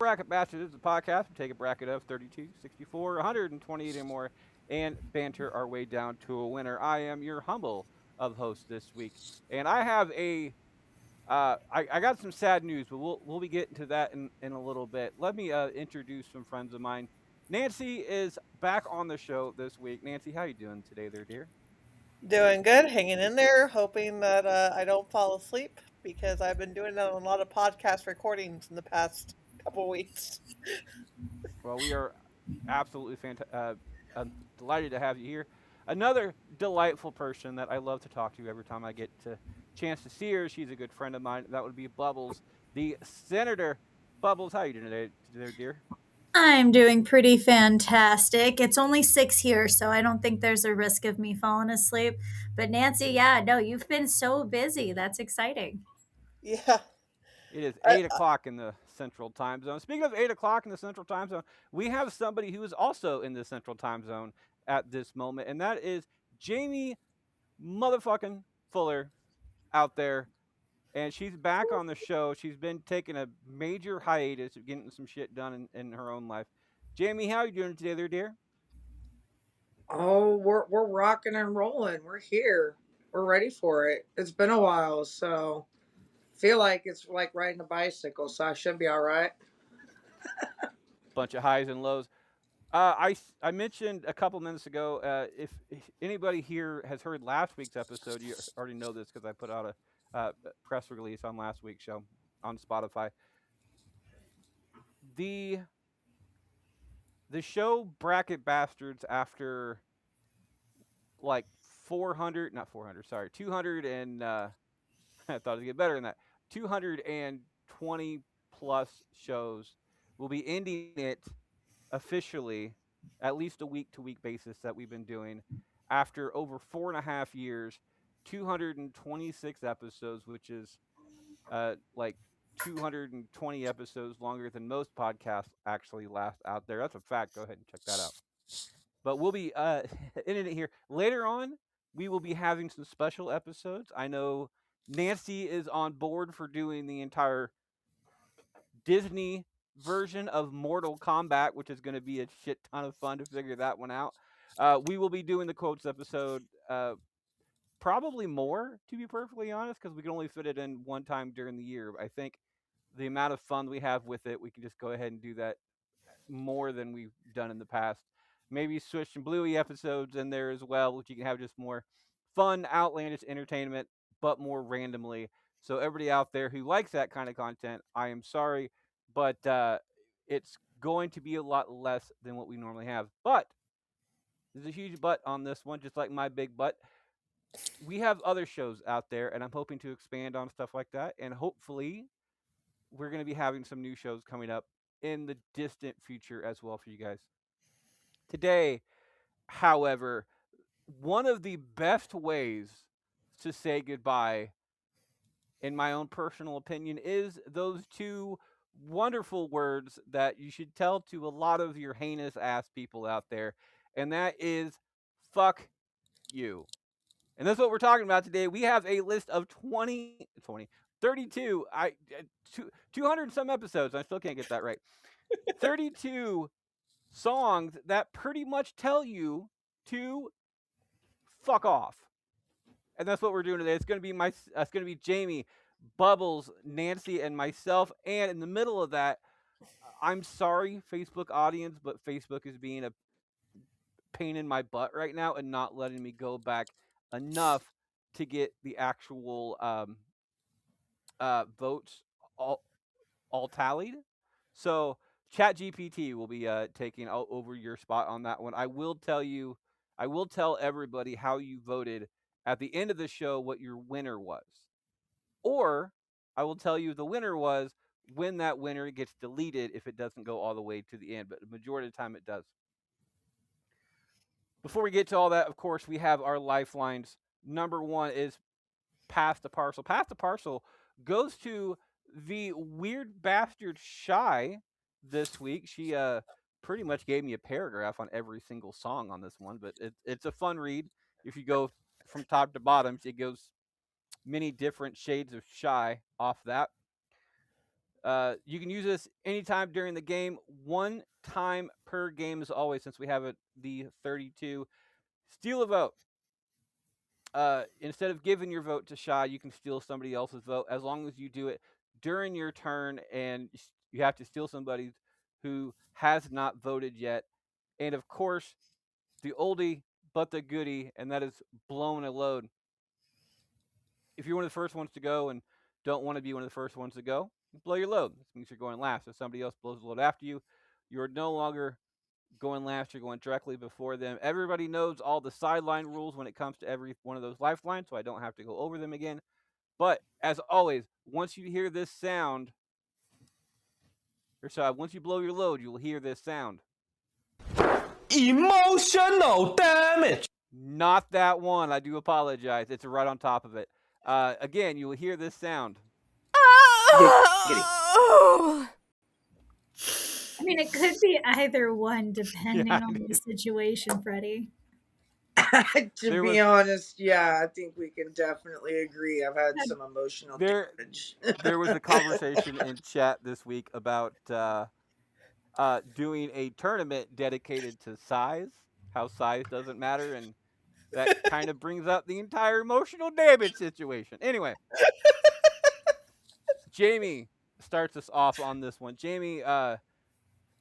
Bracket Bastards is a podcast. We take a bracket of 32, 64, 128 and more and banter our way down to a winner. I am your humble of host this week. And I have I got some sad news, but we'll be getting to that in a little bit. Let me introduce some friends of mine. Nancy is back on the show this week. Nancy, how you doing today there, dear? Doing good, hanging in there, hoping that I don't fall asleep because I've been doing a lot of podcast recordings in the past couple weeks. Well, we are absolutely delighted to have you here. Another delightful person that I love to talk to every time I get to chance to see her. She's a good friend of mine. That would be Bubbles, the senator. Bubbles, how you doing today, dear? I'm doing pretty fantastic. It's only 6 here, so I don't think there's a risk of me falling asleep. But Nancy, yeah, no, you've been so busy. That's exciting. Yeah, It is I, 8 o'clock in the Central Time Zone. Speaking of 8 o'clock in the Central Time Zone, we have somebody who is also in the Central Time Zone at this moment, and that is Jamie motherfucking Fuller out there, and she's back on the show. She's been taking a major hiatus, getting some shit done in her own life. Jamie, how are you doing today, there, dear? Oh, we're rocking and rolling. We're here. We're ready for it. It's been a while, so feel like it's like riding a bicycle, so I should be all right. Bunch of highs and lows. I mentioned a couple minutes ago. If anybody here has heard last week's episode, you already know this because I put out a press release on last week's show on Spotify. The the show Bracket Bastards, after like 400, not 400, sorry, 200 and I thought it'd get better than that. 220 plus shows will be ending it officially, at least a week to week basis that we've been doing after over 4.5 years, 226 episodes, which is like 220 episodes longer than most podcasts actually last out there. That's a fact. Go ahead and check that out. But we'll be ending it here. Later on, we will be having some special episodes. I know Nancy is on board for doing the entire Disney version of Mortal Kombat, which is going to be a shit ton of fun to figure that one out. We will be doing the quotes episode, probably more, to be perfectly honest, because we can only fit it in one time during the year. I think the amount of fun we have with it, we can just go ahead and do that more than we've done in the past. Maybe switch some Bluey episodes in there as well, which you can have just more fun, outlandish entertainment, but more randomly. So everybody out there who likes that kind of content, I am sorry, but it's going to be a lot less than what we normally have. But there's a huge but on this one, just like my big but. We have other shows out there, and I'm hoping to expand on stuff like that. And hopefully, we're going to be having some new shows coming up in the distant future as well for you guys. Today, however, one of the best ways to say goodbye, in my own personal opinion, is those two wonderful words that you should tell to a lot of your heinous ass people out there, and that is fuck you. And that's what we're talking about today. We have a list of 32, 200 and some episodes. I still can't get that right. 32 songs that pretty much tell you to fuck off. And that's what we're doing today. It's going to be Jamie, Bubbles, Nancy, and myself. And in the middle of that, I'm sorry, Facebook audience, but Facebook is being a pain in my butt right now and not letting me go back enough to get the actual votes all all tallied. So ChatGPT will be taking over your spot on that one. I will tell everybody how you voted at the end of the show, what your winner was, or I will tell you the winner was when that winner gets deleted if it doesn't go all the way to the end. But the majority of the time, it does. Before we get to all that, of course, we have our lifelines. Number one is Pass the Parcel. Pass the Parcel goes to the weird bastard Shy this week. She pretty much gave me a paragraph on every single song on this one, but it's a fun read. If you go from top to bottom, it goes many different shades of Shy off that. You can use this anytime during the game. One time per game as always, since we have the 32. Steal a vote. Instead of giving your vote to Shy, you can steal somebody else's vote as long as you do it during your turn, and you have to steal somebody who has not voted yet. And of course, the oldie but the goodie, and that is blowing a load. If you're one of the first ones to go and don't want to be one of the first ones to go, blow your load. This means you're going last. If somebody else blows the load after you, you're no longer going last, you're going directly before them. Everybody knows all the sideline rules when it comes to every one of those lifelines, so I don't have to go over them again. But as always, once you hear this sound, or sorry, once you blow your load, you'll hear this sound. Emotional damage. Not that one. I do apologize. It's right on top of it. Again, you will hear this sound. I mean, it could be either one depending Yeah, on the situation, Freddie. There be was- honest, yeah, I think we can definitely agree. I've had some emotional damage. There was a conversation in chat this week about doing a tournament dedicated to size, how size doesn't matter, and that kind of brings up the entire emotional damage situation. Anyway, Jamie starts us off on this one. Jamie,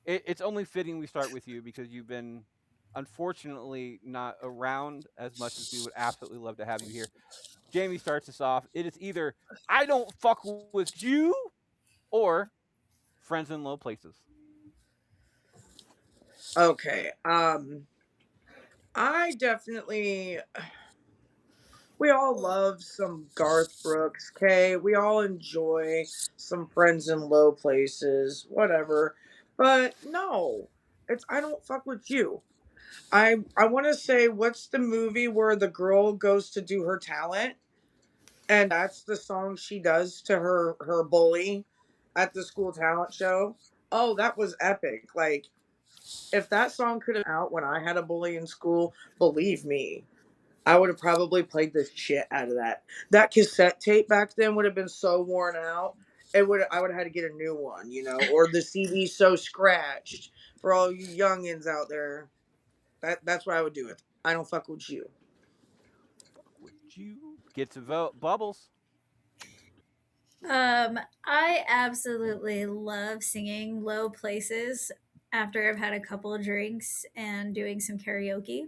it's only fitting we start with you because you've been unfortunately not around as much as we would absolutely love to have you here. Jamie starts us off. It is either I don't fuck with you or friends in low places. Okay. I definitely. We all love some Garth Brooks, okay? We all enjoy some Friends in Low Places, whatever. But no, it's I don't fuck with you. I want to say, what's the movie where the girl goes to do her talent, and that's the song she does to her bully at the school talent show? Oh, that was epic. Like, if that song could have been out when I had a bully in school, believe me, I would have probably played the shit out of that. That cassette tape back then would have been so worn out. I would have had to get a new one, or the CD so scratched for all you youngins out there. That's what I would do with. I don't fuck with you. Would you get to vote? Bubbles. I absolutely love singing low places after I've had a couple of drinks and doing some karaoke.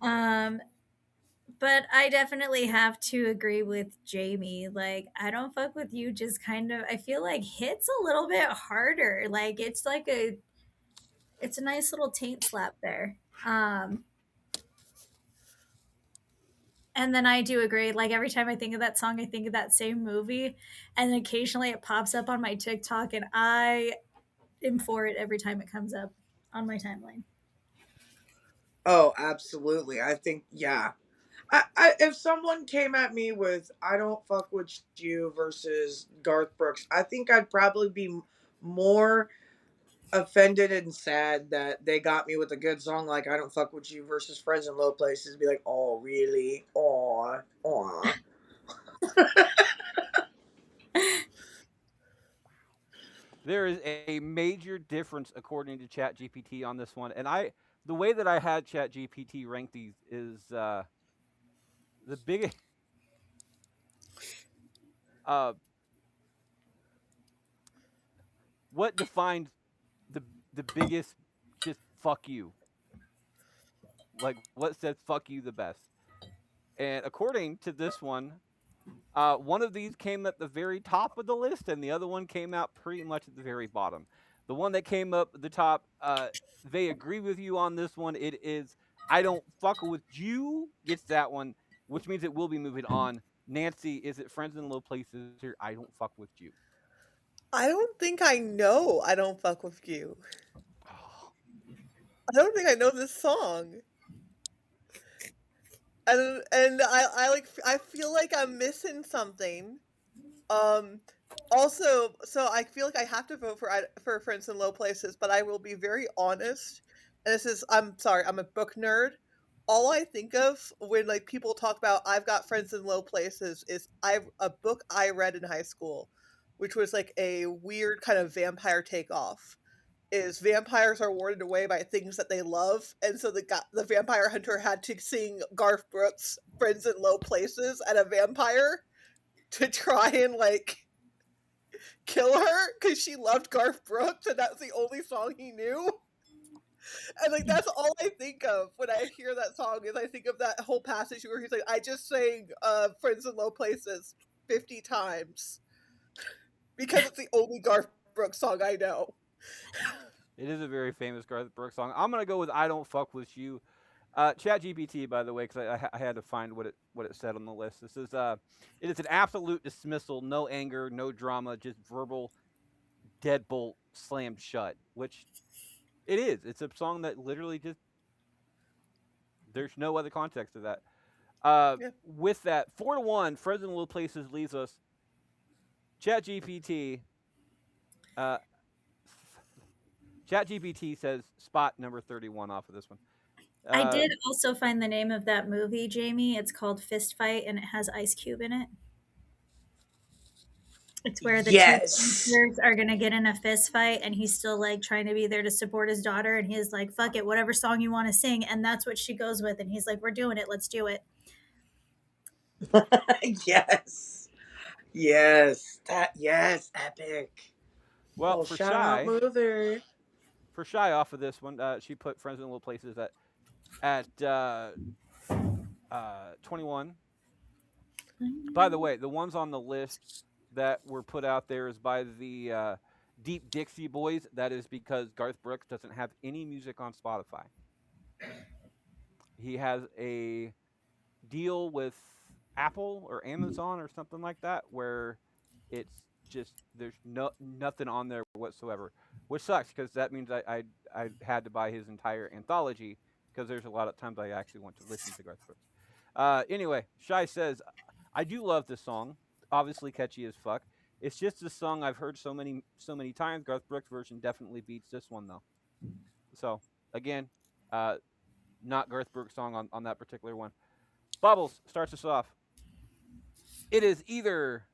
Um, but I definitely have to agree with Jamie. Like, I don't fuck with you just kind of I feel like hits a little bit harder. Like it's a nice little taint slap there. And then I do agree. Like every time I think of that song, I think of that same movie, and occasionally it pops up on my TikTok, and I am for it every time it comes up on my timeline. Oh, absolutely. I think, yeah. If someone came at me with "I don't fuck with you" versus Garth Brooks, I think I'd probably be more offended and sad that they got me with a good song like "I Don't Fuck with You" versus "Friends in Low Places." Be like, oh, really? Aw. There is a major difference according to ChatGPT on this one, and the way that I had ChatGPT rank these is the biggest. Uh, what defines the the biggest? Just fuck you. Like what says fuck you the best? And according to this one of these came at the very top of the list, and the other one came out pretty much at the very bottom. The one that came up at the top, they agree with you on this one. It is I don't fuck with you gets that one, which means it will be moving on. Nancy, is it friends in low places or I don't fuck with you? I don't think I know I don't fuck with you. I don't think I know this song. And I feel like I'm missing something. Um Also, so I feel like I have to vote for Friends in Low Places, but I will be very honest. And this is I'm sorry, I'm a book nerd. All I think of when like people talk about I've got friends in low places is a book I read in high school, which was like a weird kind of vampire takeoff. Is vampires are warded away by things that they love, and so the vampire hunter had to sing Garth Brooks' "Friends in Low Places" at a vampire to try and like kill her because she loved Garth Brooks and that's the only song he knew. And like that's all I think of when I hear that song is I think of that whole passage where he's like, I just sang "Friends in Low Places" 50 times because it's the only Garth Brooks song I know. It is a very famous Garth Brooks song. I'm gonna go with "I Don't Fuck With You." ChatGPT, by the way, because I had to find what it said on the list. This is it is an absolute dismissal, no anger, no drama, just verbal deadbolt slammed shut. Which it is. It's a song that literally just there's no other context to that. Yeah. With that, 4-1, Friends in Little Places leaves us. ChatGPT. Uh, ChatGPT says spot number 31 off of this one. I did also find the name of that movie, Jamie. It's called Fist Fight, and it has Ice Cube in it. It's where the two Yes. sisters are gonna get in a fist fight, and he's still like trying to be there to support his daughter, and he's like, "Fuck it, whatever song you want to sing," and that's what she goes with, and he's like, "We're doing it, let's do it." Yes. Yes. Yes, epic. Well, Well, shout out movie. for shy off of this one, she put Friends in Little Places at 21. By the way, the ones on the list that were put out there is by the Deep Dixie Boys. That is because Garth Brooks doesn't have any music on Spotify. He has a deal with Apple or Amazon or something like that where it's just there's nothing on there whatsoever, which sucks because that means I had to buy his entire anthology because there's a lot of times I actually want to listen to Garth Brooks. Anyway, Shy says I do love this song. Obviously catchy as fuck. It's just a song I've heard so many times. Garth Brooks version definitely beats this one though. So again, uh, not Garth Brooks song on that particular one. Bubbles starts us off. It is either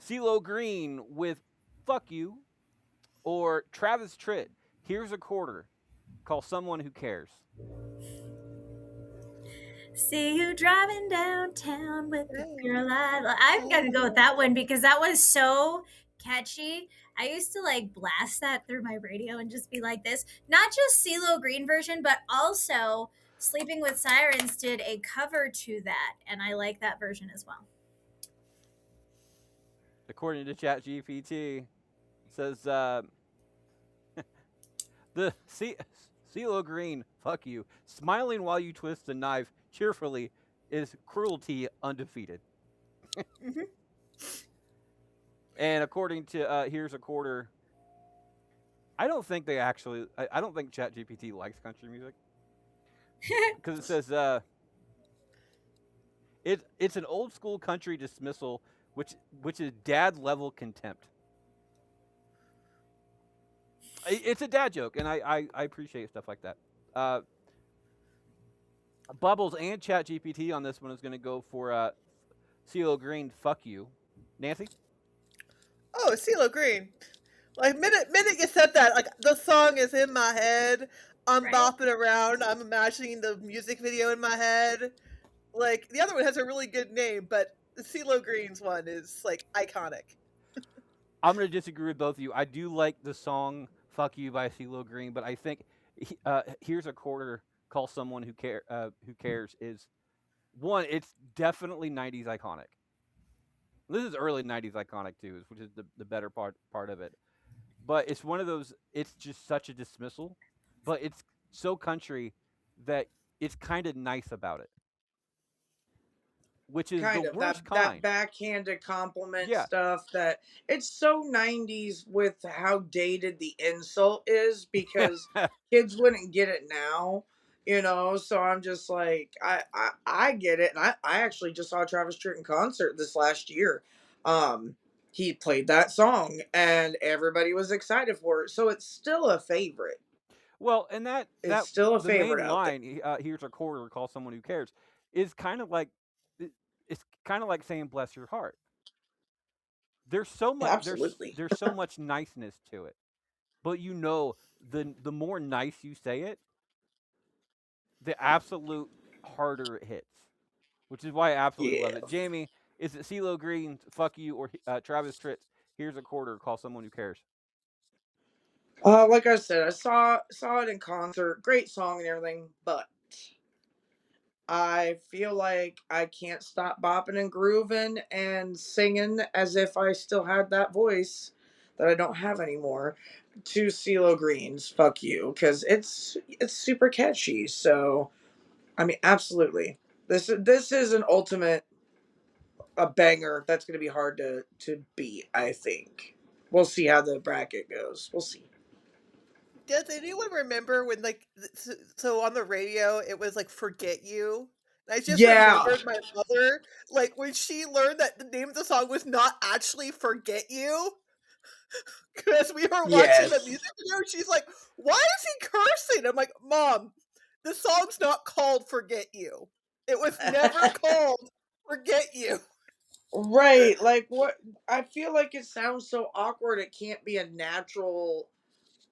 CeeLo Green with "Fuck You" or Travis Tritt. Here's a quarter. Call someone who cares. See you driving downtown with the girl I'm gonna go with that one because that was so catchy. I used to like blast that through my radio and just be like this. Not just CeeLo Green version, but also Sleeping with Sirens did a cover to that, and I like that version as well. According to ChatGPT, says the CeeLo Green, fuck you, smiling while you twist the knife cheerfully is cruelty undefeated. Mhm. And according to here's a quarter, I don't think they actually. I don't think ChatGPT likes country music because it says it's an old school country dismissal, which is dad level contempt. It's a dad joke, and I appreciate stuff like that. Bubbles and ChatGPT on this one is going to go for CeeLo Green. Fuck you, Nancy. Oh, CeeLo Green. Like minute you said that, like the song is in my head. I'm Right? bopping around. I'm imagining the music video in my head. Like the other one has a really good name, but the CeeLo Green's one is like iconic. I'm going to disagree with both of you. I do like the song "Fuck You" by CeeLo Green, but I think here's a quarter. Call someone who cares is one. It's definitely '90s iconic. This is early '90s iconic too, which is the better part of it. But it's one of those. It's just such a dismissal, but it's so country that it's kind of nice about it, which is the Kind of worst that kind. backhanded compliment Yeah. stuff that it's so 90s with how dated the insult is because kids wouldn't get it now, so I'm just like I get it. And I actually just saw Travis Tritt in concert this last year. He played that song and everybody was excited for it, so it's still a favorite. Well, and that It's that still a the main favorite out there. line, "Here's a quarter, call someone who cares," is kind of like it's kind of like saying "bless your heart." there's so much Absolutely. there's so much niceness to it, but the more nice you say it, the absolute harder it hits, which is why I absolutely love Yeah. it. Jamie, is it CeeLo Green's "Fuck You" or Travis Tritt's "Here's a Quarter"? Call someone who cares. Like I said, I saw it in concert. Great song and everything, but I feel like I can't stop bopping and grooving and singing as if I still had that voice that I don't have anymore to CeeLo Green's "Fuck You" because it's super catchy. So I mean, absolutely, this is an ultimate a banger that's going to be hard to beat. I think we'll see how the bracket goes. We'll see. Does anyone remember when so on the radio it was like "Forget You"? And I just Yeah. remembered my mother like when she learned that the name of the song was not actually "Forget You" because we were watching the Yes. music video. She's like, "Why is he cursing?" I'm like, "Mom, the song's not called "Forget You." It was never called "Forget You." Right. Like what I feel like it sounds so awkward it can't be a natural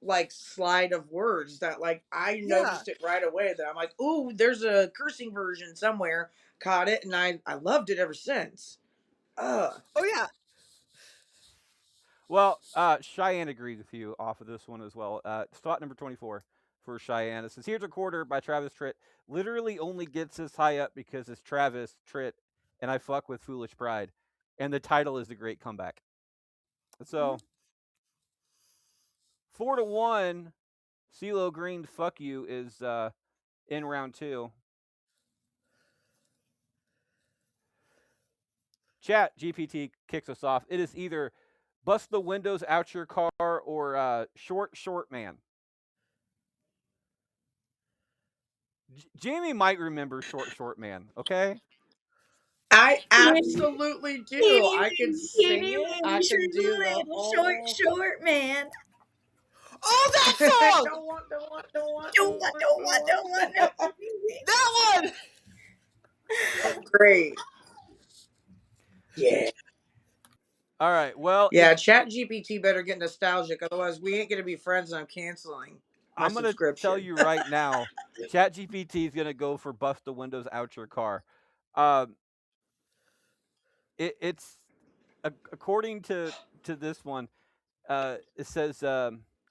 like slide of words that like I Yeah. noticed it right away that I'm like, "Ooh, there's a cursing version somewhere." Caught it and I loved it ever since. Oh yeah. Well, Cheyenne agrees with you off of this one as well. Spot number 24 for Cheyenne. It says, "Here's a Quarter" by Travis Tritt. Literally only gets this high up because it's Travis Tritt and I fuck with Foolish Pride. And the title is The Great Comeback. Mhm. So, 4-1, CeeLo Green's "Fuck You" is in round two. Chat GPT kicks us off. It is either "Bust the Windows Out Your Car" or Short Man. Jamie might remember Short Man, okay? I Teeny, absolutely do. teeny, I can weeny, sing teeny, it. weeny, I can short, do the little, short, whole short man. Oh, that song. don't want, don't want, don't want, Don't don't want, want, don't don't want, don't want no want. more music. That one. Great. Yeah. All right. Well, Yeah, Chat GPT better get nostalgic, otherwise we ain't gonna be friends and I'm canceling my I'm gonna tell subscription. you right now, ChatGPT is gonna go for "Bust the Windows Out Your Car." Um, it's according to this one. It says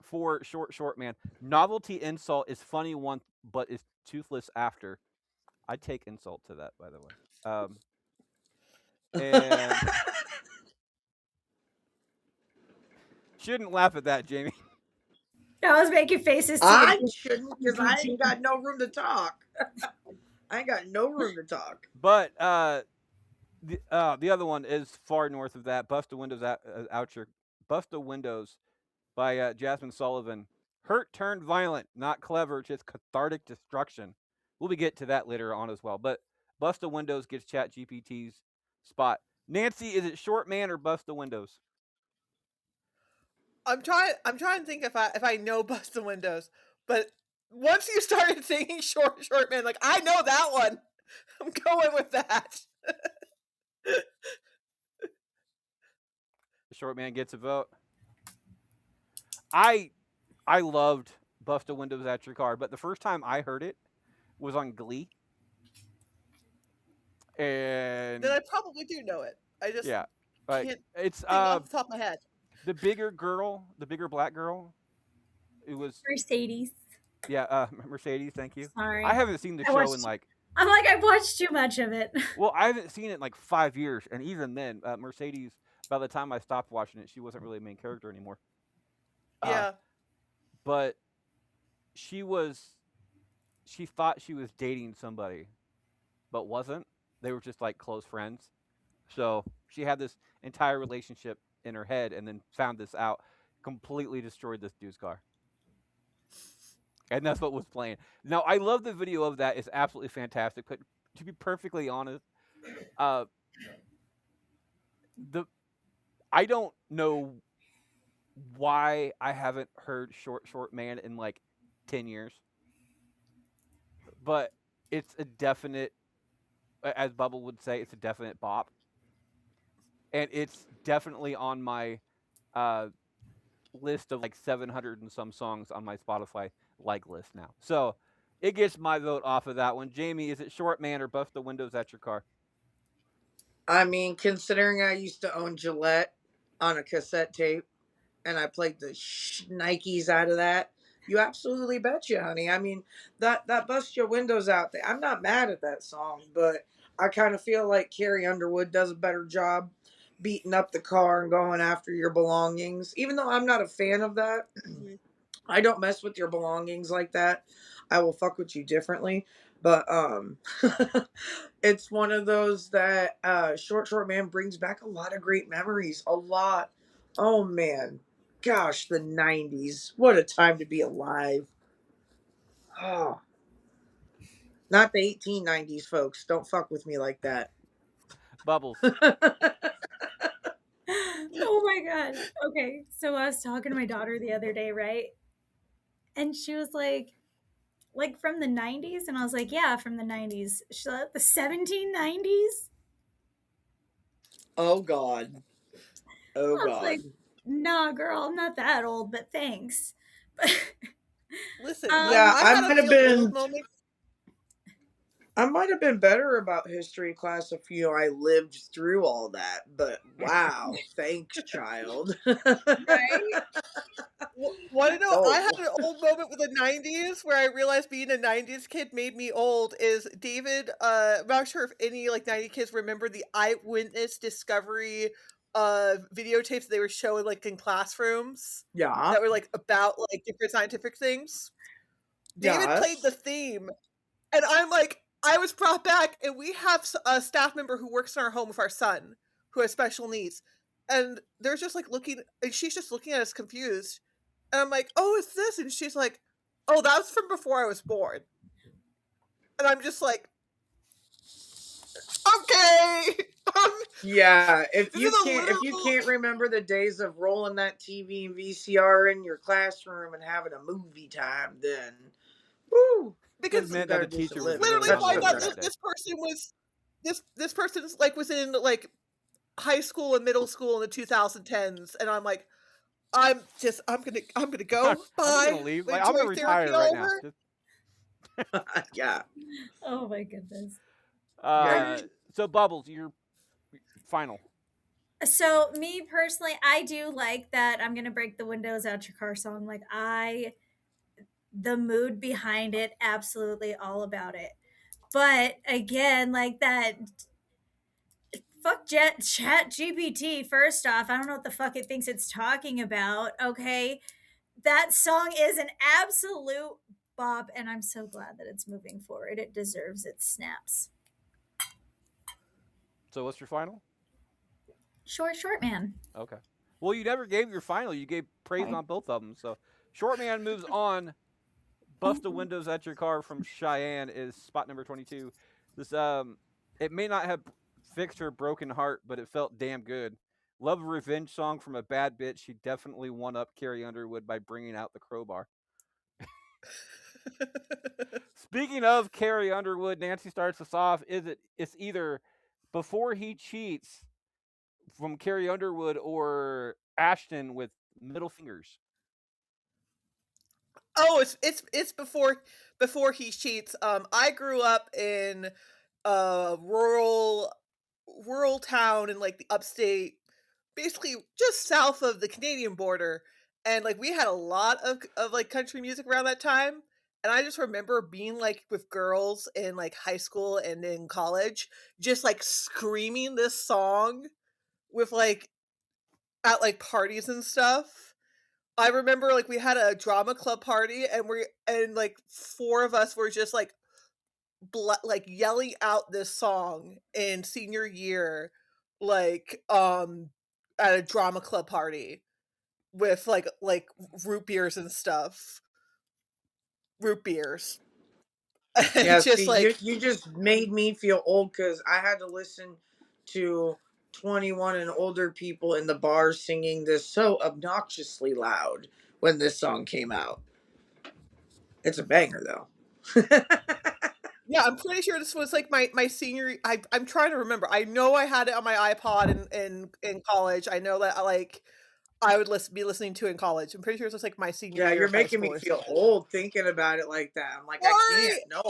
for Short Man, novelty insult is funny one, but is toothless after. I take insult to that, by the way. And shouldn't laugh at that, Jamie. I was making faces to I you. shouldn't because I ain't got no room to talk. I ain't got no room to talk. But the other one is far north of that. Bust the Windows by Jasmine Sullivan. Hurt turned violent, not clever, just cathartic destruction. We'll be get to that later on as well. But Bust the Windows gets Chat GPT's spot. Nancy, is it Short Man or Bust the Windows? I'm trying to think if I know "Bust the Windows," but once you started singing "Short Man," like I know that one. I'm going with that. The Short Man gets a vote. I I loved Bust the Windows at Your Car, but the first time I heard it was on Glee, Then and I probably do know it. I just yeah, like can't it's think off the top of my head. the bigger girl, the bigger black girl. It was Mercedes. yeah, Mercedes. Thank you. I Sorry. haven't seen the I show in watched like I'm like I've watched too much of it. well, I haven't seen it in like 5 years, and even then, Mercedes. By the time I stopped watching it, she wasn't really a main character anymore. Uh, Yeah. but she was. She thought she was dating somebody, but wasn't. They were just like close friends. So she had this entire relationship in her head, and then found this out. Completely destroyed this dude's car, and that's what was playing. Now I love the video of that. It's absolutely fantastic. But to be perfectly honest, uh, the I don't know why I haven't heard Short Man in like 10 years, but it's a definite, as Bubble would say, it's a definite bop. and it's definitely on my uh, list of like 700 and some songs on my Spotify like list now. So it gets my vote off of that one. Jamie, is it Short Man or Buff the Windows at your car? I mean, considering I used to own Gillette on a cassette tape and I played the Nikes out of that, you absolutely betcha, honey. I mean, that bust your windows out there. I'm not mad at that song, but I kind of feel like Carrie Underwood does a better job beating up the car and going after your belongings. Even though I'm not a fan of that, Mhm. I don't mess with your belongings like that. I will fuck with you differently. But it's one of those that short man brings back a lot of great memories. A lot. Oh man. Gosh, the 90s. What a time to be alive. Oh, not the 1890s, folks. Don't fuck with me like that. Bubbles. Oh my god. Okay, so I was talking to my daughter the other day, right? And she was like from the 90s? And I was like, yeah, from the 90s. She's like, the 1790s? Oh god. Oh I was like, god. nah, girl, I'm not that old, but thanks. Listen, Yeah, um, I I had a might have feel old been moment. I might have been better about history class if I lived through all that, but wow, thanks, child. right? Want to know? I Oh, had an old moment with the '90s where I realized being a '90s kid made me old. Is David? I'm not sure if any like '90s kids remember the eyewitness discovery videotapes they were showing like in classrooms yeah, that were like about like different scientific things. David played the yes, theme, and I'm like, I was brought back, and we have a staff member who works in our home with our son who has special needs, and they're just like looking, and she's just looking at us confused, and I'm like, oh, it's this, and she's like, oh, that's from before I was born, and I'm just like, okay, yeah. this is a If you literal can't remember the days of rolling that TV and VCR in your classroom and having a movie time, then woo, Just because you meant that gotta the do some teacher was living. really literally That's find hungover out okay. that that day. this person's like was in like high school and middle school in the 2010s, and I'm like, I'm gonna I'm go. just Bye. gonna leave. Like I'm gonna Enjoy therapy retire right now. over. Just, Yeah, Oh my goodness. yeah. uh, so Bubbles, you're final. So me personally, I do like that I'm gonna break the windows out your car song. Like the mood behind it, absolutely all about it. But again, like that fuck chat GPT, first off, I don't know what the fuck it thinks it's talking about. Okay. That song is an absolute bop, and I'm so glad that it's moving forward. It deserves its snaps. So what's your final? Short man. Okay. Well, you never gave your final. You gave praise Sorry. on both of them. So Short Man moves on. Bust the windows at your car from Cheyenne is spot number 22. This it may not have fixed her broken heart, but it felt damn good. Love a revenge song from a bad bitch. She definitely won up Carrie Underwood by bringing out the crowbar. Speaking of Carrie Underwood, Nancy starts us off. It's either Before He Cheats from Carrie Underwood or Ashton with Middle Fingers. Oh, it's before he cheats. I grew up in a rural town in like the upstate, basically just south of the Canadian border, and like we had a lot of like country music around that time. And I just remember being like with girls in like high school and in college, just like screaming this song with like at like parties and stuff. I remember like we had a drama club party, and like four of us were just like like yelling out this song in senior year, like at a drama club party with like root beers and stuff. Root beers. And Yeah, see, just like you just made me feel old because I had to listen to 21 and older people in the bar singing this so obnoxiously loud when this song came out. It's a banger, though. Yeah, I'm pretty sure this was like my senior. I'm trying to remember. I know I had it on my iPod in college. I know that I would be listening to it in college. I'm pretty sure it was like my senior Yeah, year you're of high making me school or feel something. old thinking about it like that. I'm like, I can't. Sorry. Hey, No.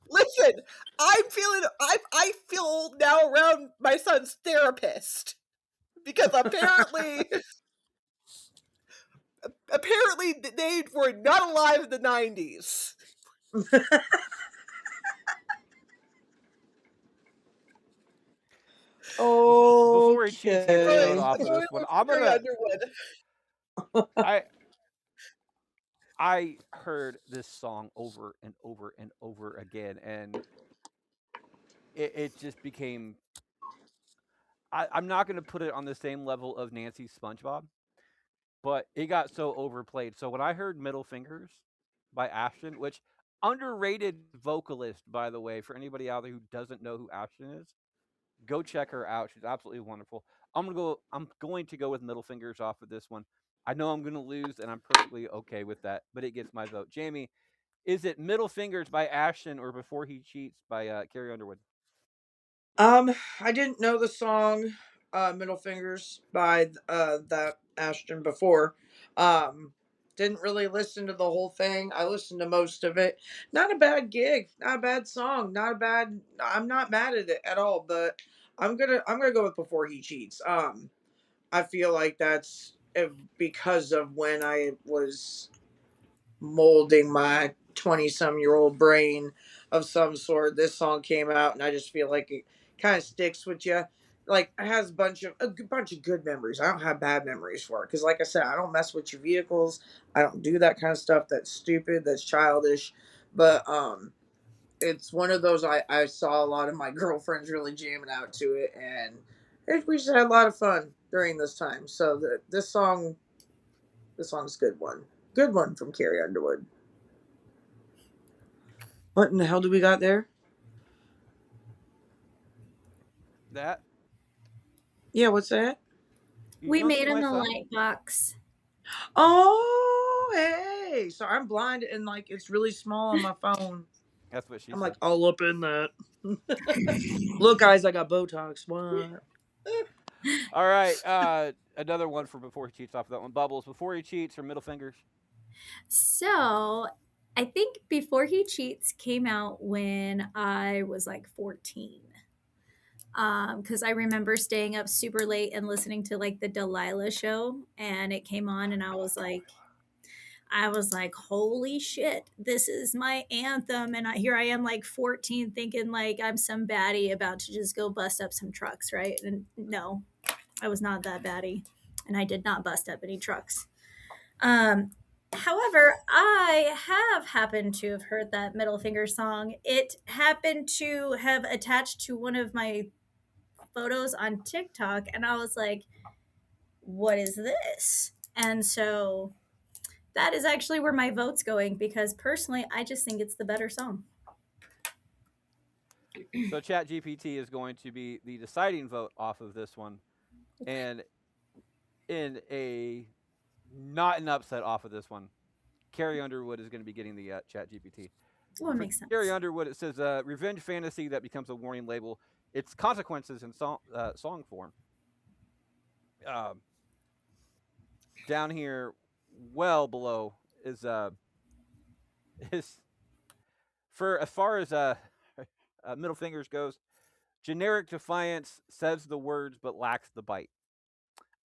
listen. I feel old now around my son's therapist because apparently they were not alive in the 90s. Before he cheats his vote Okay. off I'm of going this one, with I'm Carrie gonna. Underwood. I I heard this song over and over and over again, and it just became. I'm not gonna put it on the same level of Nancy's SpongeBob, but it got so overplayed. So when I heard "Middle Fingers" by Ashton, which underrated vocalist, by the way, for anybody out there who doesn't know who Ashton is, go check her out. She's absolutely wonderful. I'm going to go with "Middle Fingers" off of this one. I know I'm going to lose, and I'm perfectly okay with that. But it gets my vote. Jamie, is it "Middle Fingers" by Ashton or "Before He Cheats" by Carrie Underwood? I didn't know the song Middle Fingers by that Ashton before. Um didn't really listen to the whole thing. I listened to most of it. Not a bad gig, not a bad song, not a bad I'm not mad at it at all, but I'm gonna go with Before He Cheats. I feel like that's because of when I was molding my 20 some year old brain of some sort. This song came out and I just feel like it kind of sticks with you. Like it has bunch of good memories. I don't have bad memories for it because, like I said, I don't mess with your vehicles. I don't do that kind of stuff. That's stupid. That's childish. But it's one of those I saw a lot of my girlfriends really jamming out to it, and we just had a lot of fun during this time. So this song's a good one from Carrie Underwood. What in the hell do we got there? That Yeah, what's that? you We don't see made my him a son? light box. Oh, hey. So I'm blind and like it's really small on my phone. That's what she I'm like said. all up in that. Look, guys, I got Botox. What? All right, another one for "Before He Cheats" off of that one. Bubbles, "Before He Cheats" or "Middle Fingers"? So I think Before He Cheats came out when I was like 14. Because I remember staying up super late and listening to like the Delilah show, and it came on, and I was like, holy shit, this is my anthem. And here I am, like 14, thinking like I'm some baddie about to just go bust up some trucks, right? And no, I was not that baddie. And I did not bust up any trucks. Um, However, I have happened to have heard that Middle Finger song. It happened to have attached to one of my photos on TikTok, and I was like, what is this? And so that is actually where my vote's going because personally, I just think it's the better song. So ChatGPT is going to be the deciding vote off of this one, and in a not an upset off of this one, Carrie Underwood is going to be getting the ChatGPT. Well, it For makes Carrie sense. Underwood, it says revenge fantasy that becomes a warning label. Its consequences in song form. Um, Down here, well below, is is for as far as Middle Fingers goes. Generic defiance says the words but lacks the bite.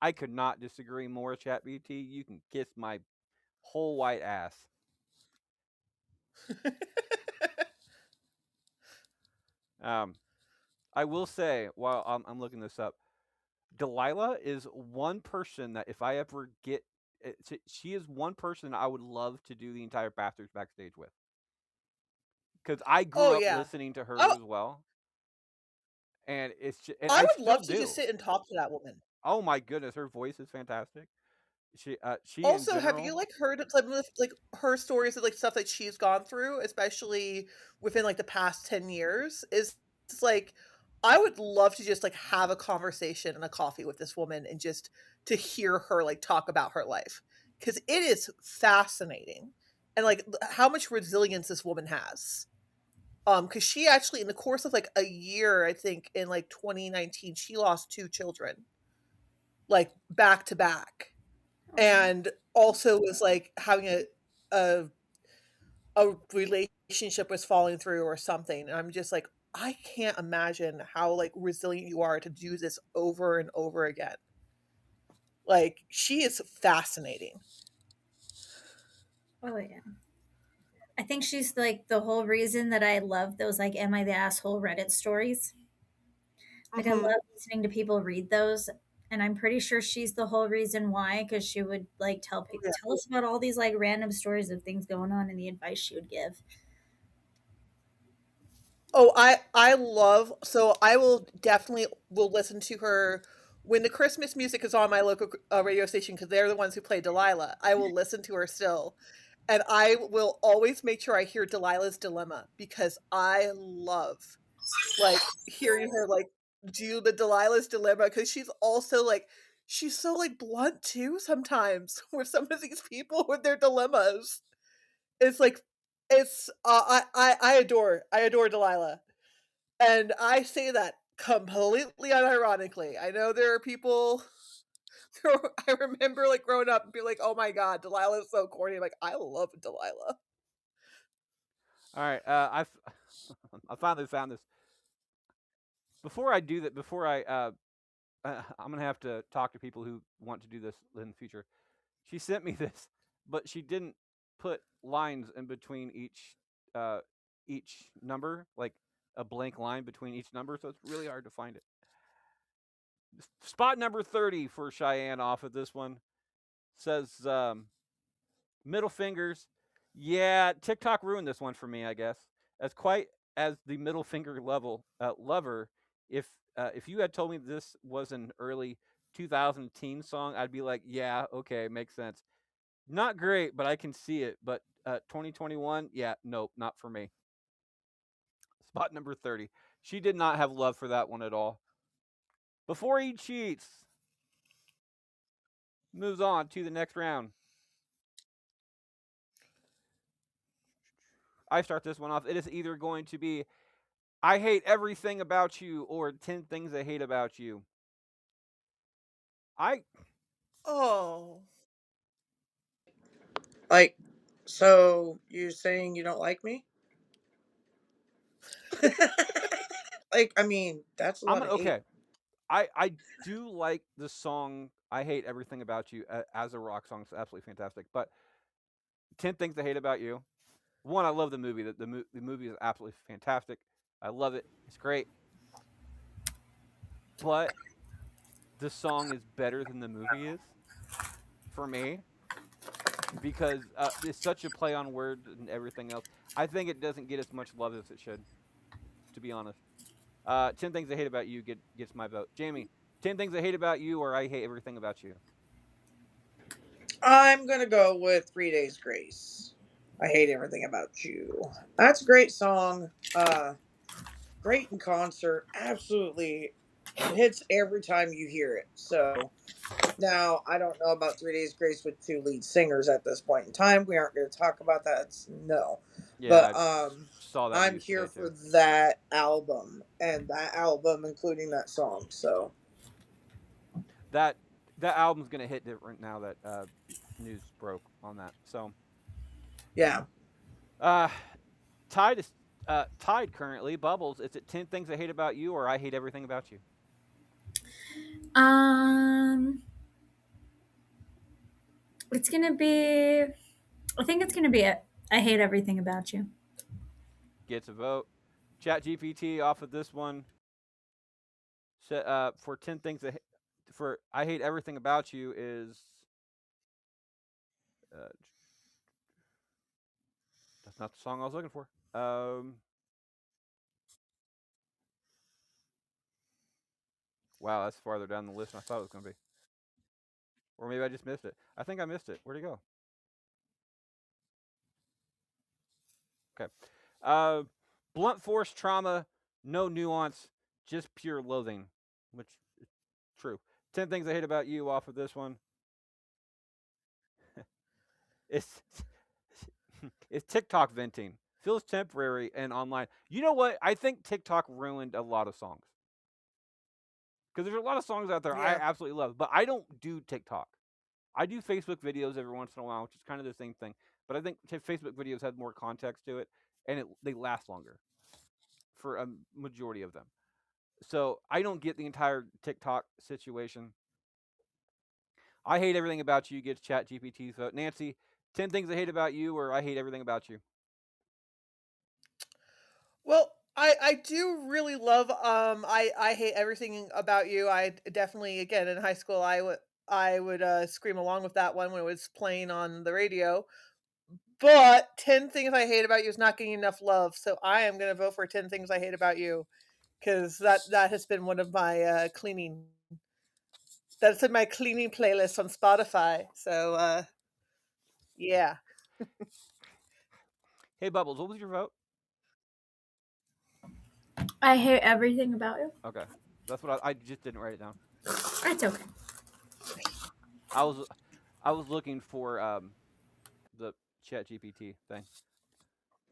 I could not disagree more, ChatGPT. You can kiss my whole white ass. Um, I will say, while I'm looking this up, Delilah is one person that if I ever get, she is one person I would love to do the entire Bastards backstage with because I Oh grew up yeah. listening to her I as well, and and I I would still love to do. just sit and talk to that woman. Oh my goodness, her voice is fantastic. She in Also, have you general. like heard some of like her stories of like stuff that she's gone through, especially within like the past 10 years? Is it's like I would love to just like have a conversation and a coffee with this woman and just to hear her like talk about her life because it is fascinating and like how much resilience this woman has. Because she actually, in the course of like a year, I think in like 2019, she lost two children, like back to back, Oh. and also was like having a a relationship was falling through or something. And I'm just like, I can't imagine how like resilient you are to do this over and over again. Like she is fascinating. Oh yeah. I think she's like the whole reason that I love those like "Am I the Asshole" Reddit stories. Like I Hmm. love listening to people read those, and I'm pretty sure she's the whole reason why, because she would like Yeah. tell us about all these like random stories of things going on and the advice she would give. Oh, I love, so I will definitely will listen to her when the Christmas music is on my local radio station because they're the ones who play Delilah. I will listen to her still, and I will always make sure I hear Delilah's Dilemma because I love like hearing her like do the Delilah's Dilemma because she's also like she's so like blunt too sometimes with some of these people with their dilemmas. It's like it's I adore Delilah. And I say that completely unironically. I know there are people I remember like growing up and be like, "Oh my god, Delilah is so corny." I'm like, I love Delilah. All right, I finally found this. Before I do that, before I'm gonna have to talk to people who want to do this in the future. She sent me this, but she didn't put lines in between uh, each number, like a blank line between each number, so it's really hard to find it. Spot number 30 for Cheyenne off of this one says middle fingers. Yeah, TikTok ruined this one for me, I guess. As quite as the middle finger level lover, if you had told me this was an early 2000 teen song, I'd be like, yeah, okay, makes sense. Not great, but I can see it. But 2021, yeah, nope, not for me. Spot number 30. She did not have love for that one at all. Before he cheats, moves on to the next round. I start this one off. It is either going to be I hate everything about you or 10 things I hate about you. I Oh. Like, so you're saying you don't like me? Like, I mean, that's a I'm lot of hate. okay. I do like the song I hate everything about you as a rock song. It's absolutely fantastic. But 10 things I hate about you. One, I love the movie. The movie is absolutely fantastic. I love it. It's great. But the song is better than the movie is for me because it's such a play on words and everything else. I think it doesn't get as much love as it should, to be honest. 10 things I hate about you gets my vote. Jamie, 10 things I hate about you or I hate everything about you. I'm gonna go with 3 Days Grace. I hate everything about you. That's a great song. Great in concert. Absolutely hits every time you hear it. So now I don't know about 3 Days Grace with two lead singers at this point in time. We aren't going to talk about that. No, Yeah, but I saw that I'm news here today for too. that album and that album, including that song. So That that album's gonna hit different now that news broke on that. So yeah, uh, tied is tied currently. Bubbles. Is it 10 things I hate about you or I hate everything about you? Um, it's gonna be. I think it's gonna be it. I hate everything about you. Gets a vote. Chat GPT off of this one. For 10 things that for I hate everything about you is uh, that's not the song I was looking for. Wow, that's farther down the list than I thought it was going to be. Or maybe I just missed it. I think I missed it. Where'd it go? Okay. Uh, blunt force trauma, no nuance, just pure loathing, which is true. 10 things I hate about you off of this one. It's it's TikTok venting. feels temporary and online. You know what? I think TikTok ruined a lot of songs because there's a lot of songs out there I Yeah. absolutely love, but I don't do TikTok. I do Facebook videos every once in a while, which is kind of the same thing. But I think Facebook videos have more context to it, and they last longer for a majority of them. So I don't get the entire TikTok situation. I hate everything about you gets Chat GPT's vote. Nancy, 10 things I hate about you, or I hate everything about you. Well, I do really love I hate everything about you. I definitely again in high school I would scream along with that one when it was playing on the radio. But 10 things I hate about you is not getting enough love. So I am going to vote for 10 things I hate about you cuz that has been one of my cleaning that's in my cleaning playlist on Spotify. So yeah. Hey, Bubbles, what was your vote? I hate everything about you. Okay, that's what I just didn't write it down. It's okay. I was I was looking for the Chat GPT thing.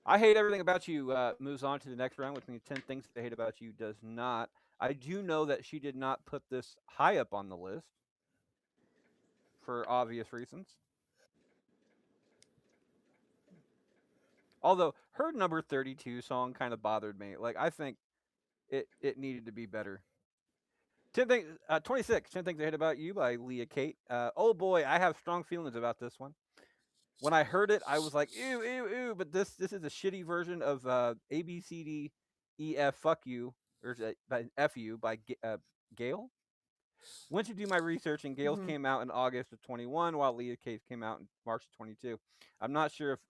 I hate everything about you. Moves on to the next round, which means 10 things I hate about you does not. I do know that she did not put this high up on the list for obvious reasons. Although her number 32 song kind of bothered me. Like I think it needed to be better. 26. 10 things I hate about you by Leah Kate. Oh boy, I have strong feelings about this one. When I heard it, I was like, ew, ew, ew. But this is a shitty version of A B C D E F fuck you or F you by Gail. Went to do my research, and Gail's Mhm. came out in August of 21, while Leah Kate's came out in March of 22. I'm not sure if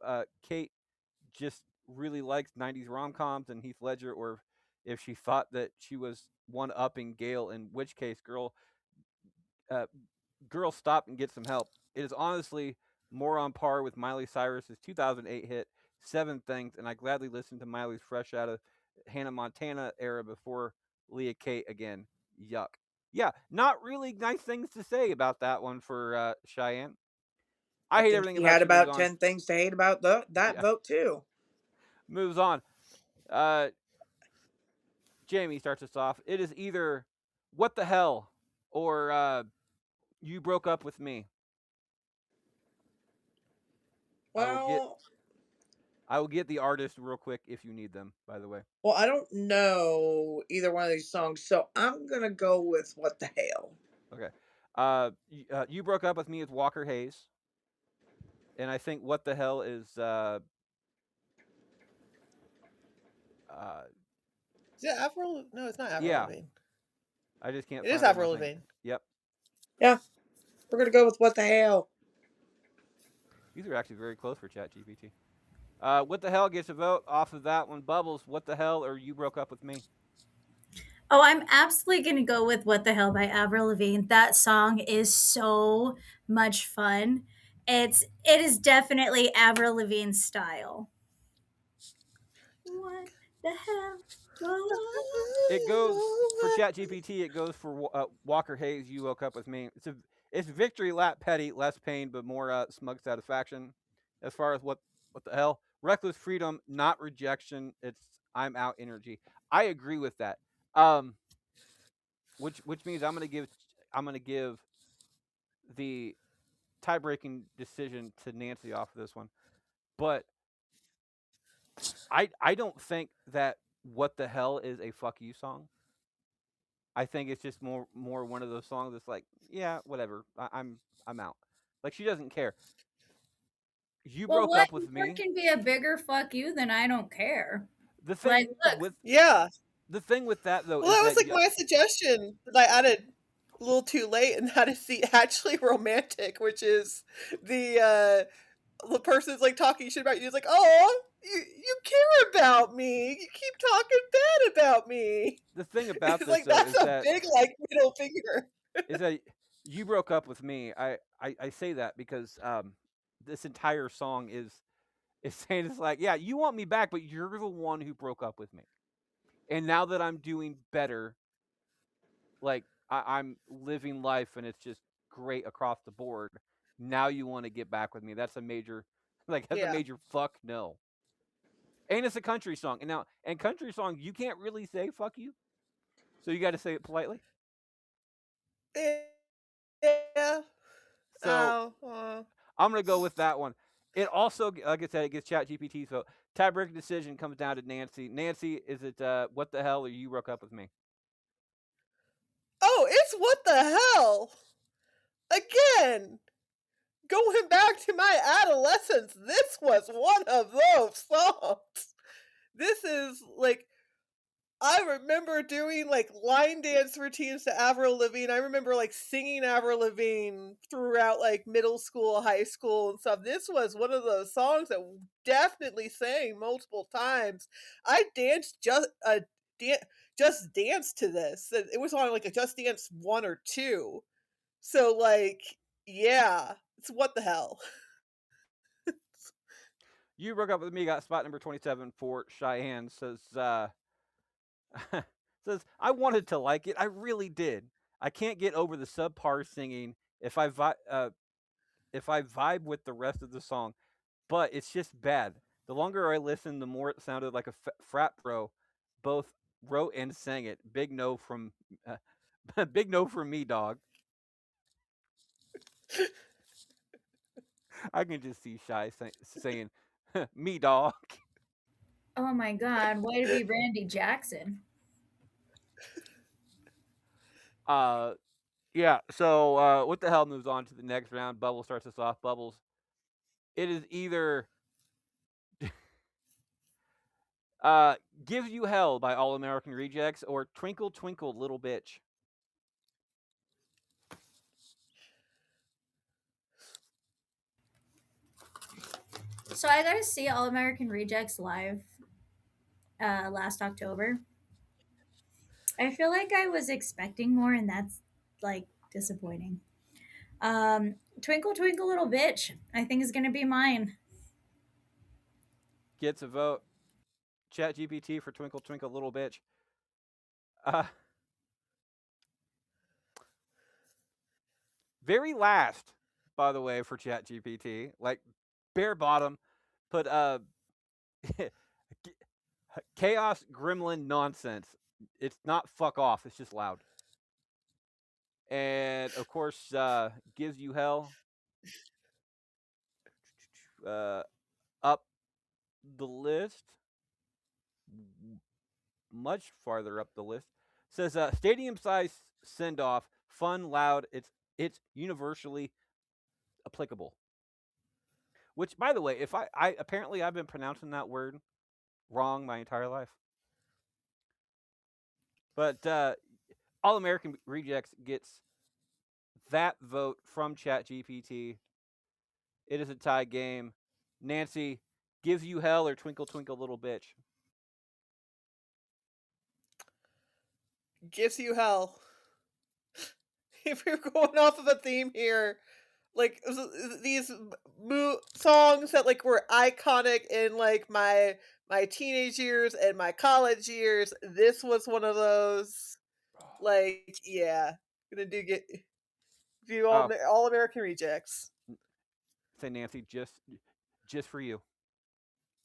Kate just really likes 90s rom coms and Heath Ledger, or if she thought that she was one upping Gail, in which case, uh, girl, stop and get some help. It is honestly more on par with Miley Cyrus's 2008 hit Seven Things, and I gladly listen to Miley's fresh out of Hannah Montana era before Leah Kate again. Yuck. Yeah, not really nice things to say about that one for Cheyenne. I I hate think everything she had about you. Moves about on. 10 things to hate about that Yeah, vote too. moves on. Uh, Jamie starts us off. It is either what the hell or you broke up with me. I will get Well, I will get the artist real quick if you need them, by the way. well, I don't know either one of these songs, so I'm gonna go with what the hell. Okay. You broke up with me with Walker Hayes, and I think what the hell is uh Is it Avril? No, it's not Avril yeah. Lavigne. I just can't It is find it on my Avril thing. Lavigne. Yep. Yeah, we're gonna go with what the hell. These are actually very close for ChatGPT. What the hell gets a vote off of that one? Bubbles. What the hell or you broke up with me? Oh, I'm absolutely going to go with What the Hell by Avril Lavigne. That song is so much fun. It is definitely Avril Lavigne's style. What the hell? It goes for ChatGPT. It goes for Walker Hayes. You woke up with me. It's victory lap petty, less pain, but more smug satisfaction. As far as what the hell, reckless freedom, not rejection. It's I'm out energy. I agree with that. Um, which means I'm gonna give the tie breaking decision to Nancy off of this one. But I don't think that what the hell is a fuck you song. I think it's just more one of those songs that's like, yeah, whatever. I'm out. Like she doesn't care. You Well, broke what up with more me. can be a bigger fuck you than I don't care? The Like, thing look, with Yeah. the thing with that though Well, is that was that like my suggestion that I added a little too late, and that is the actually romantic, which is the person's like talking shit about you. It's like, oh, you care about me. You keep talking bad about me. the thing about It's this like though that's a big like middle finger. is that you broke up with me. I say that because this entire song is saying it's like, yeah, you want me back, but you're the one who broke up with me. And now that I'm doing better, like I'm living life and it's just great across the board. Now you want to get back with me. That's a major like that's a Yeah. major fuck no. And it's a country song. And country song, you can't really say fuck you. So you got to say it politely. Yeah. So Oh. I'm going to go with that one. It also, like I said, it gets ChatGPT's vote. Tiebreaker decision comes down to Nancy. Nancy, is it what the hell, or you broke up with me? Oh, it's what the hell? Again, going back to my adolescence, this was one of those songs. This is like, I remember doing like line dance routines to Avril Lavigne. I remember like singing Avril Lavigne throughout like middle school, high school, and stuff. This was one of those songs that definitely sang multiple times. I danced just dance to this. It was on like a Just Dance 1 or 2. So like, yeah, it's what the hell. You broke up with me, got spot number 27 for Cheyenne. Says, says, I wanted to like it. I really did. I can't get over the subpar singing if I vibe with the rest of the song, but it's just bad. The longer I listened, the more it sounded like a frat bro both wrote and sang it. Big no from big no from me, dog. I can just see Shy saying, "Me, dog." Oh my God, way to be Randy Jackson. Yeah. So, what the hell moves on to the next round? Bubble starts us off. Bubbles. It is either "Gives You Hell" by All American Rejects or "Twinkle Twinkle Little Bitch." So I got to see All American Rejects live last October. I feel like I was expecting more, and that's like disappointing. Twinkle Twinkle Little Bitch, I think is gonna be mine. Gets a vote. Chat GPT for "Twinkle Twinkle Little Bitch." Uh, very last, by the way, for Chat GPT. Like bare bottom, put chaos gremlin nonsense. It's not fuck off. It's just loud. And of course, "Gives You Hell" uh, up the list, much farther up the list. Says stadium size send off, fun, loud. It's universally applicable. Which, by the way, if I apparently I've been pronouncing that word wrong my entire life. But All American Rejects gets that vote from ChatGPT. It is a tie game. Nancy, "Gives You Hell" or "Twinkle Twinkle Little Bitch"? Gives you hell. If you're going off of a theme here, like these songs that like were iconic in like my teenage years and my college years, this was one of those. Like, yeah, gonna get do Oh, all American Rejects. say Nancy, just for you.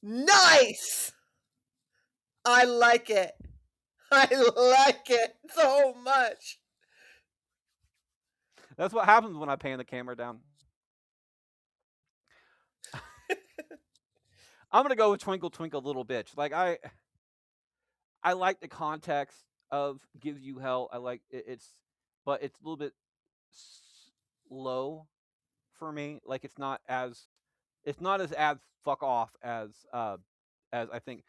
Nice. I like it. I like it so much. That's what happens when I pan the camera down. I'm gonna go with "Twinkle Twinkle Little Bitch." Like I like the context of "Gives You Hell." I like but it's a little bit low for me. Like it's not as fuck off as I think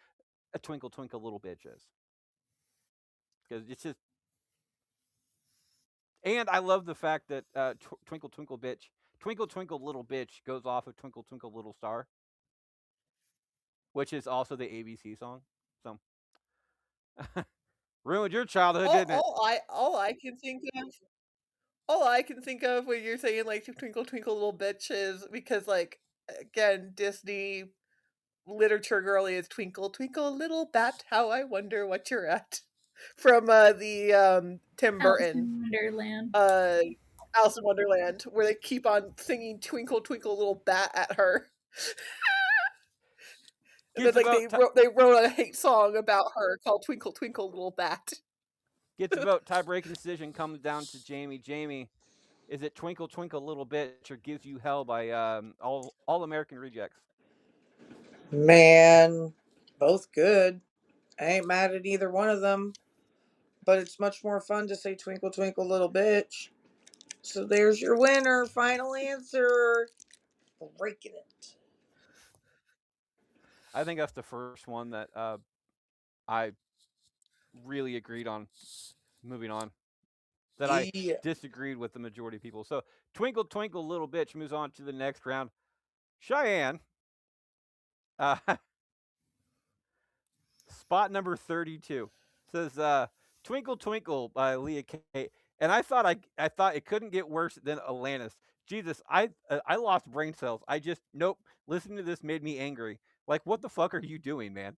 a "Twinkle Twinkle Little Bitch" is, because it's just. And I love the fact that "Twinkle Twinkle Bitch," "Twinkle Twinkle Little Bitch" goes off of "Twinkle Twinkle Little Star," which is also the ABC song. So ruined your childhood, All, didn't it? all I all I can think of all I can think of when you're saying like Twinkle Twinkle Little Bitch is because like again Disney literature girly is Twinkle Twinkle Little Bat, how I wonder what you're at, from the Tim Alice Burton in Wonderland. uh Alice in Wonderland, where they keep on singing Twinkle Twinkle Little Bat at her. And then Gets like about they wrote a hate song about her called Twinkle Twinkle Little Bat. gets about tie-breaking decision comes down to Jamie. Jamie, is it Twinkle Twinkle Little Bitch or Gives You Hell by All American Rejects? Man, both good. I ain't mad at either one of them, but it's much more fun to say Twinkle Twinkle Little Bitch. So there's your winner. Final answer. Breaking it. I think that's the first one that I really agreed on. Moving on, that I Yeah. disagreed with the majority of people. So Twinkle Twinkle Little Bitch moves on to the next round. Cheyenne, uh, spot number 32 says "Twinkle Twinkle" by Leah K. And I thought it couldn't get worse than Alanis. Jesus, I lost brain cells. I just nope. Listening to this made me angry. Like, what the fuck are you doing, man?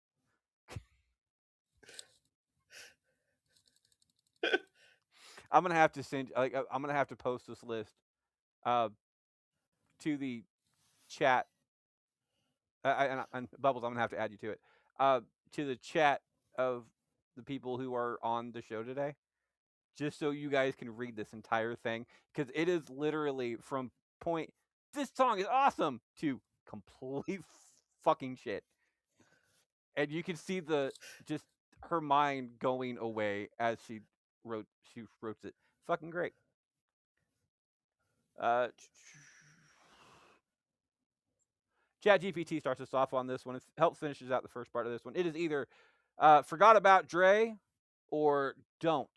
I'm gonna have to send. Like, I'm gonna have to post this list uh, to the chat. And Bubbles, I'm gonna have to add you to it. To the chat of the people who are on the show today, just so you guys can read this entire thing, because it is literally from point. This song is awesome to complete fucking shit, and you can see the just her mind going away as she wrote it. Fucking great. Uh, ChatGPT starts us off on this one. It helps finishes out the first part of this one. It is either Forgot About Dre or Don't.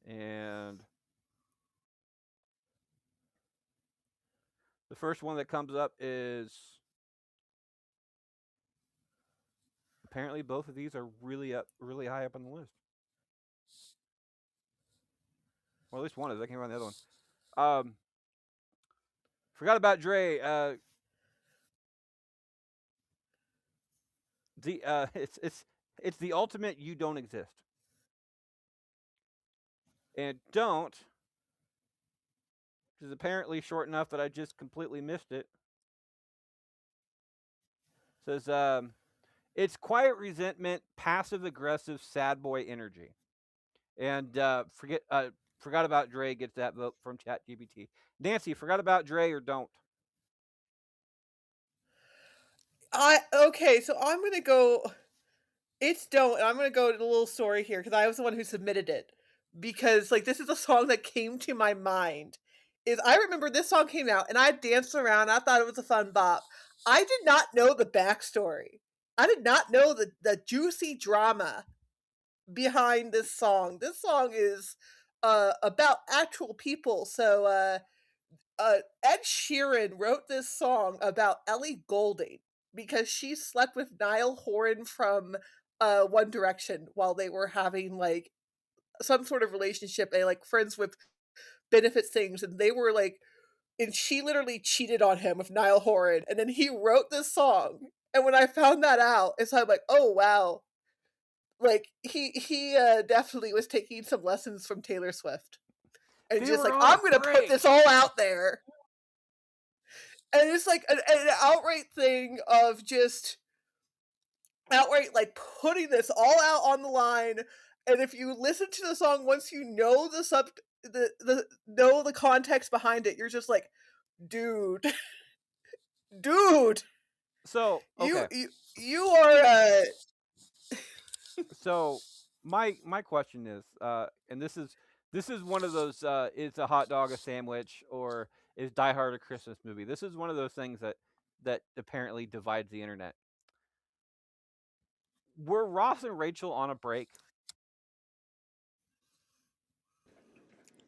And the first one that comes up is apparently both of these are really high up on the list. Well, at least one is. I can't find the other one. Um, Forgot About Dre. The it's the ultimate "You Don't Exist." And "Don't" is apparently short enough that I just completely missed it. Says it's quiet resentment, passive aggressive, sad boy energy. And Forgot About Dre gets that vote from ChatGPT. Nancy, Forgot About Dre or Don't? Okay, so I'm gonna go. It's Don't, and I'm gonna go to the little story here because I was the one who submitted it. Because like this is a song that came to my mind. Is I remember this song came out and I danced around. I thought it was a fun bop. I did not know the backstory. I did not know the juicy drama behind this song. This song is about actual people. So Ed Sheeran wrote this song about Ellie Goulding because she slept with Niall Horan from One Direction while they were having like some sort of relationship. They like friends with benefits things, and they were like, and she literally cheated on him with Niall Horan, and then he wrote this song. And when I found that out, it's like, oh wow, like he definitely was taking some lessons from Taylor Swift, and They just were like on a I'm gonna put break. this all out there. And it's like an outright thing of just outright like putting this all out on the line. And if you listen to the song once you know the know the context behind it, you're just like, dude, dude, So you okay, you you are so my question is, and this is one of those, is a hot dog a sandwich or is Die Hard a Christmas movie? This is one of those things that apparently divides the internet. Were Ross and Rachel on a break?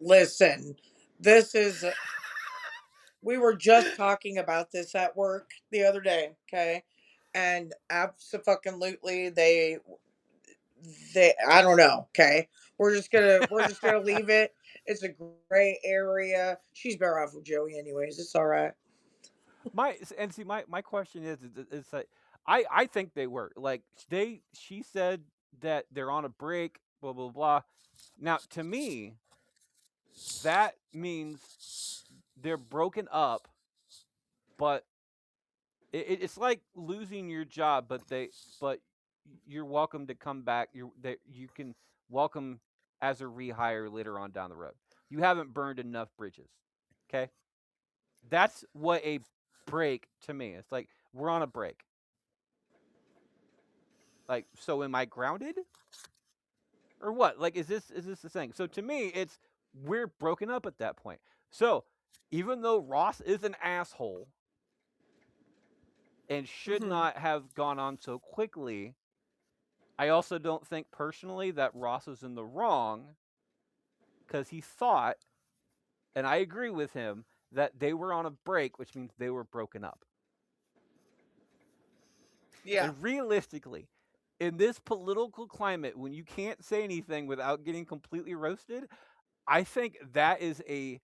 Listen, this is. We were just talking about this at work the other day, okay? And absolutely, they. I don't know, okay? We're just gonna leave it. It's a gray area. She's better off with Joey, anyways. It's all right. My question is that I think they were like she said that they're on a break, blah blah blah. Now to me, that means they're broken up, but It's like losing your job, but you're welcome to come back. You can welcome as a rehire later on down the road. You haven't burned enough bridges. Okay, that's what a break to me. It's like we're on a break. Like, so am I grounded or what? Like, is this the thing? So to me, it's we're broken up at that point. So even though Ross is an asshole and should Hmm. not have gone on so quickly, I also don't think personally that Ross is in the wrong because he thought, and I agree with him, that they were on a break, which means they were broken up. Yeah. And realistically, in this political climate, when you can't say anything without getting completely roasted, I think that is a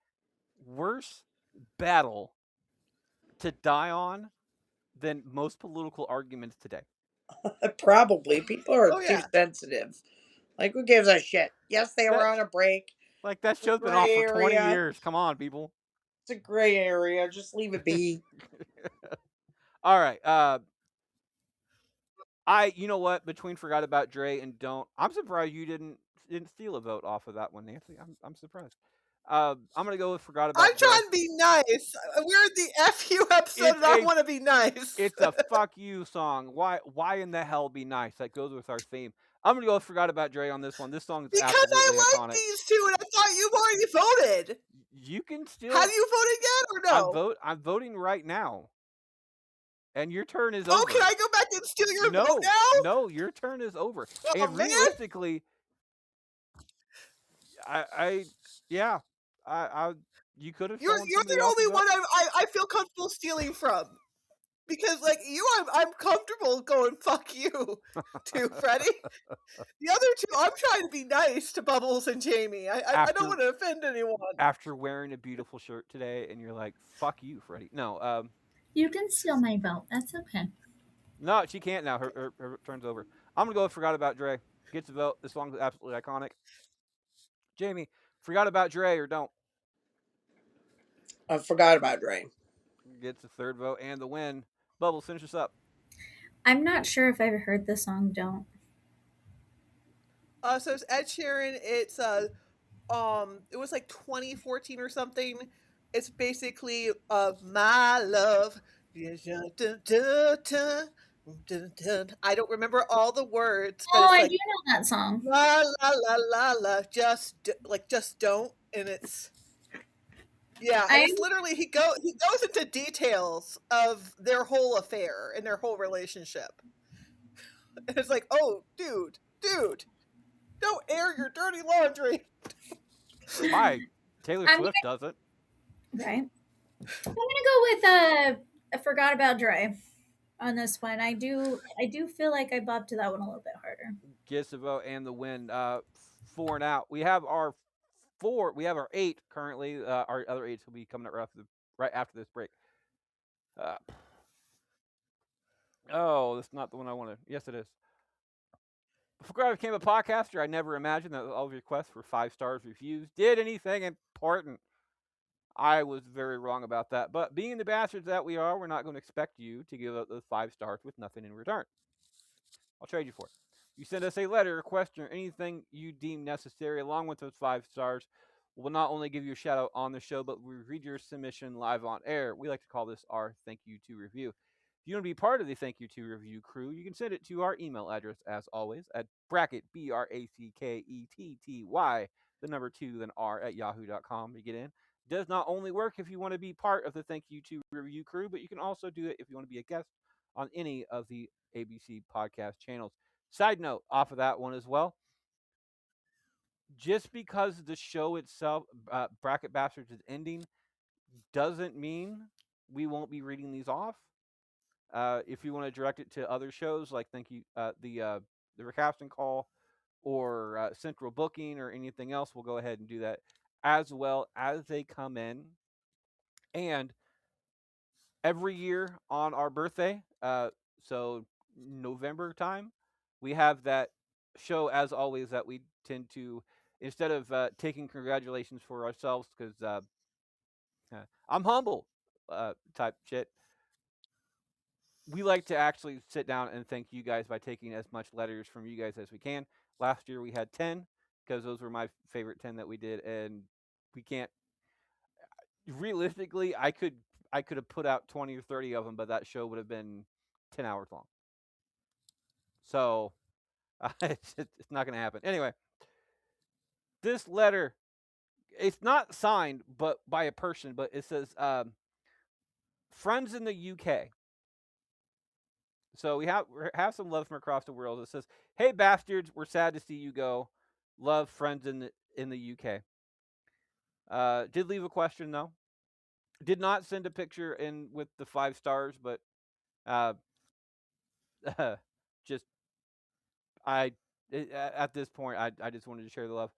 worse battle to die on than most political arguments today. Probably. People are Oh too yeah. sensitive. Like, who gives a shit? Yes, they were That on a break. like that It's a show's been off gray for 20 area. years. Come on, people. It's a gray area. Just leave it be. All right. You know what? Between forgot about Dre and don't, I'm surprised you didn't steal a vote off of that one, Nancy. I'm surprised. I'm gonna go with forgot I'm about Dre. trying to be nice. We're in the FU episode It's and I a want to be nice. it's a fuck you song. Why in the hell be nice? That goes with our theme. I'm gonna go with forgot about Dre on this one. This song is Because absolutely I like iconic. these two and I thought you've already voted. You can Have still you voted yet or no? I'm voting right now, and your turn is Oh, can over. I go back and steal your vote No, now? no, your turn is over. Oh And man, realistically, I yeah, I you could have stolen you're somebody the else's only vote. one I feel comfortable stealing from. Because like you, I'm comfortable going fuck you to Freddie. The other two, I'm trying to be nice to Bubbles and Jamie. I don't After want to offend anyone. after wearing a beautiful shirt today, and you're like, "Fuck you, Freddie." No, You can steal my vote. That's okay. no, she can't now. Her turn's over. I'm gonna go with forgot about Dre. Gets a vote. This song's absolutely iconic. Jamie, forgot about Dre or don't. I forgot about Drain. Gets the third vote and the win. Bubbles, finish us up. I'm not sure if I've heard the song Don't. So it's Ed Sheeran. It was like 2014 or something. It's basically my love. I don't remember all the words, but Oh, it's I like do know that song. la la la la la, just don't, and it's yeah, and I it's literally he goes into details of their whole affair and their whole relationship, and it's like, oh, dude, don't air your dirty laundry. Why? Taylor I'm Swift does it. right. I'm gonna go with I forgot about Dre on this one. I do feel like I bopped to that one a little bit harder. Gets the vote and the win. 4 and out. We have our four. We have our 8 currently. Our other 8 will be coming up right after this break. Uh, oh, that's not the one I wanted. Yes, it is. Before I became a podcaster, I never imagined that all requests for 5 stars reviews did anything important. I was very wrong about that. But being the bastards that we are, we're not going to expect you to give up those 5 stars with nothing in return. I'll trade you for it. You send us a letter, a question, or anything you deem necessary along with those 5 stars. We'll not only give you a shout out on the show, but we read your submission live on air. We like to call this our Thank You To review. If you want to be part of the Thank You To review crew, you can send it to our email address as always at bracket, BRACKETTY, the number 2, then R at yahoo.com to get in. It does not only work if you want to be part of the Thank You To review crew, but you can also do it if you want to be a guest on any of the ABC podcast channels. Side note off of that one as well, just because the show itself, Bracket Bastards, is ending, doesn't mean we won't be reading these off. If you want to direct it to other shows like thank you, the recasting call or central booking or anything else, we'll go ahead and do that as well as they come in. And every year on our birthday, so November time, we have that show as always that we tend to, instead of taking congratulations for ourselves because I'm humble type shit. we like to actually sit down and thank you guys by taking as much letters from you guys as we can. Last year we had 10 because those were my favorite 10 that we did, and we can't realistically. I could have put out 20 or 30 of them, but that show would have been 10 hours long. So it's not going to happen. Anyway, this letter, it's not signed but by a person, but it says friends in the UK. So we have some love from across the world. It says, "Hey bastards, we're sad to see you go. Love, friends in the UK." Did leave a question though. Did not send a picture in with the 5 stars, but uh, just at this point, I just wanted to share the love.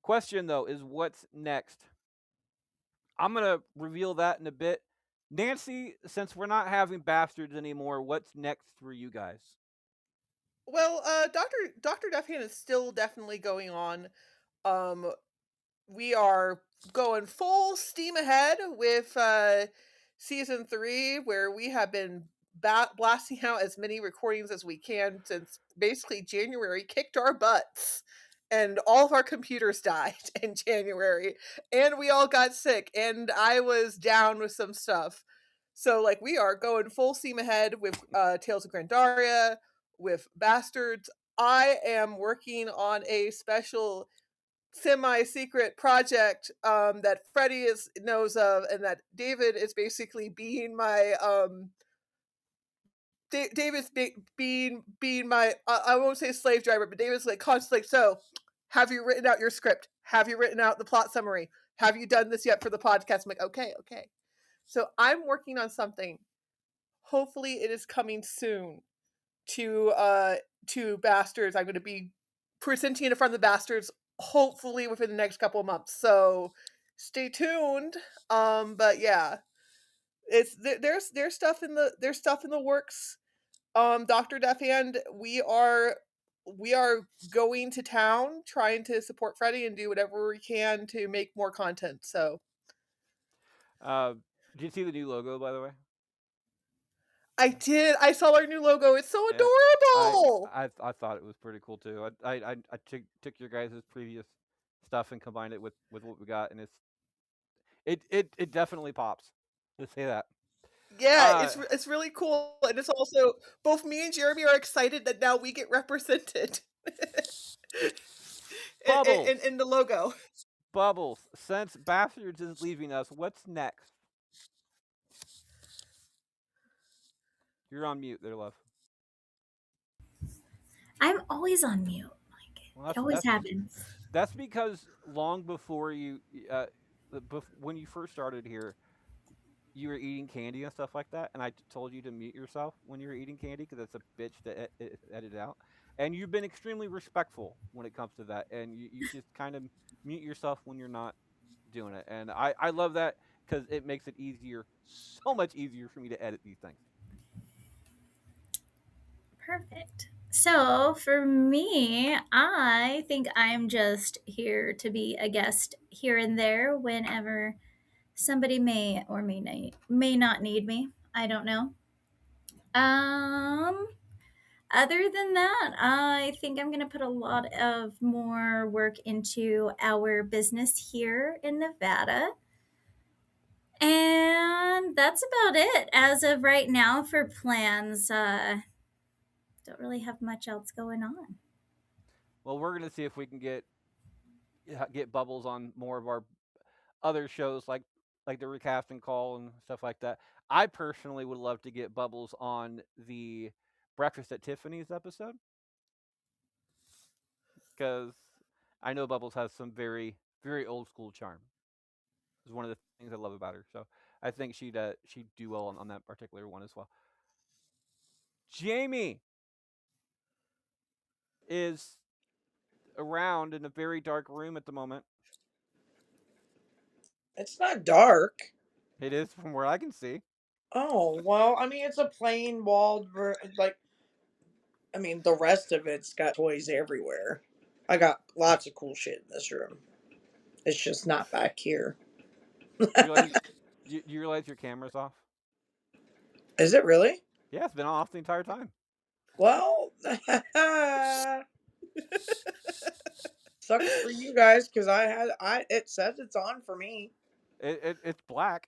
Question though is what's next? I'm gonna reveal that in a bit. Nancy, since we're not having bastards anymore, what's next for you guys? Well, Doctor Deathhand is still definitely going on. Um, we are going full steam ahead with season 3, where we have been blasting out as many recordings as we can since basically January kicked our butts. And all of our computers died in January, and we all got sick, and I was down with some stuff. So, like, we are going full steam ahead with Tales of Grandaria, with Bastards. I am working on a special semi-secret project that Freddie knows of, and that David is basically being my David's being my I won't say slave driver, but David's like constantly like, so have you written out your script? Have you written out the plot summary? Have you done this yet for the podcast? I'm like, okay. So I'm working on something. Hopefully it is coming soon to Bastards. I'm going to be presenting it in front of the Bastards hopefully within the next couple of months. So stay tuned. But yeah, there's stuff in the works. Dr. Deathhand, we are going to town trying to support Freddie and do whatever we can to make more content. So Did you see the new logo, by the way? I did. I saw our new logo. It's so Yeah, adorable. I thought it was pretty cool too. I took your guys' previous stuff and combined it with what we got, and it definitely pops. Let's say that. Yeah, Uh, it's really cool, and it's also both me and Jeremy are excited that now we get represented Bubbles, in the logo. Bubbles. Since Bastards is leaving us, what's next? You're on mute, there, love. I'm always on mute. Like Well, it always happens. that's because long before when you first started here, you were eating candy and stuff like that, and I told you to mute yourself when you were eating candy because it's a bitch to edit out. And you've been extremely respectful when it comes to that, and you just kind of mute yourself when you're not doing it. And I love that because it makes it easier, so much easier for me to edit these things. Perfect. So for me, I think I'm just here to be a guest here and there whenever somebody may not need me. I don't know. Um Other than that, I think I'm going to put a lot of more work into our business here in Nevada. And that's about it as of right now for plans. Don't really have much else going on. Well, we're gonna see if we can get Bubbles on more of our other shows like the recasting call and stuff like that. I personally would love to get Bubbles on the Breakfast at Tiffany's episode because I know Bubbles has some very old school charm. Is one of the things I love about her. So I think she'd do well on that particular one as well. Jamie is around in a very dark room at the moment. It's not dark. It is from where I can see. Oh, well, I mean, it's a plain walled, like, I mean, the rest of it's got toys everywhere. I got lots of cool shit in this room. It's just not back here. You realize you realize your camera's off? Is it really? Yeah, it's been off the entire time. Well, sucks for you guys because I it says it's on for me. It's black.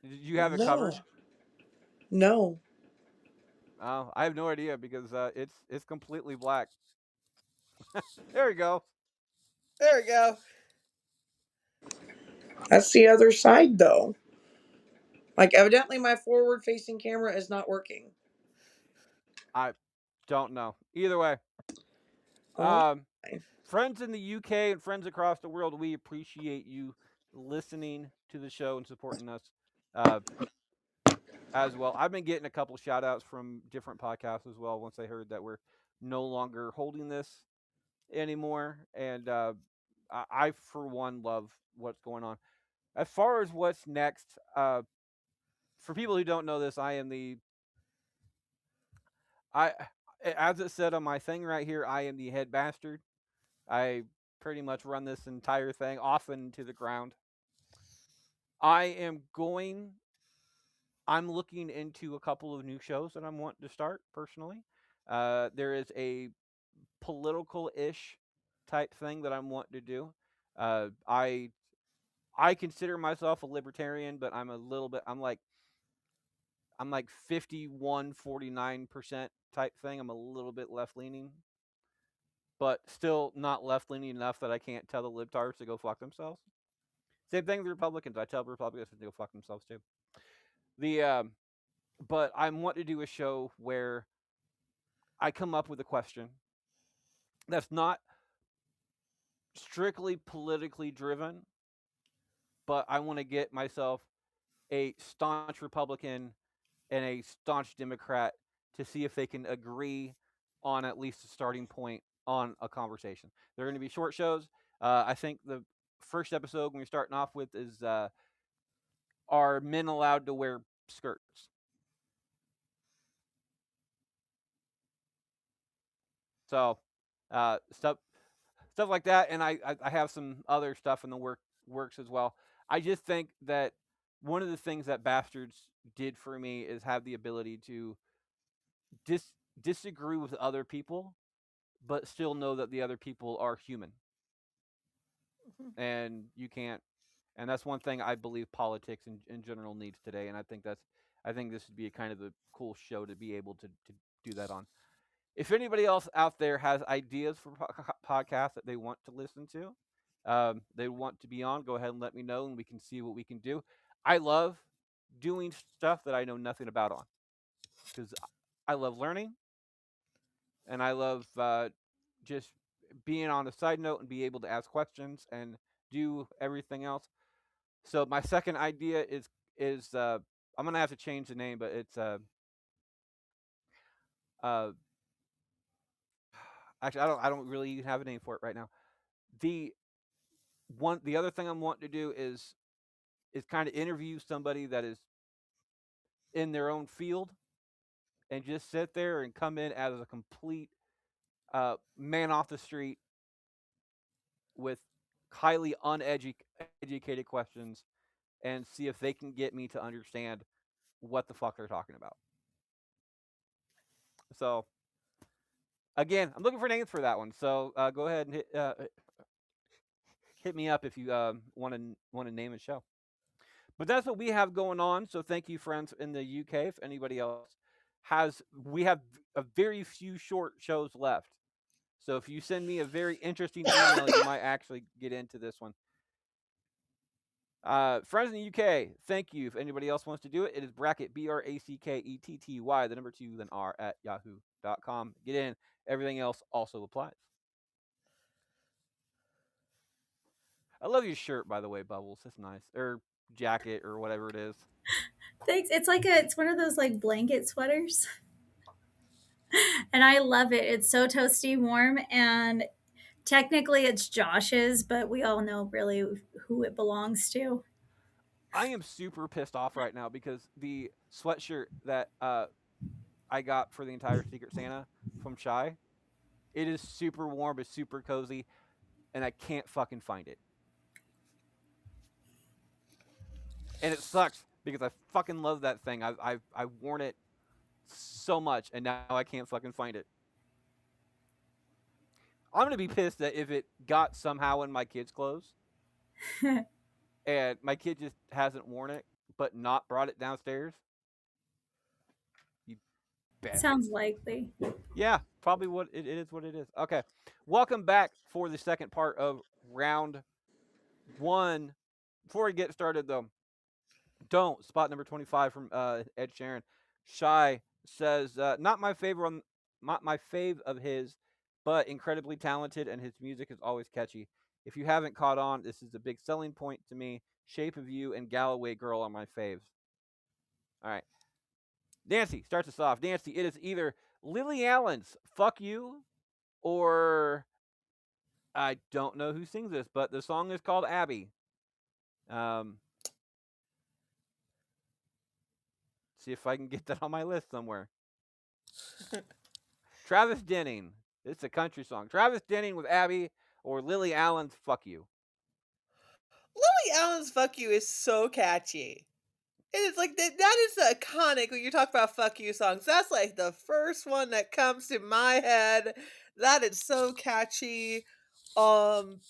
Did you have it covered? No, no. Oh, I have no idea because it's completely black. There we go. There we go. That's the other side though. Like evidently my forward facing camera is not working. I don't know. Either way, Oh, um, friends in the UK and friends across the world, we appreciate you listening to the show and supporting us uh, as well. I've been getting a couple shout outs from different podcasts as well once they heard that we're no longer holding this anymore. And I, for one, love what's going on. As far as what's next, for people who don't know this, I am the I as it said on my thing right here, I am the head bastard. I pretty much run this entire thing off and to the ground. I am going I'm looking into a couple of new shows that I'm wanting to start personally. There is a political-ish type thing that I'm wanting to do. I consider myself a libertarian, but I'm a little bit I'm like 51-49% type thing. I'm a little bit left leaning, but still not left leaning enough that I can't tell the libtards to go fuck themselves. Same thing with Republicans. I tell Republicans to go fuck themselves too. The but I'm wanting to do a show where I come up with a question that's not strictly politically driven, but I want to get myself a staunch Republican and a staunch Democrat to see if they can agree on at least a starting point on a conversation. They're going to be short shows. I think the first episode when we're starting off with is are men allowed to wear skirts? So stuff like that, and I have some other stuff in the works as well. I just think that one of the things that Bastards did for me is have the ability to dis- disagree with other people, but still know that the other people are human, and you can't. And that's one thing I believe politics in general needs today, and I think this would be a kind of a cool show to be able to do that on. If anybody else out there has ideas for podcasts that they want to listen to, they want to be on, go ahead and let me know, and we can see what we can do. I love doing stuff that I know nothing about on because I love learning and I love just being on a side note and be able to ask questions and do everything else. So my second idea is I'm gonna have to change the name, but it's uh actually I don't really even have a name for it right now. The the other thing I'm wanting to do is kind of interview somebody that is in their own field and just sit there and come in as a complete man off the street with highly uneducated questions and see if they can get me to understand what the fuck they're talking about. So again, I'm looking for names for that one. So go ahead and hit me up if you want to name a show. But that's what we have going on. So thank you, friends in the UK. If anybody else we have a very few short shows left. So if you send me a very interesting email, you might actually get into this one. Friends in the UK, thank you. If anybody else wants to do it, it is bracket BRACKETTY, the number 2, then R at yahoo.com. Get in. Everything else also applies. I love your shirt, by the way, Bubbles. It's nice. Or jacket or whatever it is. Thanks. It's one of those like blanket sweaters. And I love it. It's so toasty warm, and technically it's Josh's, but we all know really who it belongs to. I am super pissed off right now because the sweatshirt that I got for the entire Secret Santa from Shy, it is super warm, it's super cozy, and I can't fucking find it. And it sucks because I fucking love that thing. I've worn it so much, and now I can't fucking find it. I'm gonna be pissed that if it got somehow in my kid's clothes and my kid just hasn't worn it, but not brought it downstairs. You Sounds bastards. likely. Yeah, probably what it is. What it is. Okay, welcome back for the second part of round one. Before we get started, though, don't spot number 25 from Ed Sheeran. Shy says, "Not my favorite on not my fave of his, but incredibly talented, and his music is always catchy. If you haven't caught on, this is a big selling point to me. Shape of You and Galloway Girl are my faves." All right, Nancy starts us off. Nancy, it is either Lily Allen's "Fuck You" or I don't know who sings this, but the song is called Abby. Um, see if I can get that on my list somewhere. Travis Denning. It's a country song. Travis Denning with Abby or Lily Allen's "Fuck You." Lily Allen's "Fuck You" is so catchy. It is like that is the iconic when you talk about "fuck you" songs. That's like the first one that comes to my head. That is so catchy. Um,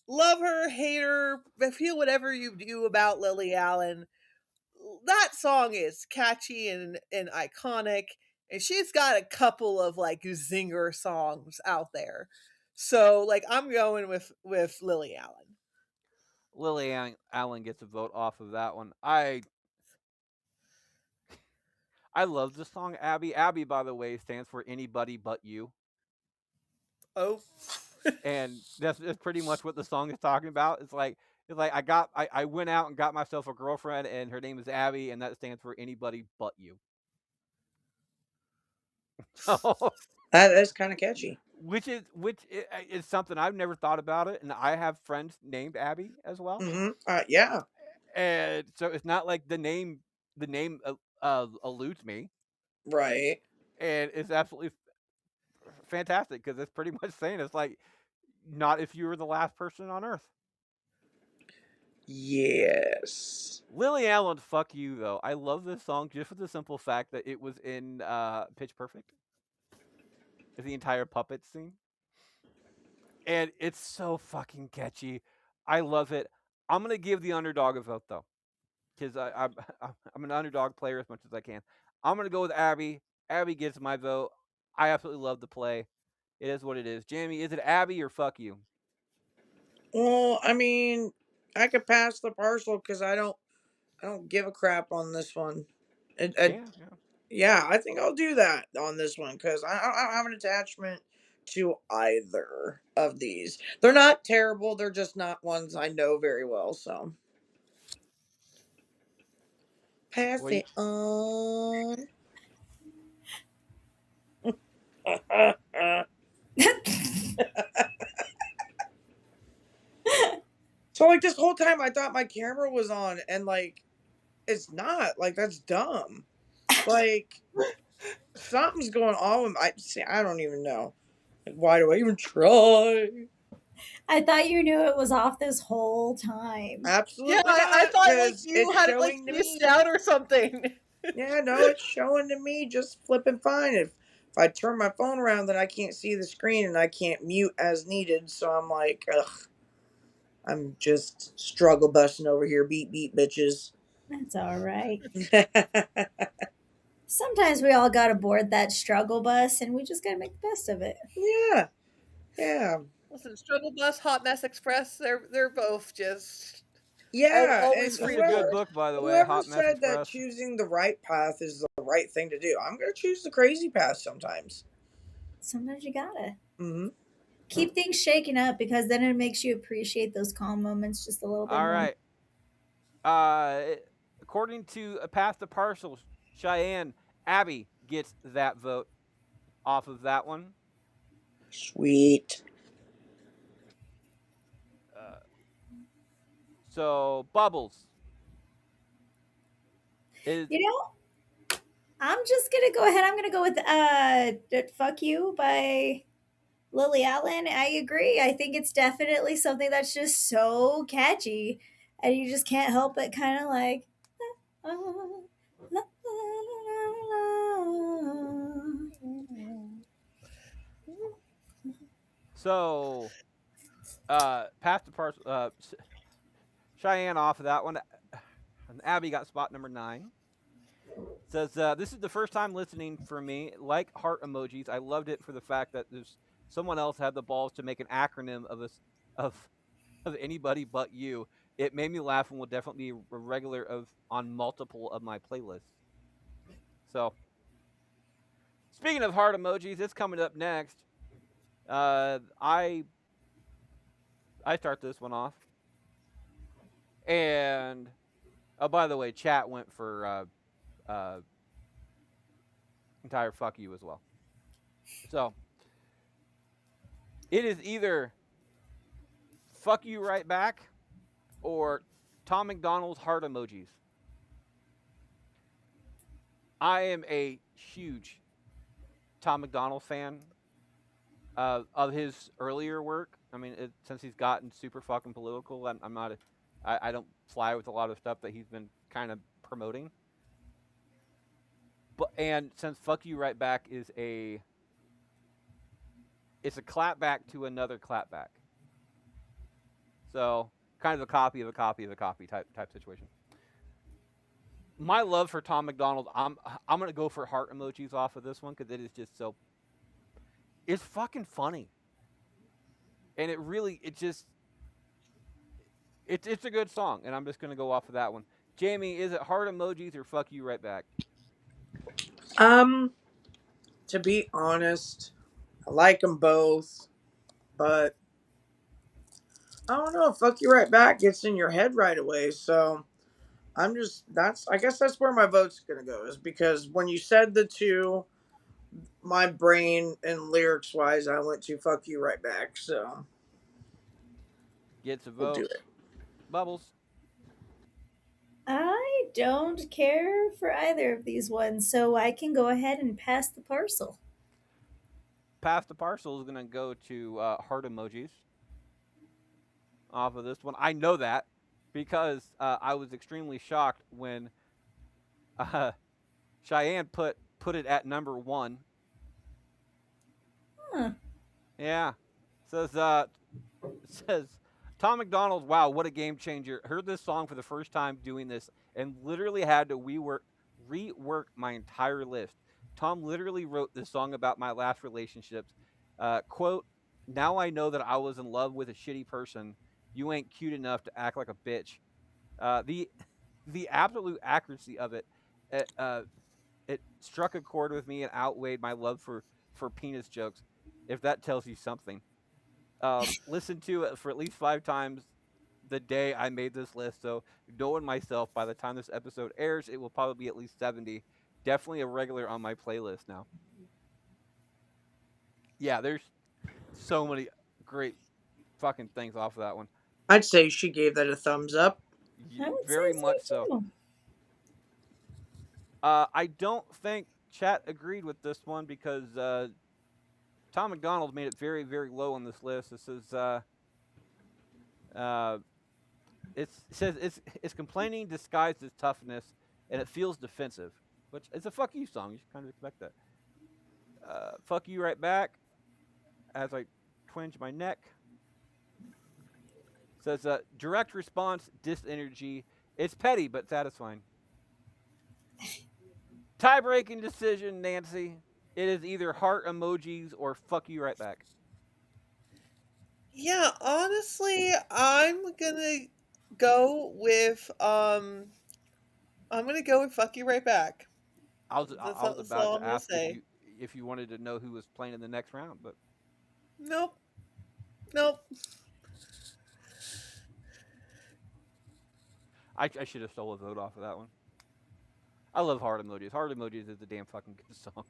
love her, hate her, feel whatever you do about Lily Allen. That song is catchy and iconic, and she's got a couple of like zinger songs out there. So like I'm going with Lily Allen. Lily Allen gets a vote off of that one. I love the song Abby. Abby, by the way, stands for Anybody But You. Oh, And that's pretty much what the song is talking about. It's like I went out and got myself a girlfriend and her name is Abby and that stands for Anybody But You. That is kind of catchy. Is something I've never thought about it, and I have friends named Abby as well, Yeah. and so it's not like the name eludes me, Right. and it's absolutely fantastic because it's pretty much saying it's like not if you were the last person on Earth. Yes. Lily Allen, "Fuck You" though. I love this song just for the simple fact that it was in Pitch Perfect, is the entire puppet scene, and it's so fucking catchy. I love it. I'm gonna give the underdog a vote though, because I'm an underdog player as much as I can. I'm gonna go with Abby. Abby gets my vote. I absolutely love the play. It is what it is. Jamie, is it Abby or "Fuck You"? Well, I mean, I could pass the parcel because I don't give a crap on this one. Yeah, yeah. Yeah, I think I'll do that on this one because I don't have an attachment to either of these. They're not terrible. They're just not ones I know very well. So pass Well, it on. So like this whole time I thought my camera was on and like it's not. Like that's dumb. Like something's going on with I see I don't even know. Like why do I even try? I thought you knew it was off this whole time. yeah, Absolutely I not, thought like because you it's had it like showing to spaced me. out or something. Yeah, no, it's showing to me just flipping fine. If I turn my phone around, then I can't see the screen and I can't mute as needed. So I'm like, ugh, I'm just struggle busting over here. Beat beat bitches. That's all right. Yeah, Sometimes we all gotta board that struggle bus and we just gotta make the best of it. yeah, Listen, Struggle Bus, Hot Mess Express, they're both just yeah. always And that's free a to good whoever board. book, by the way. whoever Hot Mess said that Express. choosing the right path is the right thing to do, I'm gonna choose the crazy path sometimes. Sometimes you gotta Hmm. keep things shaken up because then it makes you appreciate those calm moments just a little bit All more. right. According to a Path to Partial, Cheyenne, Abby gets that vote off of that one. Sweet. Uh, so Bubbles is You know, I'm just gonna go ahead. I'm gonna go with "Fuck You" by Lily Allen. I agree. I think it's definitely something that's just so catchy, and you just can't help but kind of like. So, past the parcel, Cheyenne off of that one. And Abby got spot number 9. Says, this is the first time listening for me. Like heart emojis, I loved it for the fact that there's someone else had the balls to make an acronym of of anybody but you. It made me laugh and will definitely be a regular of on multiple of my playlists. So, speaking of heart emojis, it's coming up next. I start this one off, and oh, by the way, chat went for entire fuck you as well. So it is either fuck you right back or Tom McDonald's heart emojis. I am a huge Tom McDonald fan of his earlier work. I mean, since he's gotten super fucking political, I'm not. I don't fly with a lot of stuff that he's been kind of promoting. But and since "fuck you right back" is it's a clapback to another clapback, so kind of a copy of a copy of a copy type situation. My love for Tom McDonald, I'm gonna go for heart emojis off of this one because it is just so it's fucking funny, and it's a good song, and I'm just gonna go off of that one. Jamie, is it heart emojis or fuck you right back? Um, to be honest, I like them both, but I don't know. Fuck you right back gets in your head right away. So I guess that's where my vote's gonna go, is because when you said the two, my brain and lyrics wise, I went to fuck you right back. So Gets a we'll do vote. it. Bubbles. I don't care for either of these ones, so I can go ahead and pass the parcel. Pass the parcel is gonna go to heart emojis off of this one. I know that because I was extremely shocked when uh, Cheyenne put it at number 1. Huh. Yeah, says says Tom McDonald. Wow, what a game changer! Heard this song for the first time doing this, and literally had to rework my entire list. Tom literally wrote this song about my last relationships. Quote: Now I know that I was in love with a shitty person. You ain't cute enough to act like a bitch. The absolute accuracy of it, it, uh, it struck a chord with me and outweighed my love for penis jokes. If that tells you something. Listened to it for at least 5 times the day I made this list. So knowing myself, by the time this episode airs, it will probably be at least 70. Definitely a regular on my playlist now. Yeah, there's so many great fucking things off of that one. I'd say she gave that a thumbs up. I would Very say much so so. too. I don't think chat agreed with this one because Tom McDonald made it very, very low on this list. This is uh, it says it's complaining disguised as toughness, and it feels defensive, which is a fuck you song. You should kind of expect that. Fuck you right back as I twinge my neck. Says direct response, dis energy. It's petty but satisfying. Tie breaking decision, Nancy. It is either heart emojis or fuck you right back. Yeah, honestly, I'm gonna go with fuck you right back. I was That's about all to I'm gonna ask say. if you wanted to know who was playing in the next round, but Nope. Nope. I should have stole a vote off of that one. I love heart emojis. Heart emojis is a damn fucking good song.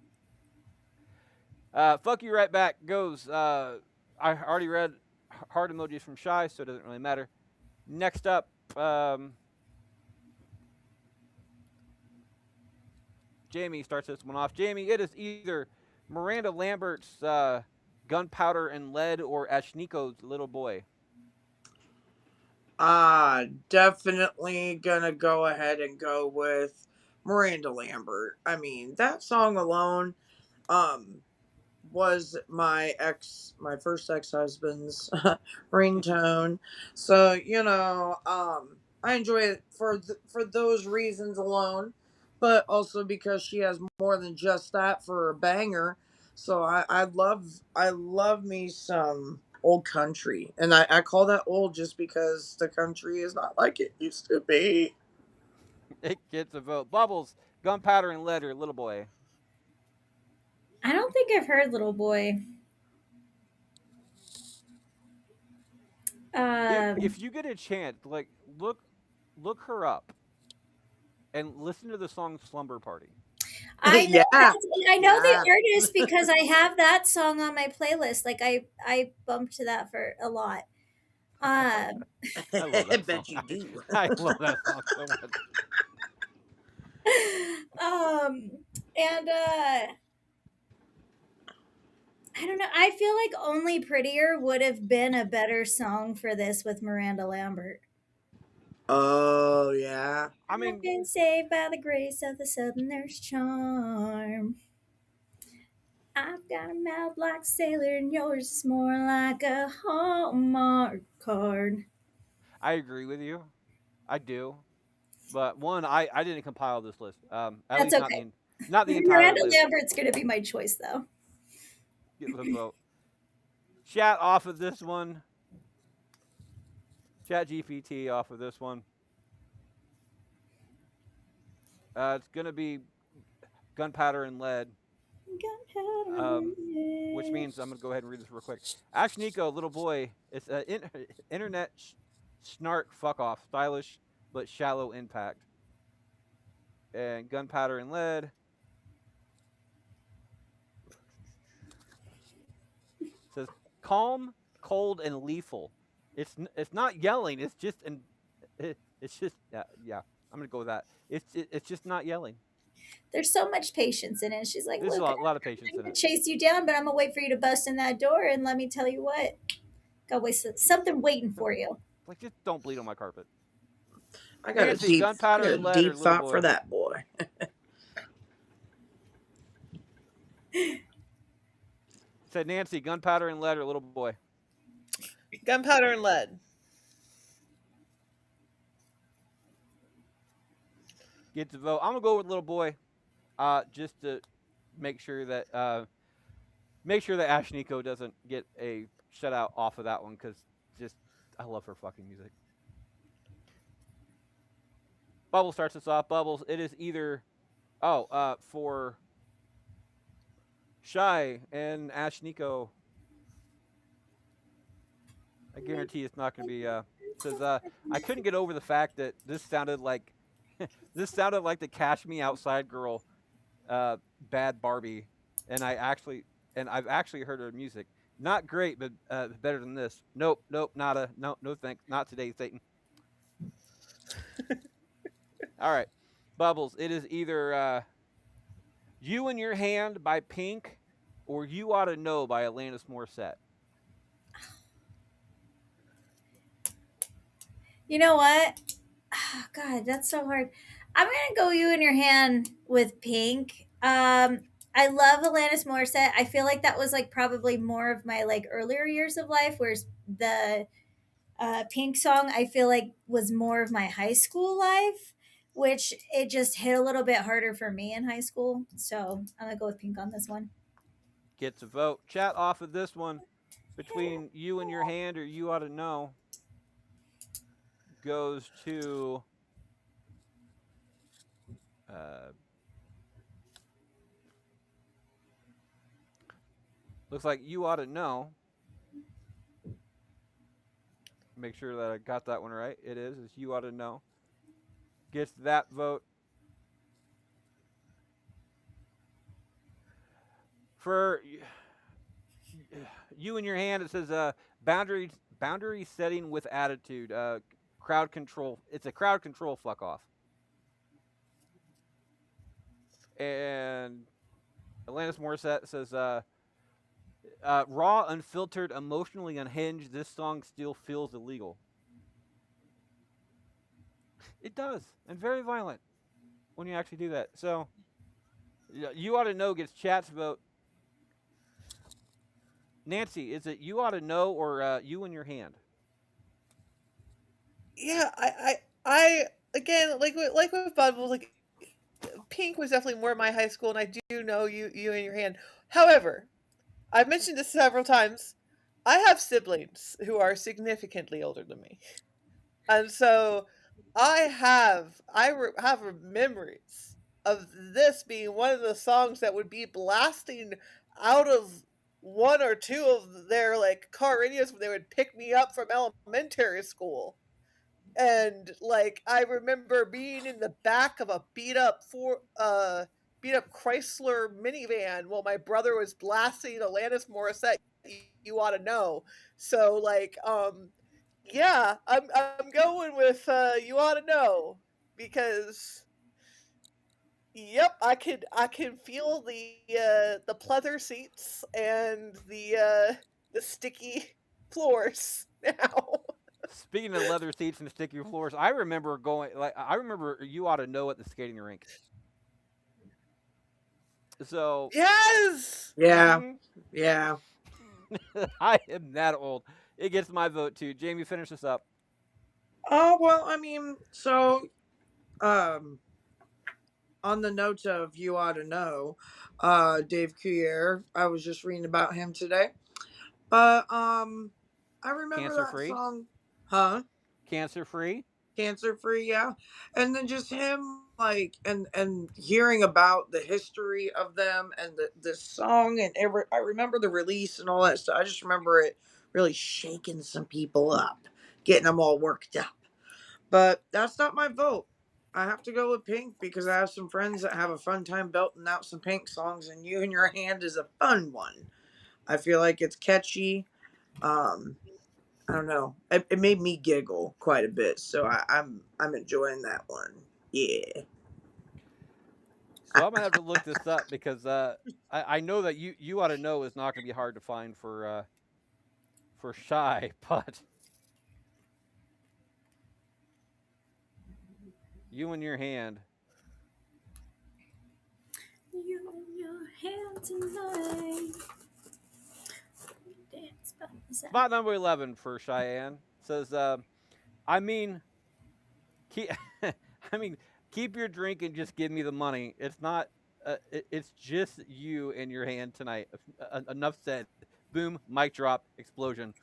Fuck you right back goes. I already read heart emojis from Shy, so it doesn't really matter. Next up, Jamie starts this one off. Jamie, it is either Miranda Lambert's Gunpowder and Lead or Ashniko's Little Boy. Definitely gonna go ahead and go with Miranda Lambert. I mean, that song alone, um, was my first ex-husband's ringtone. So, I enjoy it for those reasons alone, but also because she has more than just that for a banger. So I love me some old country. And I call that old just because the country is not like it used to be. It gets a vote. Bubbles, gunpowder and lead, or little boy. I don't think I've heard Little Boy. If Um, you get a chance, like look her up and listen to the song "Slumber Party." I know Yeah. I know the Yeah. artist because I have that song on my playlist. Like I bumped to that for a lot. Um, I love I that song. bet you do. I love that song so much. um, and I don't know. I feel like Only Prettier would have been a better song for this with Miranda Lambert. Oh yeah. I I've mean, been saved by the grace of the Southerner's charm. I've got a mouth like a sailor, and yours is more like a Hallmark card. I agree with you. I do, but one, I didn't compile this list. At That's least okay. not the entire Miranda list. Lambert's going to be my choice, though. Get the vote. Chat off of this one. Chat GPT off of this one. It's gonna be gunpowder and lead. Um, which means I'm gonna go ahead and read this real quick. Ash Nico, little boy, it's an internet snark fuck off, stylish but shallow impact. And gunpowder and lead says calm, cold, and lethal. It's not yelling. It's just it's just yeah. I'm gonna go with that. It's just not yelling. There's so much patience in it. She's like, There's look, a lot of patience I'm in going it. to chase you down, but I'm going to wait for you to bust in that door. And let me tell you what, got something waiting for you. Like just don't bleed on my carpet. I got a Nancy, deep, I gunpowder got a and lead, or deep little thought for boy. that boy. Said Nancy, gunpowder and lead, or little boy. Gunpowder and lead. Gets a vote. I'm gonna go with little boy. Just to make sure that Ash Nico doesn't get a shutout off of that one because just I love her fucking music. Bubble starts us off. Bubbles. It is either for Shy and Ash Nico. I guarantee it's not going to be. Says I couldn't get over the fact that this sounded like the Cash Me Outside girl, Bad Barbie, and I've actually heard her music. Not great, but better than this. Nope, no thanks. Not today, Satan. All right, Bubbles. It is either "You in Your Hand" by Pink or "You Ought to Know" by Alanis Morissette. You know what? Oh, God, that's so hard. I'm going to go You in Your Hand with Pink. I love Alanis Morissette. I feel like that was like probably more of my like earlier years of life, whereas the Pink song I feel like was more of my high school life, which it just hit a little bit harder for me in high school. So I'm gonna go with Pink on this one. Gets a vote. Chat off of this one between "You in Your Hand" or "You Ought to Know" goes to uh, looks like "You Ought to Know." Make sure that I got that one right. It is. It's "You Ought to Know." Gets that vote. For "You in Your Hand," it says boundary setting with attitude. Crowd control. It's a crowd control fuck off. And Alanis Morissette says raw, unfiltered, emotionally unhinged. This song still feels illegal. It does, and very violent when you actually do that. So, "You Ought to Know" gets chat's vote. Nancy, is it You Ought to Know or You in Your Hand? Yeah, I again, like with Bubble, like Pink was definitely more my high school, and I do know you in your hand. However, I've mentioned this several times. I have siblings who are significantly older than me, and so I have memories of this being one of the songs that would be blasting out of one or two of their like car radios when they would pick me up from elementary school. And like I remember being in the back of a beat up Chrysler minivan while my brother was blasting Alanis Morissette. You ought to know. So like yeah, I'm going with You Ought to Know because yep, I can feel the pleather seats and the sticky floors now. Speaking of leather seats and sticky floors, I remember I remember You Ought to Know at the skating rink. So, Yes. Yeah, mhm, yeah. I am that old. It gets my vote too. Jamie, finish this up. Oh well, I mean, so um, on the notes of You Ought to Know, Dave Coulier, I was just reading about him today. But I remember Cancer that free. song, huh? Cancer free. Cancer free, yeah. And then just him like and hearing about the history of them and the song and I remember the release and all that stuff. I just remember it really shaking some people up, getting them all worked up. But that's not my vote. I have to go with Pink because I have some friends that have a fun time belting out some Pink songs, and You in Your Hand is a fun one. I feel like it's catchy. Um, I don't know. It made me giggle quite a bit, so I'm enjoying that one. Yeah. So I'm gonna have to look this up because I know that You Ought to Know is not gonna be hard to find for Shy, but You in Your Hand. You in your hand tonight. Dance by the side. Spot number 11 for Cheyenne says, I mean, keep, I mean, keep your drink and just give me the money. It's not. It's just you in your hand tonight. Enough said. Boom, mic drop, explosion.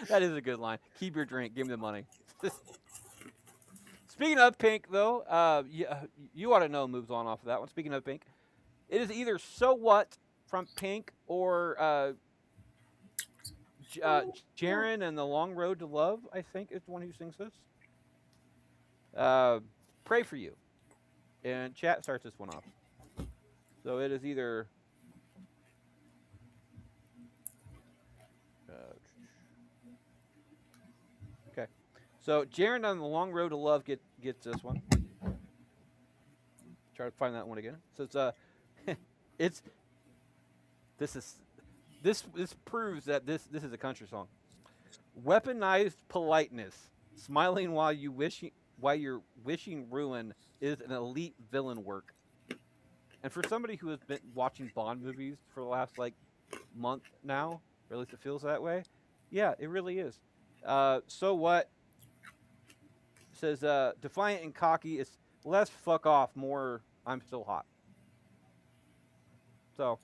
That is a good line. Keep your drink, give me the money. Speaking of Pink, though, You Ought to Know moves on off of that one. Speaking of Pink, it is either So What from Pink or Jaren and the Long Road to Love, I think, is the one who sings this. Uh, Pray for You. And chat starts this one off. So it is either. Uh, okay. So Jaren on the Long Road to Love gets this one. Try to find that one again. So it's this is this proves that this is a country song. Weaponized politeness, smiling while you're wishing ruin is an elite villain work. And for somebody who has been watching Bond movies for the last like month now, or at least it feels that way, yeah, it really is. So what says defiant and cocky is less fuck off, more I'm still hot. So,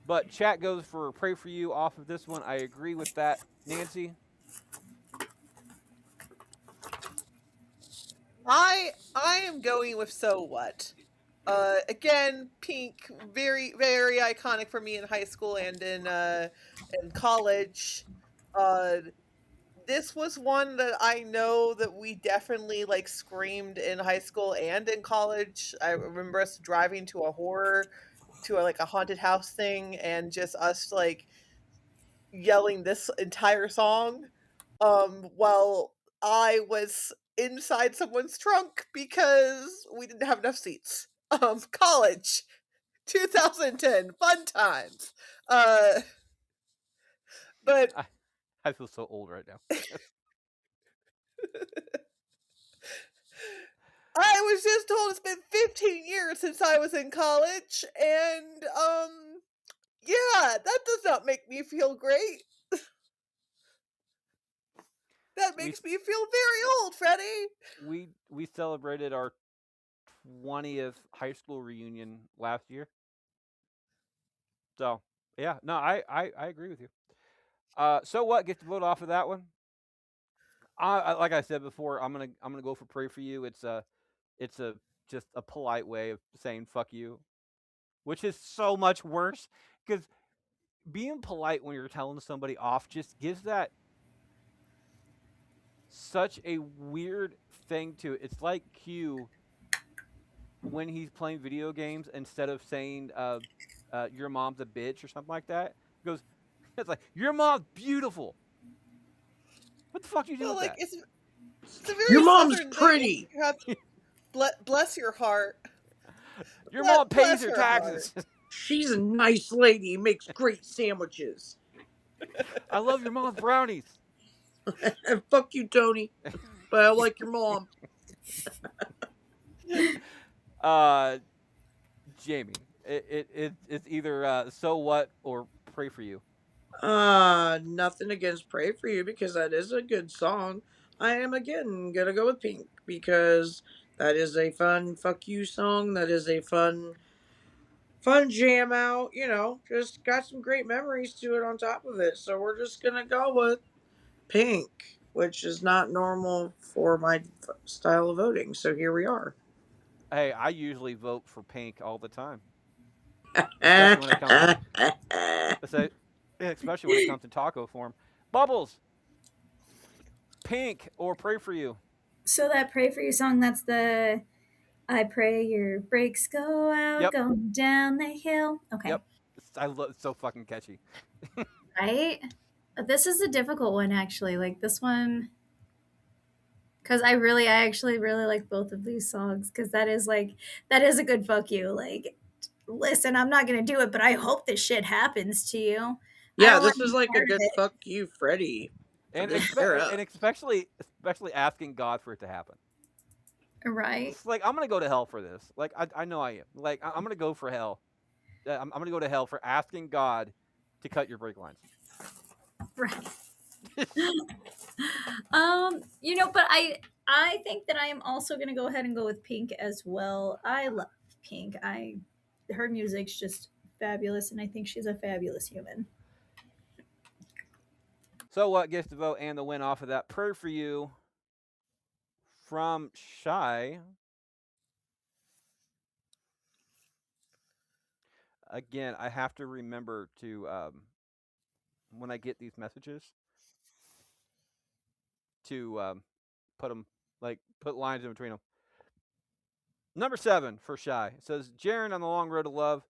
but chat goes for pray for you off of this one. I agree with that, Nancy. I am going with So What. Again, Pink, very very iconic for me in high school and in college. Uh, this was one that I know that we definitely like screamed in high school and in college. I remember us driving to like a haunted house thing and just us like yelling this entire song while I was inside someone's trunk because we didn't have enough seats. College 2010 fun times. Uh but I, I feel so old right now. I was just told it's been 15 years since I was in college, and yeah, that does not make me feel great. That We makes me feel very old, Freddie. we celebrated our 20th high school reunion last year. So yeah, no, I agree with you. So what? Get to vote off of that one. Like I said before, I'm gonna go for pray for you. It's a just a polite way of saying fuck you, which is so much worse because being polite when you're telling somebody off just gives that such a weird thing to it. It's like Q when he's playing video games instead of saying your mom's a bitch or something like that. He goes, it's like your mom's beautiful. What the fuck do you do Well, with like that? it's a very Your mom's southern thing. pretty. You have to bless your heart. Your mom pays Bless her her heart. taxes. She's a nice lady, makes great sandwiches. I love your mom's brownies. And fuck you, Tony. But I like your mom. uh, Jamie, it's either so what or pray for you. Nothing against Pray For You because that is a good song. I am again gonna go with Pink because that is a fun fuck you song. That is a fun jam out, just got some great memories to it on top of it. So we're just gonna go with Pink, which is not normal for my style of voting. So here we are. Hey, I usually vote for pink all the time, especially when it comes to say, especially when it comes to taco form. Bubbles, pink or pray for you. So that pray for you song, that's the I pray your brakes go out, Yep, going down the hill. Okay. yep. I love it's so fucking catchy. Right? This is a difficult one actually. Like this one because I actually really like both of these songs because that is a good fuck you. Like, listen, I'm not gonna do it, but I hope this shit happens to you. I Yeah, don't want this to is be like a part of good it, fuck you, Freddie, for and this era. especially asking God for it to happen. right? It's like I'm gonna go to hell for this. Like I know I am. Like I'm gonna go for hell. I'm gonna go to hell for asking God to cut your brake lines. Right. But I think that I am also gonna go ahead and go with Pink as well. I love Pink. I Her music's just fabulous, and I think she's a fabulous human. So what gets the vote and the win off of that? Prayer for you from Shy. Again, I have to remember to when I get these messages to put them put lines in between them. Number 7 for Shy. It says Jaren on the long road to love.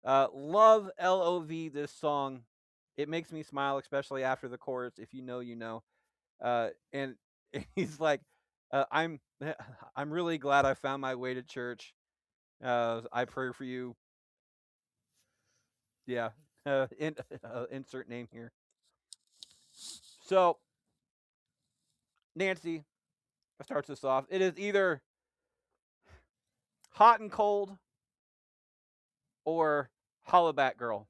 Love love this song. It makes me smile, especially after the chorus. If you know, you know. And he's like, I'm I'm really glad I found my way to church. I pray for you. Yeah. Insert name here. So Nancy starts this off. It is either hot and cold or hollaback girl.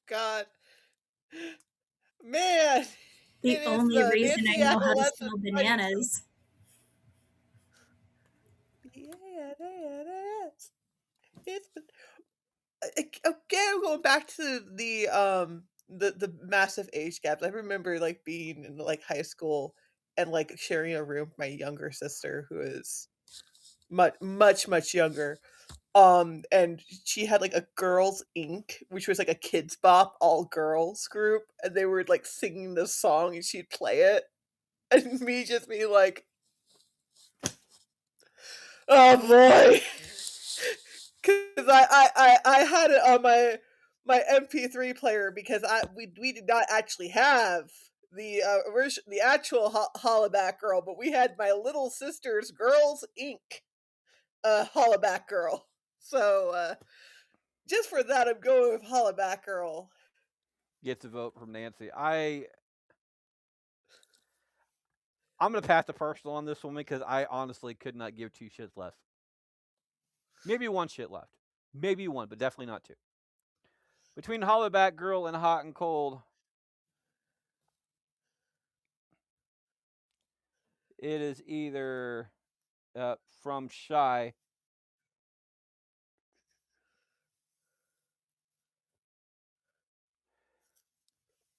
God, man, it The is only the reason I Nancy know how to adolescent spell fighting. bananas. Bananas. It's again going back to the massive age gaps. I remember like being in like high school and like sharing a room with my younger sister who is much younger. And she had like a girls Inc, which was like a kids bop all girls group, and they were like singing this song and she'd play it and me just being like, oh boy. Because I had it on my MP3 player because we did not actually have the actual Hollaback Girl, but we had my little sister's Girls Inc. Hollaback Girl. So just for that, I'm going with Hollaback Girl. Gets a vote from Nancy. I'm gonna pass the personal on this one because I honestly could not give two shits less. Maybe one shit left. Maybe one, but definitely not two. Between Hollaback Girl and Hot and Cold, it is either from Shy.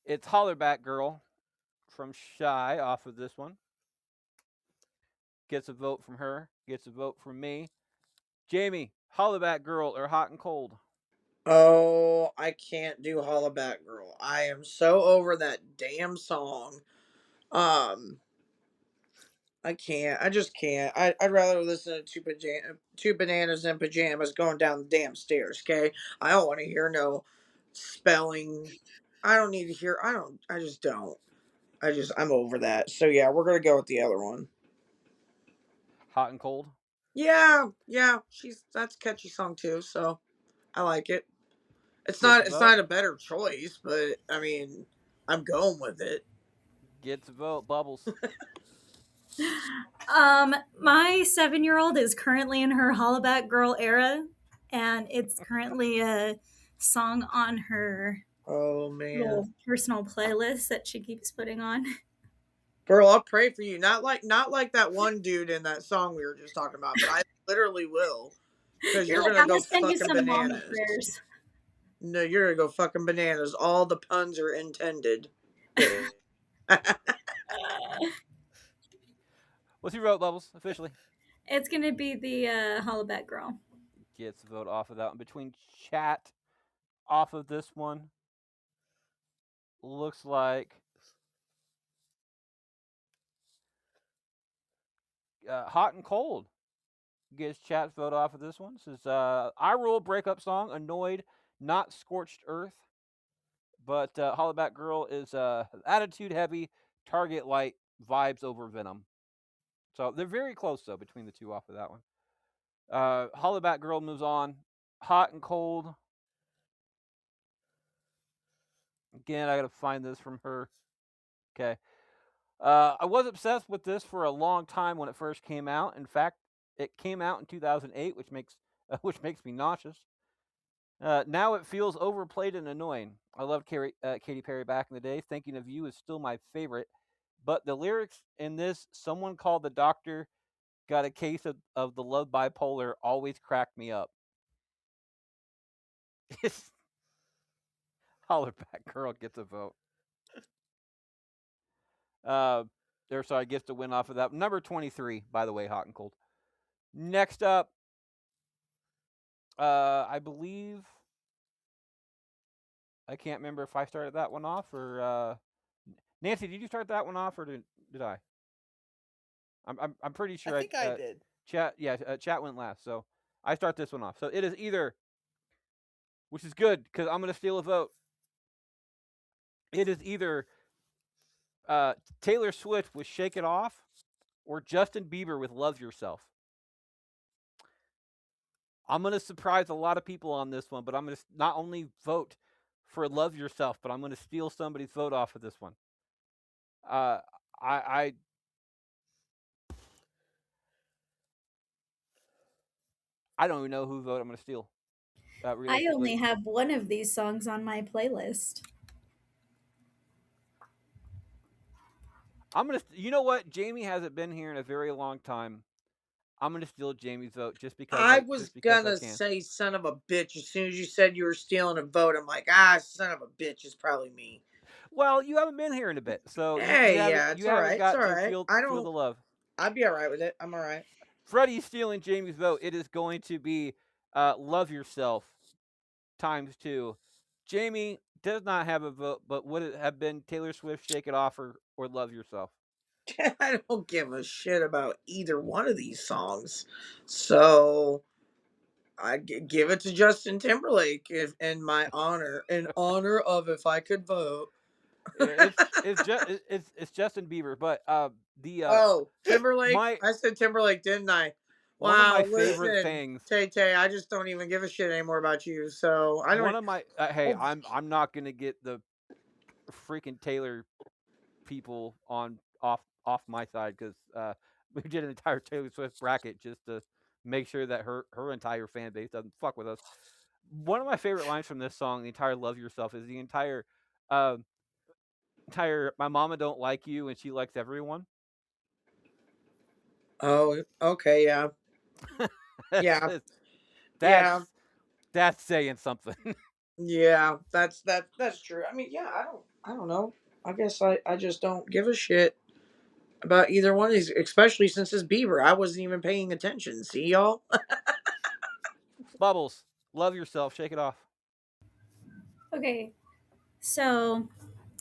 It's Hollerback Girl from Shy off of this one. Gets a vote from her. Gets a vote from me. Jamie, Hollaback Girl or Hot and Cold? Oh, I can't do Hollaback Girl. I am so over that damn song. Um, I can't. I just can't. I'd rather listen to two bananas in pajamas going down the damn stairs. Okay, I don't want to hear no spelling. I don't need to hear. I don't. I just don't. I'm over that. So yeah, we're gonna go with the other one. Hot and Cold? Yeah, yeah. That's a catchy song too. So I like it. It's Gets a not. It's vote? not a better choice, but I mean, I'm going with it. Gets a vote. Bubbles. My 7-year-old is currently in her Hollaback Girl era, and it's currently a song on her Oh man. little personal playlist that she keeps putting on. Girl, I'll pray for you. Not like that one dude in that song we were just talking about, but I literally will. Because You're you're like, gonna I'm gonna go send you fucking some mama bananas. prayers. No, you're gonna go fucking bananas. All the puns are intended. Uh, What's your vote, Bubbles, officially? it's gonna be the Hollaback Girl. Gets a vote off of that one. Between chat off of this one, looks like Hot and Cold gets chat's vote off of this one. This is I Rule breakup song, Annoyed, not Scorched Earth. But Hollaback Girl is attitude heavy, target light, vibes over Venom. So they're very close though between the two off of that one. Hollaback Girl moves on. Hot and Cold. Again, I gotta find this from her. Okay. I was obsessed with this for a long time when it first came out. In fact, it came out in 2008, which makes me nauseous. Now it feels overplayed and annoying. I loved Katy Perry back in the day. Thinking of You is still my favorite. But the lyrics in this, someone called the doctor, got a case of the love bipolar, always cracked me up. Hollerback Girl gets a vote. Uh, sorry, gets to win off of that. Number 23, by the way, Hot and Cold. Next up, I believe I can't remember if I started that one off or Nancy. Did you start that one off or did I? I'm pretty I sure think I did. chat went last, so I start this one off. So it is either, which is good because I'm gonna steal a vote. It is either Taylor Swift with "Shake It Off" or Justin Bieber with "Love Yourself." I'm gonna surprise a lot of people on this one, but I'm gonna not only vote for "Love Yourself," but I'm gonna steal somebody's vote off of this one. Uh, I I don't even know whose vote I'm gonna steal. I only Realistically, have one of these songs on my playlist. I'm gonna. You know what? Jamie hasn't been here in a very long time. I'm gonna steal Jamie's vote I was just because I gonna can. say son of a bitch as soon as you said you were stealing a vote. I'm like, ah, son of a bitch is probably me. Well, you haven't been here in a bit, so Hey, yeah, you it's all haven't right. It's all got to right. I feel don't. the love. I'd be all right with it. I'm all right. Freddie's stealing Jamie's vote. It is going to be "Love Yourself" times two. Jamie does not have a vote, but would it have been Taylor Swift "Shake It Off" or "Love Yourself"? I don't give a shit about either one of these songs. So I give it to Justin Timberlake if in honor of if I could vote. It's Justin Bieber, but the Oh, Timberlake. my I said Timberlake, didn't I? one of my Wow. favorite Listen, things. Tay Tay, I just don't even give a shit anymore about you. So I One don't. of my hey, Oh, I'm not gonna get the freaking Taylor people on off my side because we did an entire Taylor Swift bracket just to make sure that her entire fan base doesn't fuck with us. One of my favorite lines from this song, the entire "Love Yourself," is the uh, entire "My mama don't like you and she likes everyone." Oh, okay, yeah, that's, yeah, that's yeah, that's saying something. yeah. That's true. I mean, yeah, I don't know. I guess I just don't give a shit about either one of these, especially since it's Bieber. I wasn't even paying attention. See y'all. Bubbles, love yourself, shake it off. Okay, so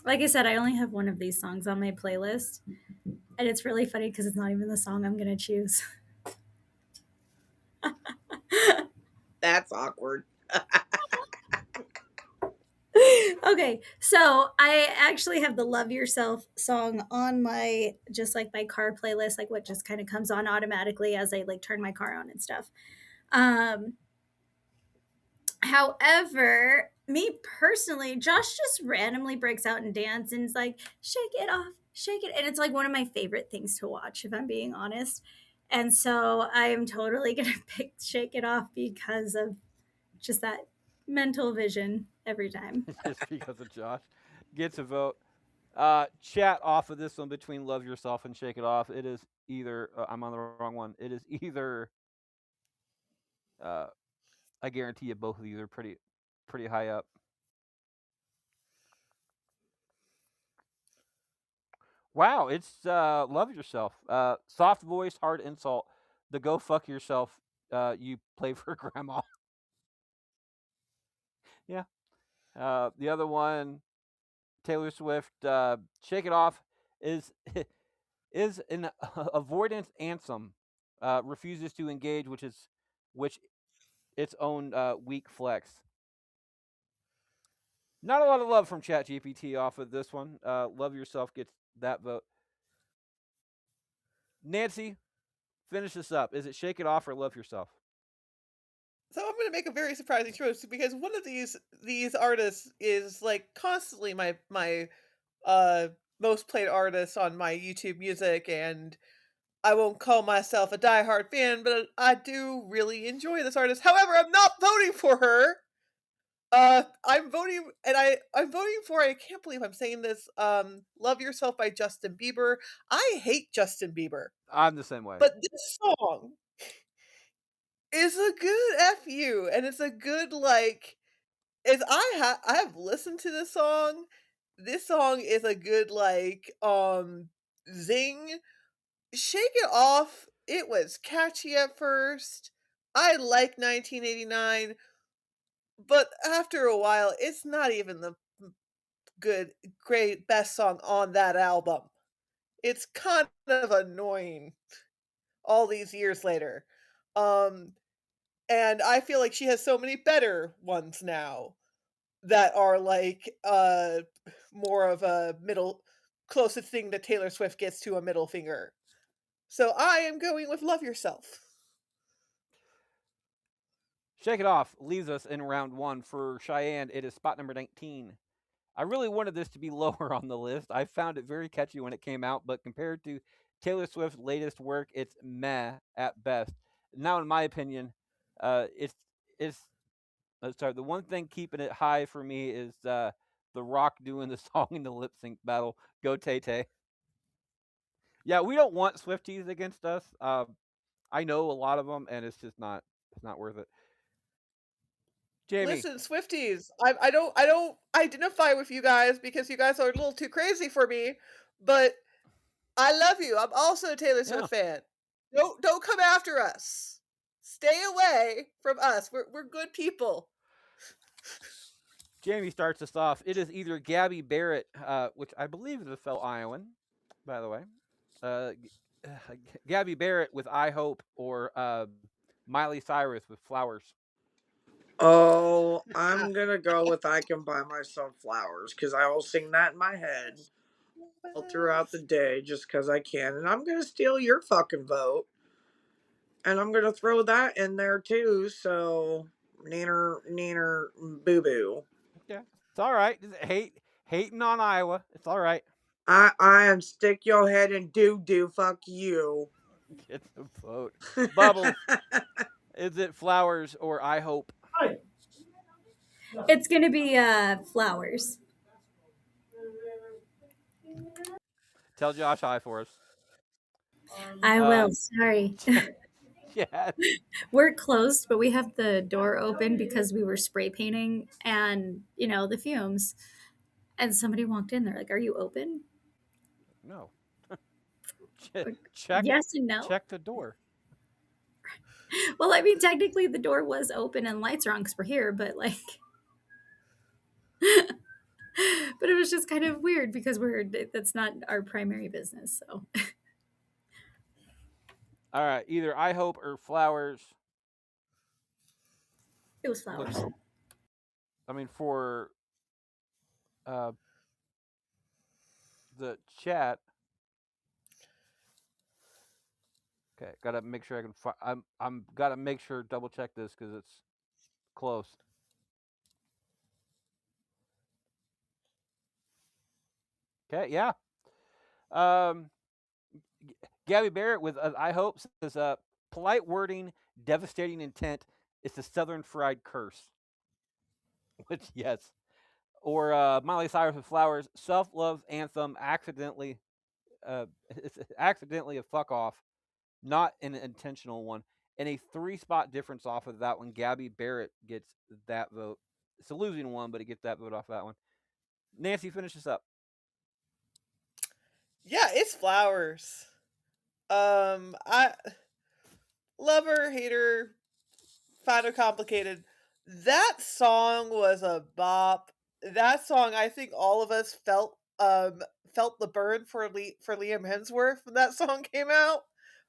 like I said, I only have one of these songs on my playlist, and it's really funny because it's not even the song I'm gonna choose. That's awkward. Okay, so I actually have the Love Yourself song on my just like my car playlist, like what just kind of comes on automatically as I like turn my car on and stuff. Um However, me personally, Josh just randomly breaks out and dances and is like, shake it off, shake it. And it's like one of my favorite things to watch, if I'm being honest. And so I'm totally going to pick Shake It Off because of just that mental vision every time. Just because of Josh gets a vote. Chat off of this one between "Love Yourself" and "Shake It Off." It is either I'm on the wrong one. It is either uh, I guarantee you both of these are pretty high up. Wow, it's "Love Yourself." Soft voice, hard insult. The "Go fuck yourself." You play for grandma. Yeah. The other one, Taylor Swift. "Shake It Off" is is an avoidance anthem. Refuses to engage, which its own weak flex. Not a lot of love from ChatGPT off of this one. Love Yourself gets that vote. Nancy, finish this up. Is it Shake It Off or Love Yourself? So I'm going to make a very surprising choice because one of these artists is like constantly my uh most played artist on my YouTube Music, and I won't call myself a diehard fan, but I do really enjoy this artist. However, I'm not voting for her. I'm voting, and I'm voting for. I can't believe I'm saying this. "Love Yourself" by Justin Bieber. I hate Justin Bieber, I'm the same way. but this song is a good fu, and it's a good like. Is I have listened to this song. This song is a good like zing. Shake It Off. It was catchy at first. I like 1989, but after a while, it's not even the good, great, best song on that album. It's kind of annoying all these years later. Um, and I feel like she has so many better ones now that are like more of a middle closest thing that Taylor Swift gets to a middle finger. So I am going with Love Yourself. Shake It Off leaves us in round one. For Cheyenne, it is spot number 19. I really wanted this to be lower on the list. I found it very catchy when it came out, but compared to Taylor Swift's latest work, it's meh at best. Now, in my opinion, it's sorry. The one thing keeping it high for me is the Rock doing the song in the lip sync battle. Go Tay Tay. Yeah, we don't want Swifties against us. I know a lot of them, and it's not worth it. Jamie, Listen, Swifties, I don't identify with you guys because you guys are a little too crazy for me, but I love you. I'm also a Taylor yeah, Swift fan. Don't come after us. Stay away from us. We're good people. Jamie starts us off. It is either Gabby Barrett, which I believe is a fellow Iowan, by the way. Gabby Barrett with "I Hope" or Miley Cyrus with "Flowers." Oh, I'm gonna go with "I Can Buy Myself Flowers" because I will sing that in my head all throughout the day just because I can. And I'm gonna steal your fucking vote, and I'm gonna throw that in there too. So, neener, neener, boo boo. Yeah, it's all right. Just hating on Iowa. It's all right. I am stick your head in doo doo. Fuck you. Get the vote. Bubbles, is it flowers or I hope? It's gonna be flowers. Tell Josh hi for us. I will. Sorry. Yeah. We're closed, but we have the door open because we were spray painting and, the fumes. And somebody walked in. They're like, "Are you open?" No. Like, check yes and no. check the door. Well, I mean, technically the door was open and lights are on because we're here, but like, but it was just kind of weird because that's not our primary business. So All right, either I hope or flowers. it was flowers. I mean, for uh, the chat. Okay, gotta make sure I can. I'm gotta make sure double check this because it's close. Okay, yeah. Um, Gabby Barrett with I hope says polite wording, devastating intent. It's the Southern fried curse. Which yes, or Miley Cyrus with flowers. Self love anthem. Accidentally, it's accidentally a fuck off, not an intentional one. And a 3-spot difference off of that one. Gabby Barrett gets that vote. It's a losing one, but it gets that vote off that one. Nancy, finish this up. Yeah, it's flowers. I lover, hater, find it complicated. That song was a bop. That song, I think all of us felt the burn for for Liam Hemsworth when that song came out.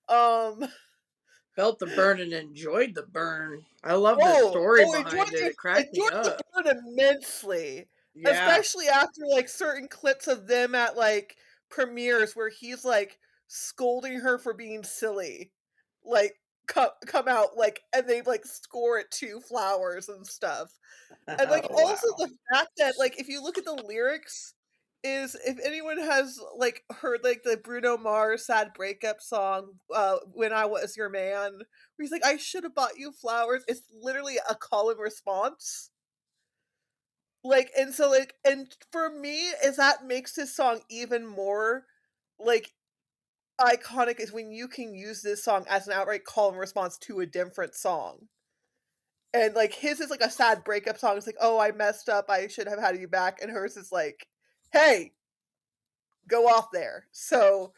Um Felt the burn and enjoyed the burn. I love the story behind it. It cracked me enjoyed the up. burn immensely. Yeah. Especially after like certain clips of them at like premieres where he's like scolding her for being silly. Like come out like and they like score it 2 flowers and stuff. And like Oh, also wow. the fact that like if you look at the lyrics is if anyone has like heard like the Bruno Mars sad breakup song When I Was Your Man, where he's like I should have bought you flowers, it's literally a call and response. Like and so like and for me is that makes this song even more like iconic is when you can use this song as an outright call and response to a different song. And like his is like a sad breakup song. It's like, oh, I messed up. I should have had you back. And hers is like, hey, go off there. So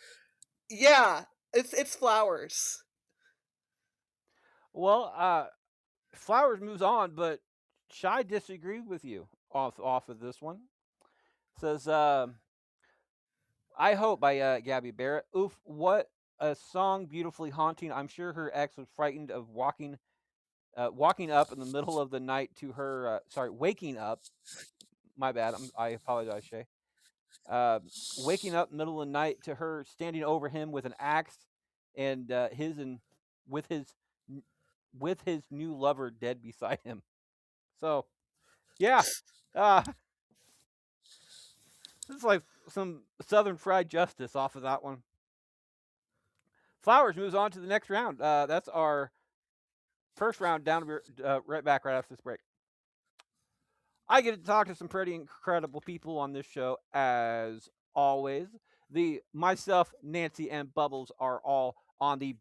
yeah, it's flowers. Well, flowers moves on, but Shy disagreed with you off of this one. Says I hope by Gabby Barrett. Oof, what a song, beautifully haunting. I'm sure her ex was frightened of walking up in the middle of the night to her. Waking up. My bad. I apologize, Shay. Waking up middle of the night to her standing over him with an axe, and with his with his new lover dead beside him. So, yeah, uh, this is like some Southern fried justice off of that one. Flowers moves on to the next round. That's our first round. Down to be right back right after this break. I get to talk to some pretty incredible people on this show, as always. Myself, Nancy, and Bubbles are all on the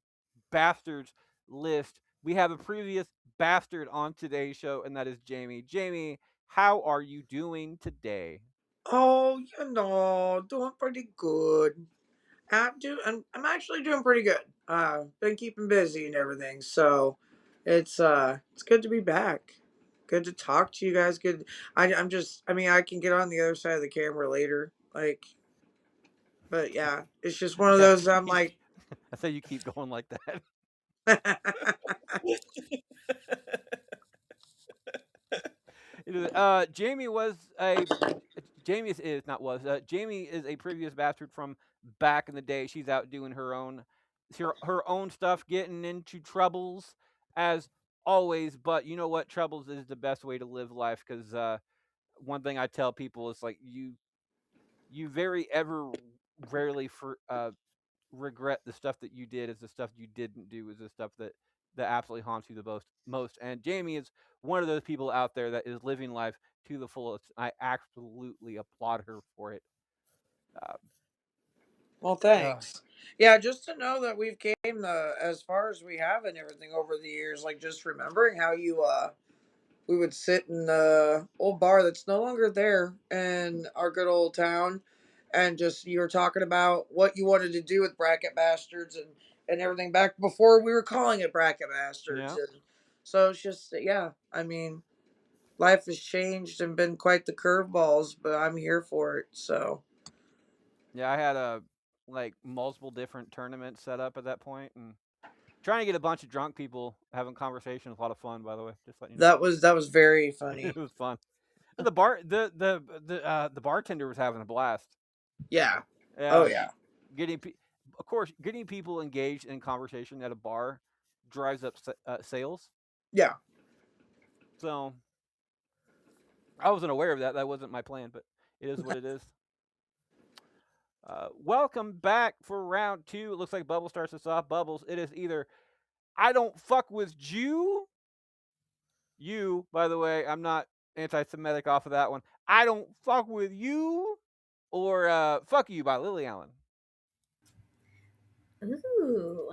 bastards list. We have a previous bastard on today's show, and that is Jamie. Jamie, how are you doing today? Oh, doing pretty good. I'm actually doing pretty good. Been keeping busy and everything, so it's good to be back. Good to talk to you guys. Good. I'm just. I mean, I can get on the other side of the camera later. But yeah, it's just one of Yeah, those. I'm like, I say you keep going like that. Jamie was a Jamie is not was Jamie is a previous bastard from back in the day. She's out doing her own stuff, getting into troubles as always. But you know what? Troubles is the best way to live life because one thing I tell people is like you very ever rarely regret the stuff that you did. Is the stuff you didn't do is the stuff that absolutely haunts you the most. And Jamie is one of those people out there that is living life to the fullest. I absolutely applaud her for it. Uh, Well, uh, thanks. Yeah, just to know that we've came as far as we have and everything over the years, like just remembering how you we would sit in the old bar that's no longer there in our good old town, and just you were talking about what you wanted to do with Bracket Bastards and everything back before we were calling it Bracket Bastards. yeah, And so it's just, yeah, I mean, life has changed and been quite the curveballs, but I'm here for it. So yeah. I had like multiple different tournaments set up at that point, and trying to get a bunch of drunk people having conversation was a lot of fun. By the way, just letting you know, that was very it funny. was fun. The bartender was having a blast. Yeah. Oh Yeah, yeah. getting of course getting people engaged in conversation at a bar drives up sales. Yeah. So I wasn't aware of that. That wasn't my plan, but it is what it is. Welcome back for round two. It looks like Bubble starts us off. Bubbles, it is either I don't fuck with you. You, by the way, I'm not anti-Semitic off of that one. I don't fuck with you, or fuck you by Lily Allen. Ooh.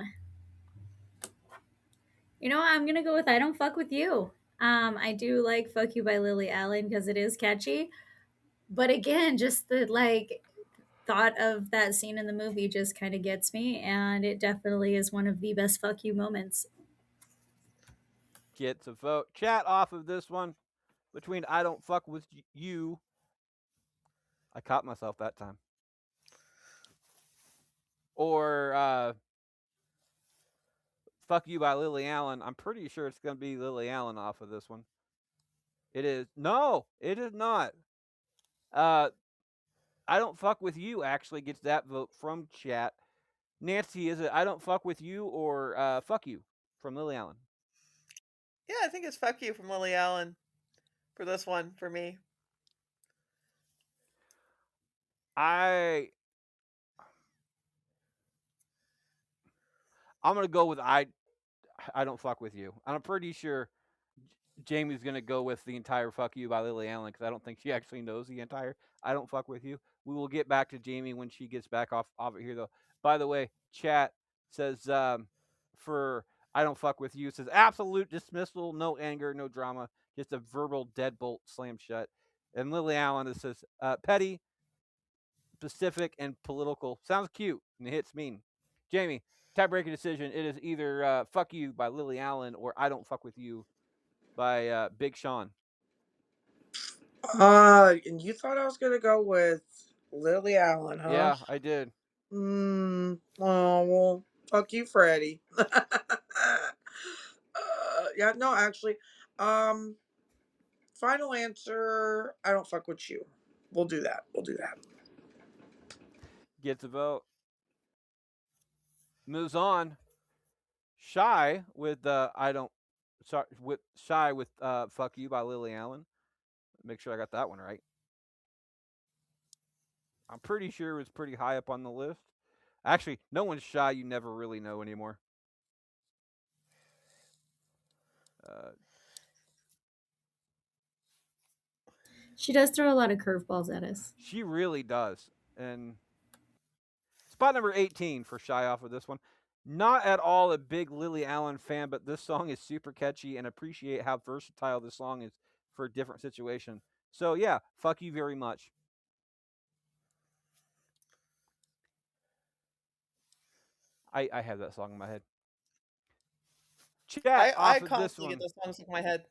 You know what? I'm gonna go with I Don't Fuck With You. I do like Fuck You by Lily Allen because it is catchy. But again, just the like thought of that scene in the movie just kind of gets me, and it definitely is one of the best fuck you moments. Gets a vote. Chat off of this one between I don't fuck with you. I caught myself that time. Or fuck you by Lily Allen. I'm pretty sure it's going to be Lily Allen off of this one. It is. No, it is not. Uh, I don't fuck with you actually gets that vote from chat. Nancy, is it I don't fuck with you or fuck you from Lily Allen? Yeah, I think it's "Fuck You" from Lily Allen for this one for me. I I'm gonna go with I don't fuck with you. And I'm pretty sure Jamie's gonna go with the entire "fuck you" by Lily Allen because I don't think she actually knows the entire "I don't fuck with you." We will get back to Jamie when she gets back off of here though. By the way, chat says for "I don't fuck with you" says absolute dismissal, no anger, no drama, just a verbal deadbolt slam shut. And Lily Allen it says petty, specific, and political. Sounds cute and it hits mean. Jamie, tiebreaker decision. It is either "fuck you" by Lily Allen or "I don't fuck with you" by Big Sean. And you thought I was gonna go with Lily Allen, huh? Yeah, I did. Oh well, fuck you, Freddie. Yeah, no, actually, um, final answer. I don't fuck with you. We'll do that. We'll do that. Gets a vote. Moves on. Shy with I don't sorry with Shy with "fuck you" by Lily Allen. Make sure I got that one right. I'm pretty sure it was pretty high up on the list. Actually, no one's shy. You never really know anymore. Uh, She does throw a lot of curveballs at us. she really does. And spot number 18 for Shy off of this one. Not at all a big Lily Allen fan, but this song is super catchy and appreciate how versatile this song is for a different situation. So yeah, fuck you very much. I have that song in my head. Chat I off of this constantly get one. those songs in my head.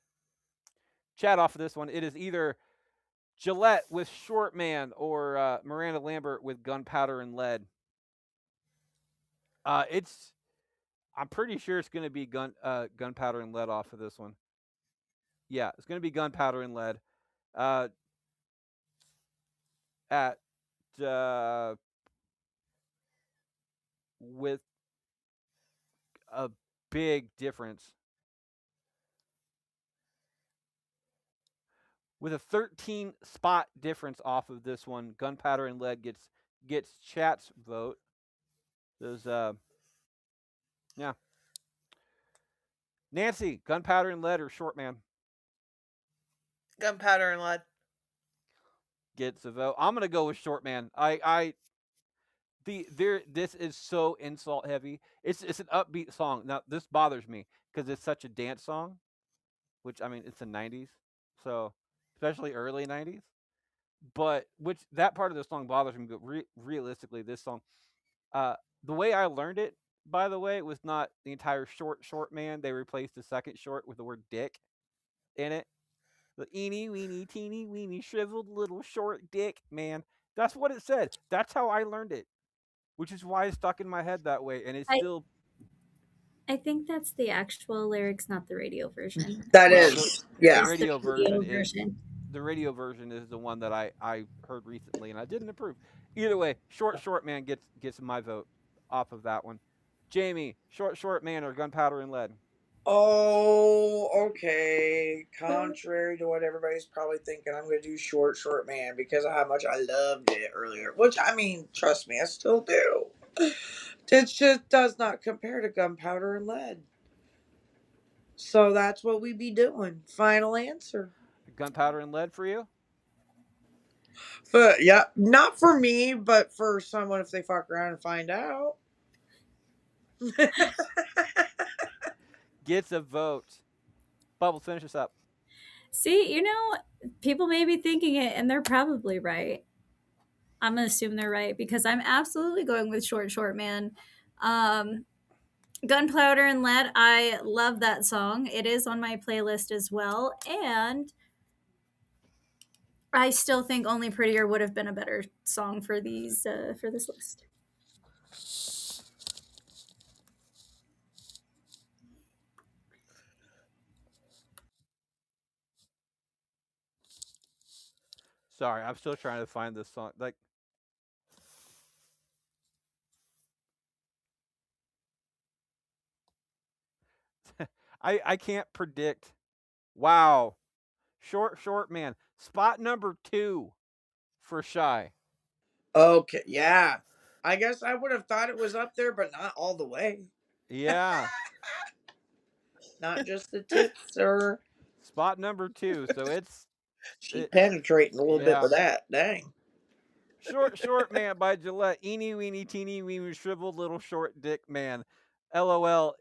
Chat off of this one. It is either Gillette with Short Man or Miranda Lambert with Gunpowder and Lead. It's I'm pretty sure it's going to be Gunpowder and Lead off of this one. Yeah, it's going to be Gunpowder and Lead. Uh, at uh, with a big difference. with a 13 spot difference off of this one. Gunpowder and Lead gets chat's vote. Those yeah. Nancy, Gunpowder and Lead or Short Man Gunpowder and Lead. gets a vote. I'm gonna go with Short Man. This is so insult heavy. It's an upbeat song. Now this bothers me because it's such a dance song, which I mean it's the '90s, so especially early '90s. But which that part of the song bothers me. But realistically, this song, uh, the way I learned it, by the way, was not the entire short man. They replaced the second short with the word dick in it. The eeny weeny teeny weeny shriveled little short dick man. That's what it said. That's how I learned it, which is why it's stuck in my head that way. And it's I still I think that's the actual lyrics, not the radio version. That well, is, yeah. Is the radio version. the radio version is the one that I heard recently, and I didn't approve. Either way, short man gets my vote off of that one. Jamie, short man or Gunpowder and Lead. Oh, okay. Contrary to what everybody's probably thinking, I'm going to do short man because of how much I loved it earlier. Which, I mean, trust me, I still do. It just does not compare to Gunpowder and Lead. So that's what we be doing. Final answer. Gunpowder and Lead for you But yeah, not for me, but for someone if they fuck around and find out. gets a vote. Bubbles, finish us up. See, people may be thinking it, and they're probably right. I'm gonna assume they're right because I'm absolutely going with Short Man. Um, Gunpowder and Lead. I love that song. It is on my playlist as well, and I still think Only Prettier would have been a better song for this list. Sorry, I'm still trying to find this song. Like, I can't predict. Wow, short man. Spot number 2 for Shy. Okay, yeah. I guess I would have thought it was up there, but not all the way. Yeah, Not just the tips, sir. spot number 2. So She it penetrating a little bit yeah. with that. Dang. Short man by Gillette. Eeny weeny teeny weeny shriveled little short dick man. LOL.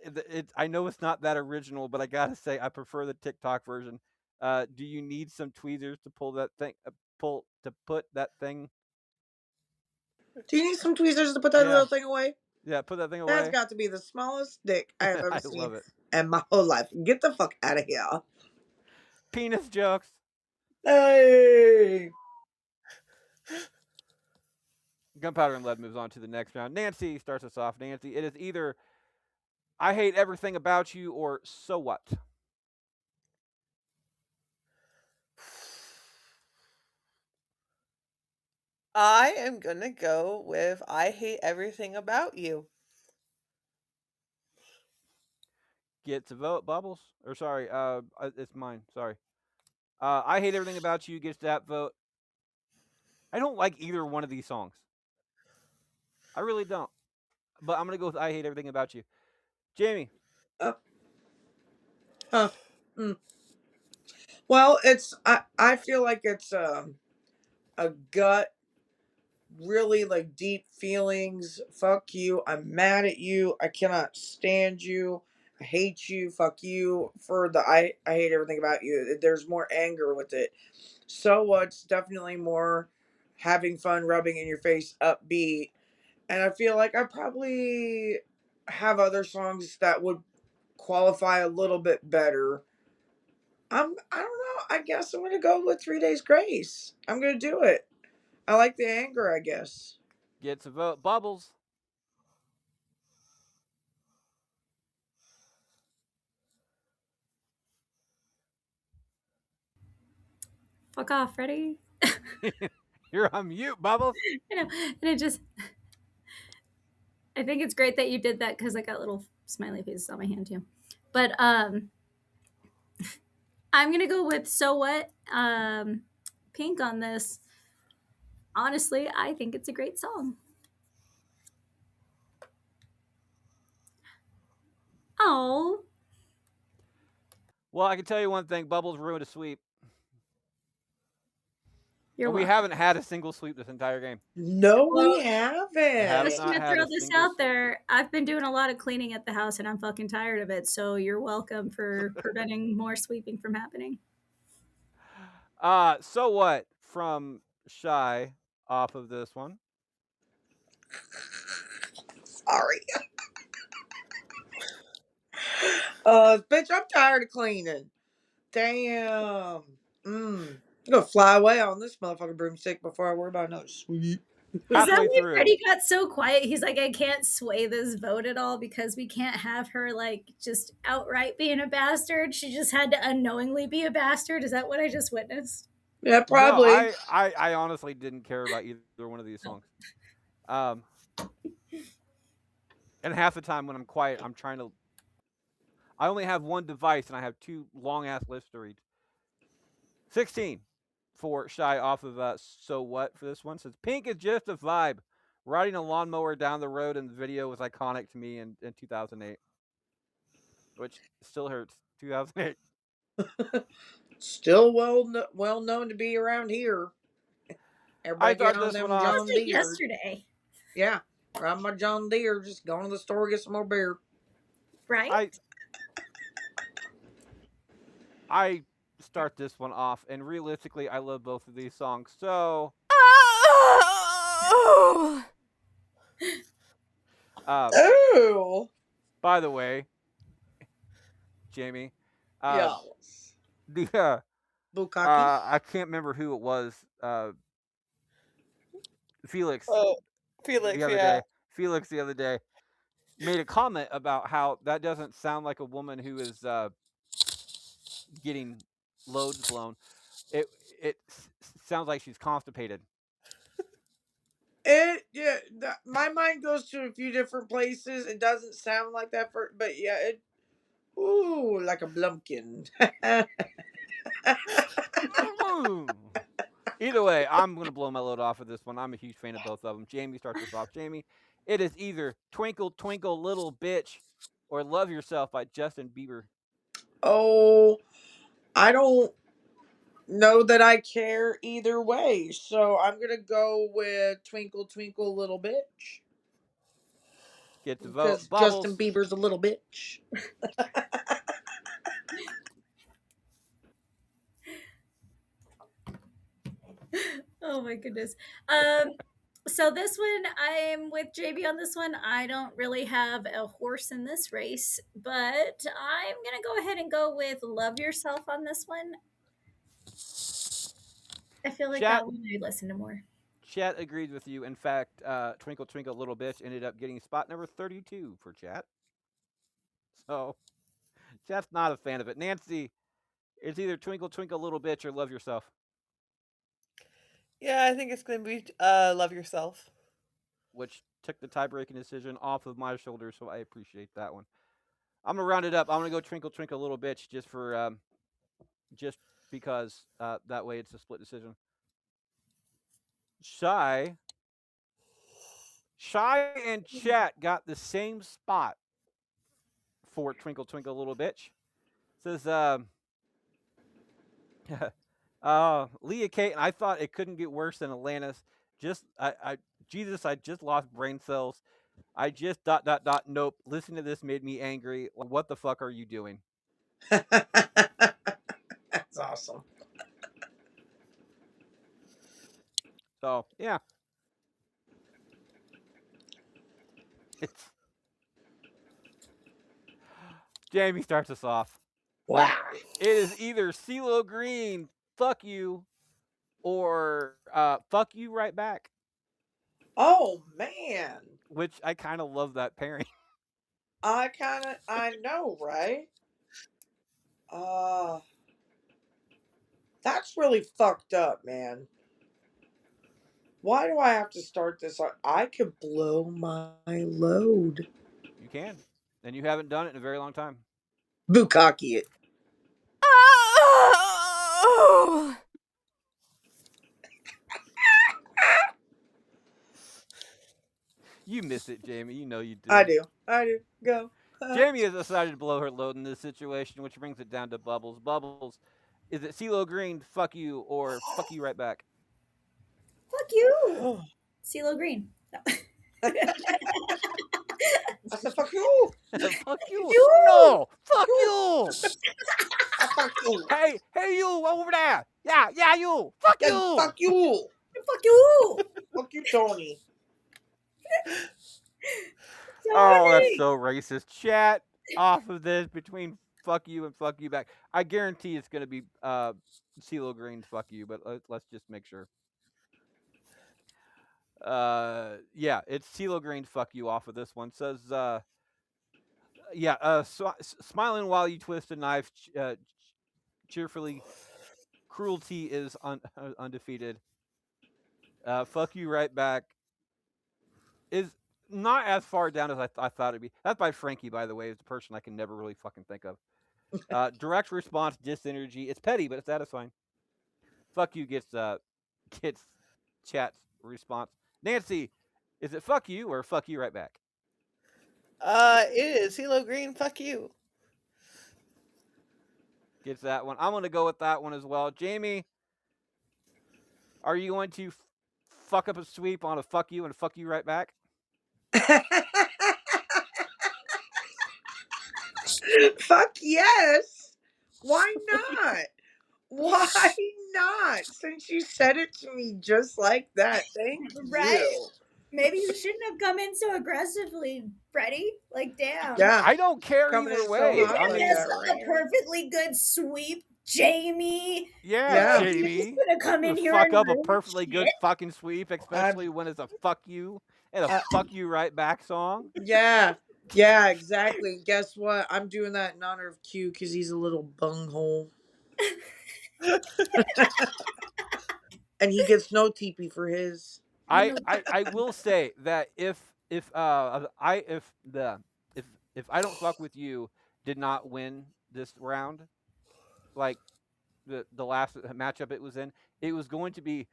I know it's not that original, but I gotta say I prefer the TikTok version. Do you need some tweezers to pull that thing? Pull to put that thing? Do you need some tweezers to put that Yeah, little thing away? yeah. Put that thing That's away. got to be the smallest dick I have ever I seen love it. in my whole life. Get the fuck out of here. Penis jokes. Hey. Gunpowder and Lead moves on to the next round. Nancy starts us off. Nancy, it is either I hate everything about you or so what. I am gonna go with I Hate Everything About You. Gets a vote. Bubbles. Or sorry, it's mine. Sorry. I hate everything about you gets that vote. I don't like either one of these songs. I really don't. But I'm gonna go with I hate everything about you. Jamie. Uh, huh. Mm. Well, I feel like it's a gut, really like deep feelings. Fuck you. I'm mad at you. I cannot stand you. I hate you. Fuck you. For the I hate everything about you. There's more anger with it. So what's definitely more having fun, rubbing in your face, upbeat. And I feel like I probably have other songs that would qualify a little bit better. I don't know. I guess I'm gonna go with 3 Days Grace. I'm gonna do it. I like the anger, I guess. Gets a vote. Bubbles. Fuck off, Freddie. You're on mute, Bubbles. And it just, I think it's great that you did that because I got little smiley faces on my hand too. But I'm gonna go with So What, Pink on this. Honestly, I think it's a great song. Oh, Well, I can tell you one thing: Bubbles ruined a sweep, you're and we welcome. haven't had a single sweep this entire game. No, Well, we Have just haven't. not gonna had throw a this single out sweep. there. I've been doing a lot of cleaning at the house, and I'm fucking tired of it. So you're welcome for preventing more sweeping from happening. So what from Shy off of this one? Sorry. Bitch, I'm tired of cleaning. Damn. I'm gonna fly away on this motherfucking broomstick before I worry about another sweep. Is that Halfway why through. Freddie got so quiet? He's like, I can't sway this vote at all because we can't have her like just outright being a bastard. She just had to unknowingly be a bastard. Is that what I just witnessed? Yeah, No, probably. I honestly didn't care about either one of these songs. Um, and half the time when I'm quiet, I'm trying to. I only have one device and I have two long ass lists to read. 16 for Shy off of So What for this one. Says Pink is just a vibe. Riding a lawnmower down the road in the video was iconic to me in 2008, which still hurts. 2008. Still well known to be around here. I Everybody thought getting on this one them That off. was John like Deeres. yesterday, Yeah, riding my John Deere, just going to the store get some more beer. right? I I start this one off, and realistically, I love both of these songs. So, um, Oh, by the way, Jamie, uh, yeah. the Bukkake. I can't remember who it was. Felix Oh, the Felix, other yeah. day. Felix the other day made a comment about how that doesn't sound like a woman who is getting loads blown. It it sounds like she's constipated. It yeah, my mind goes to a few different places. It doesn't sound like that but yeah, it ooh like a blumpkin. Either way, I'm gonna blow my load off of this one. I'm a huge fan of both of them. Jamie starts us off. Jamie, it is either "Twinkle Twinkle Little Bitch" or "Love Yourself" by Justin Bieber. Oh, I don't know that I care either way, so I'm gonna go with "Twinkle Twinkle Little Bitch" Get the vote. because Justin Bubbles. Bieber's a little bitch. Oh my goodness. Um, so this one, I'm with JB on this one. I don't really have a horse in this race, but I'm gonna go ahead and go with "Love Yourself" on this one. I feel like Chat that one I listen to more. Chat agrees with you. In fact, "Twinkle Twinkle Little Bitch" ended up getting spot number 32 for Chat. So Chat's not a fan of it. Nancy, it's either "Twinkle Twinkle Little Bitch" or "Love Yourself," Yeah, I think it's gonna be Love Yourself. which took the tie-breaking decision off of my shoulders. So I appreciate that one. I'm gonna round it up. I'm gonna go "Twinkle Twinkle Little Bitch" just because that way it's a split decision. Shy, Shy and Chat got the same spot for "Twinkle Twinkle Little Bitch." Says Leah Kate, and I thought it couldn't get worse than Atlantis. Just I Jesus, I just lost brain cells. I just nope. Listening to this made me angry. Like, what the fuck are you doing? That's awesome. So yeah, it's Jamie starts us off. Wow. It is either CeeLo Green, fuck you, or fuck you right back. Oh man. Which I kind of love that pairing. I know, right? Uh that's really fucked up, man. Why do I have to start this? I could blow my load. You can, and you haven't done it in a very long time. Bukkake it. You miss it, Jamie. You know you do. I do. Go. Jamie has decided to blow her load in this situation, which brings it down to Bubbles. Bubbles, is it CeeLo Green, fuck you, or fuck you right back? Fuck you, CeeLo Green. No. I said, fuck you. Fuck you. You. No, fuck you. Fuck you. Hey, you over there. Yeah, you. Fuck Yeah, you. fuck you. Fuck you, Fuck you, Tony. Oh, that's Tony. so racist. Chat off of this between fuck you and fuck you back. I guarantee it's gonna be CeeLo Green's fuck you, but let's just make sure. Yeah, it's CeeLo Green's fuck you off of this one. Says yeah, smiling while you twist a knife, cheerfully. Cruelty is undefeated. Fuck you right back is not as far down as I thought it'd be. That's by Frankie, by the way, is the person I can never really fucking think of. Direct response, disenergy. It's petty, but it's satisfying. Fuck you gets chat's response. Nancy, is it fuck you or fuck you right back? It is CeeLo Green. Fuck you. Gets that one. I'm gonna go with that one as well. Jamie, are you going to fuck up a sweep on a fuck you and a fuck you right back? Fuck yes. Why not? Why not? Since you said it to me just like that. Thank Right? you. Maybe you shouldn't have come in so aggressively, Freddie. Like, damn. Yeah. I don't care Coming either in so way. You hot I can like mean, mess that, up right? a perfectly good sweep, Jamie. yeah, Yeah. You're Jamie. just gonna come in You here fuck and up a ruin perfectly shit. good fucking sweep, especially when it's a fuck you and a fuck you right back song. Yeah. Yeah, exactly. Guess what? I'm doing that in honor of Q because he's a little bunghole. And he gets no teepee for his. You know, I will say that if I if I don't fuck with you did not win this round, like the last matchup it was in, it was going to be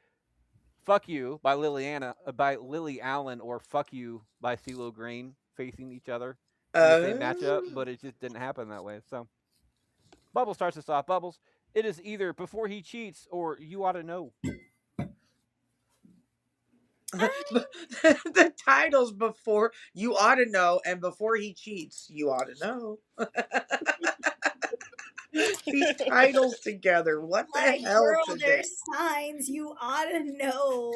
"Fuck You" by by Lily Allen or "Fuck You" by CeeLo Green facing each other in the same matchup, Oh. but it just didn't happen that way. So Bubbles starts us off. Bubbles, it is either "Before He Cheats" or "You Ought to Know." The titles before you ought to know, and before he cheats, you ought to know. These titles together. What the like, hell girl, today? there's signs you ought to know.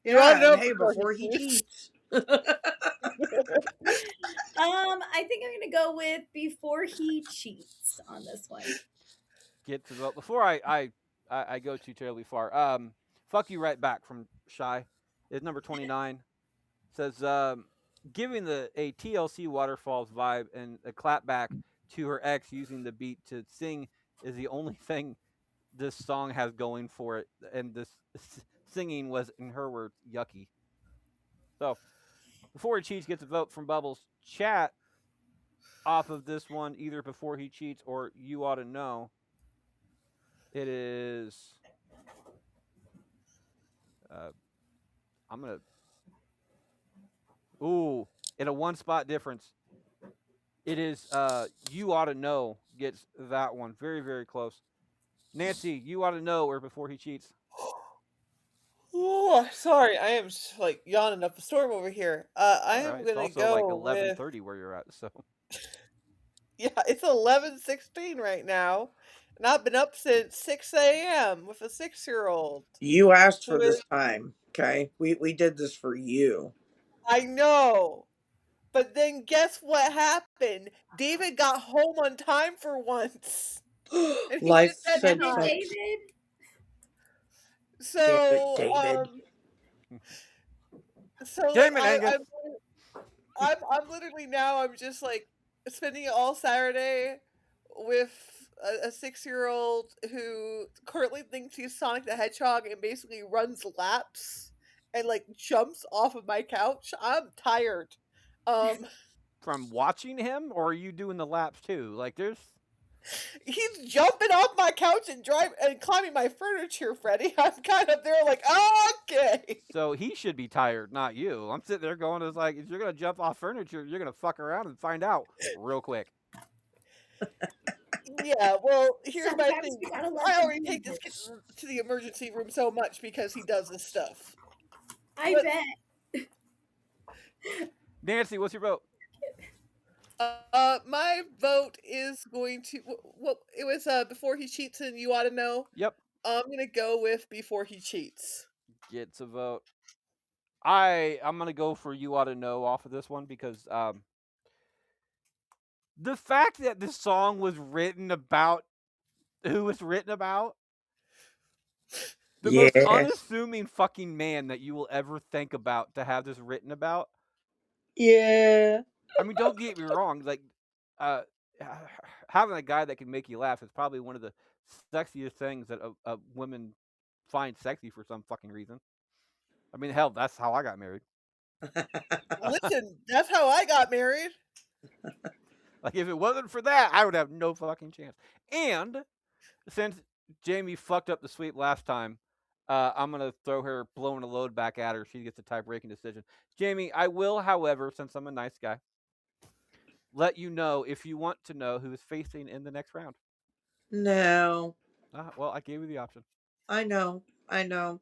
You ought Yeah, to know and hey, before before he he cheats. cheats. I think I'm gonna go with "Before He Cheats" on this one. Get to the vote before I go too terribly far. Fuck you right back from Shy is number 29. Says giving a TLC Waterfalls vibe and a clap back to her ex using the beat to sing is the only thing this song has going for it, and this singing was, in her words, yucky. So before he cheats gets a vote from Bubbles. Chat off of this one either before he cheats or you ought to know. It is. Uh, I'm gonna. Ooh, in a one spot difference. It is. You ought to know gets that one very very close. Nancy, you ought to know or before he cheats. Oh, sorry, I am like yawning up a storm over here. I All am right, it's gonna also like go with 11:30 where you're at. So yeah. It's 11:16 right now, and I've been up since 6 a.m. with a 6-year-old. You asked for Who is this time, okay? We did this for you. I know, but then guess what happened? David got home on time for once, and he Life just had to said Damn it, go. such. David. Damn it, So David. so like damn it, Angus. I'm literally now I'm just like spending it all Saturday with a 6-year-old who currently thinks he's Sonic the Hedgehog and basically runs laps and like jumps off of my couch. I'm tired. Um From watching him, or are you doing the laps too? Like there's. He's jumping off my couch and climbing my furniture, Freddie. I'm kind of there like, okay. So he should be tired, not you. I'm sitting there going, it's like, if you're gonna jump off furniture, you're gonna fuck around and find out real quick. Yeah, well, here's my Sometimes thing. you gotta let I them already do take this it. kid to the emergency room so much because he does this stuff. I But bet. Nancy, what's your vote? my vote is going to. Well, it was before he cheats, and you ought to know. Yep, I'm gonna go with before he cheats. gets a vote. I'm gonna go for you ought to know off of this one because the fact that this song was written about who was written about the most Yeah. unassuming fucking man that you will ever think about to have this written about. Yeah. I mean, don't get me wrong. Like, uh, having a guy that can make you laugh is probably one of the sexiest things that a woman finds sexy for some fucking reason. I mean, hell, that's how I got married. Listen, that's how I got married. Like, if it wasn't for that, I would have no fucking chance. And since Jamie fucked up the sweep last time, I'm gonna throw her blowing a load back at her. She gets a tie-breaking decision. Jamie, I will, however, since I'm a nice guy, let you know if you want to know who is facing in the next round. No. Well, I gave you the option. I know. I know.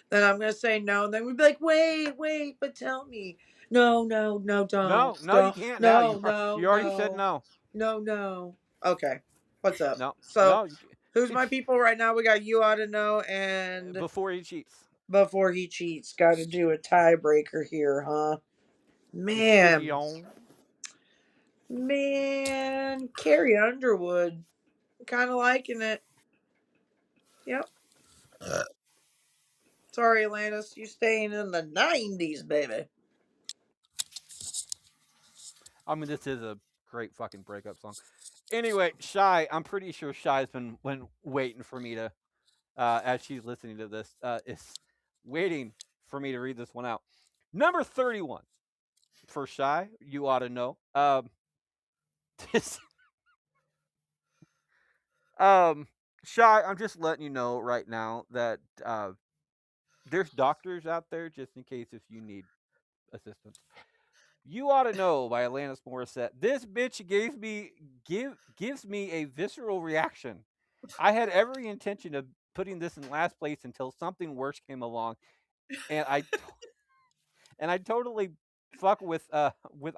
Then I'm gonna say no, and then we'd be like, wait, but tell me. No, don't, No, you can't now. You already said no. no. Okay. What's up? No, So no. who's my It's people right now? We got you ought to know and before he cheats. before he cheats. Gotta do a tiebreaker here, huh? Man. Decision. Man, Carrie Underwood. Kinda liking it. Yep. Sorry, Atlantis, you staying in the 90s, baby. I mean, this is a great fucking breakup song. Anyway, Shy, I'm pretty sure Shy's been waiting for me to, as she's listening to this, is waiting for me to read this one out. Number 31 for Shy, you ought to know. This, Shy, I'm just letting you know right now that there's doctors out there just in case if you need assistance. You ought to know by Alanis Morissette. This bitch gives me a visceral reaction. I had every intention of putting this in last place until something worse came along, and I totally fuck with